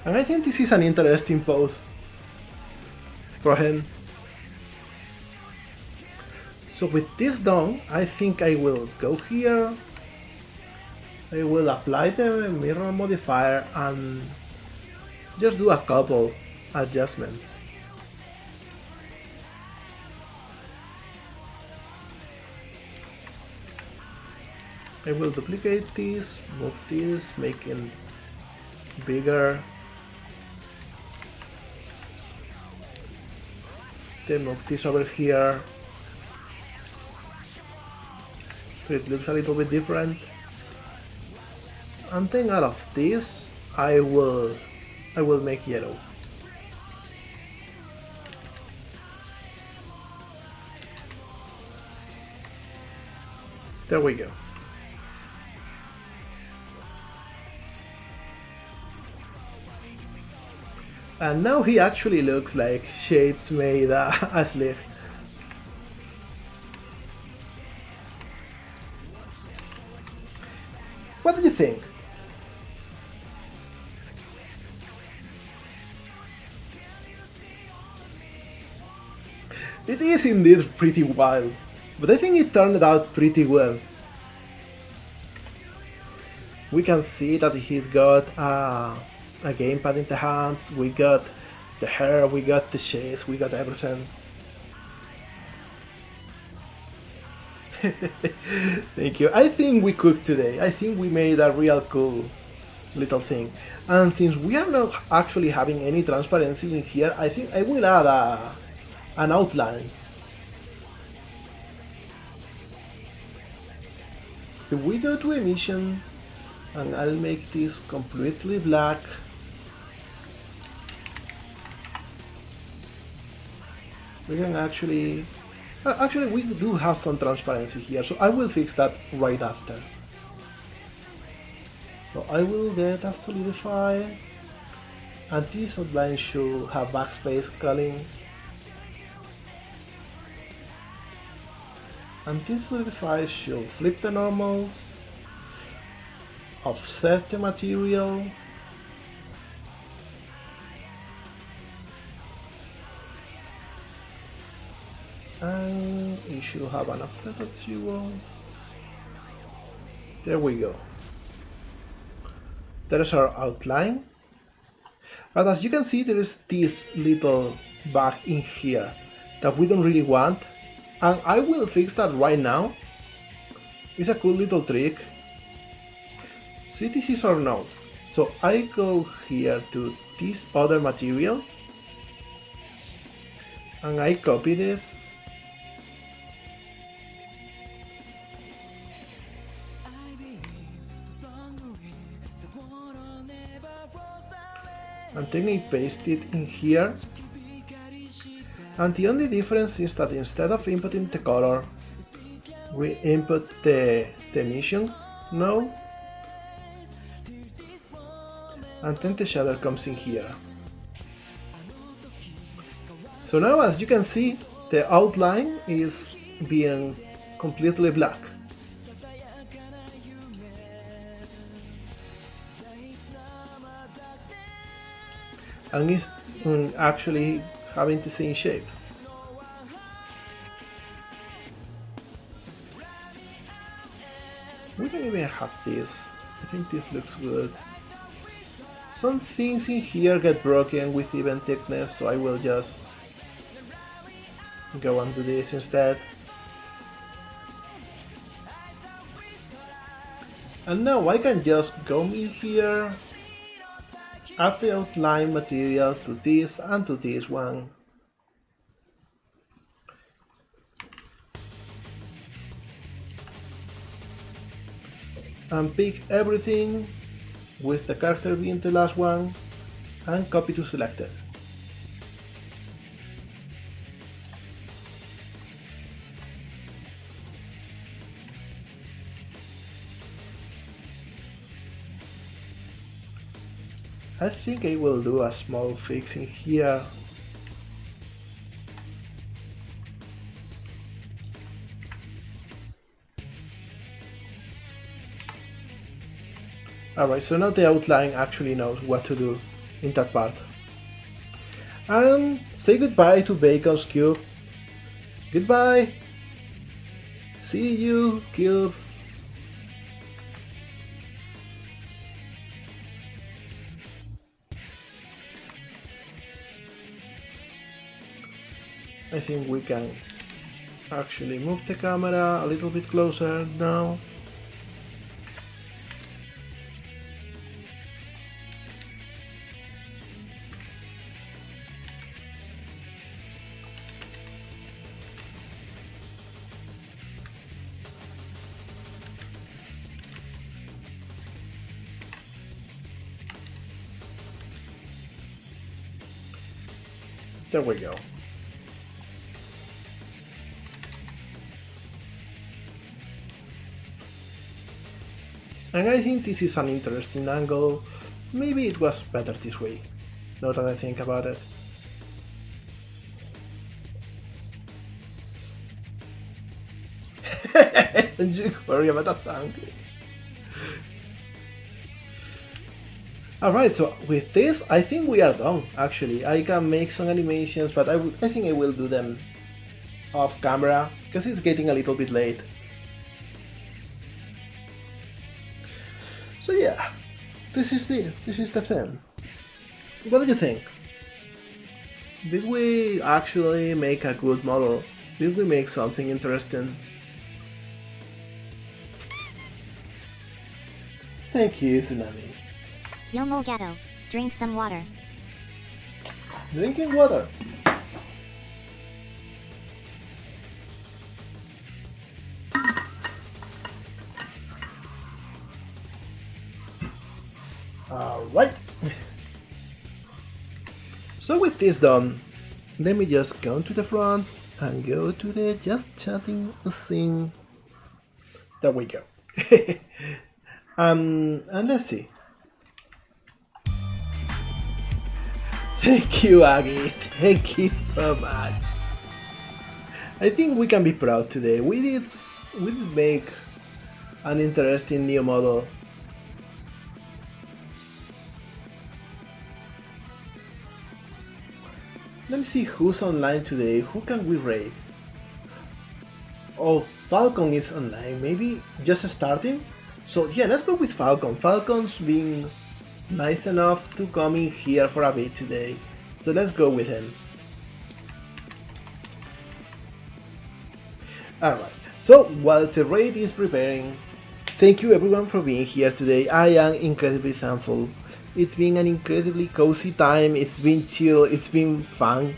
And I think this is an interesting pose for him. So with this done, I think I will go here. I will apply the mirror modifier and just do a couple adjustments. I will duplicate this, move this, make it bigger. Then move this over here, so it looks a little bit different. And then out of this, I will make yellow. There we go. And now he actually looks like Shades made a Slig. What do you think? It is indeed pretty wild, but I think it turned out pretty well. We can see that he's got a gamepad in the hands, we got the hair, we got the shades, we got everything. Thank you. I think we cooked today. I think we made a real cool little thing. And since we are not actually having any transparency in here, I think I will add an outline. If we go to emission, And I'll make this completely black. We can actually we do have some transparency here, so I will fix that right after. So I will get a solidify, and this outline should have backspace culling. And this solidify should flip the normals, offset the material, and it should have an offset of 0. There we go. There's our outline. But as you can see, there is this little bug in here that we don't really want. And I will fix that right now. It's a cool little trick. See, this is our node. So I go here to this other material. And I copy this. And then I paste it in here. And the only difference is that instead of inputting the color, we input the emission node. And then the shader comes in here. So now, as you can see, the outline is being completely black. And it's actually having the same shape. We can even have this. I think this looks good. Some things in here get broken with even thickness, so I will just go and do this instead. And now I can just go in here, add the outline material to this and to this one. And pick everything with the character being the last one and copy to selected. I think I will do a small fix in here. Alright, so now the outline actually knows what to do in that part. And say goodbye to Bacon's cube. Goodbye! See you, cube! I think we can actually move the camera a little bit closer now. There we go. And I think this is an interesting angle. Maybe it was better this way, now that I think about it. Don't worry about that thing. Alright, so with this, I think we are done, actually. I can make some animations, but I think I will do them off camera, because it's getting a little bit late. So yeah, this is the thing. What do you think? Did we actually make a good model? Did we make something interesting? Thank you, Tsunami. Yo mo gato, drink some water. Drinking water. Alright. So with this done, let me just come to the front and go to the just chatting scene. There we go. And let's see. Thank you, Aggie. Thank you so much. I think we can be proud today. We did make an interesting new model. Let me see who's online today. Who can we raid? Oh, Falcon is online. Maybe just starting? So yeah, let's go with Falcon. Falcon's being nice enough to come in here for a bit today. So let's go with him. Alright, so while the raid is preparing, thank you everyone for being here today. I am incredibly thankful. It's been an incredibly cozy time, it's been chill, it's been fun.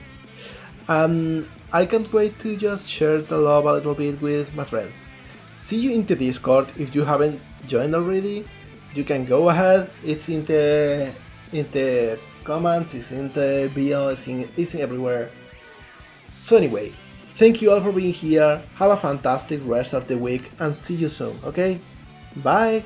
I can't wait to just share the love a little bit with my friends. See you in the Discord. If you haven't joined already, you can go ahead. It's in the comments, it's in the bio, it's in everywhere. So anyway, thank you all for being here. Have a fantastic rest of the week and see you soon, okay? Bye!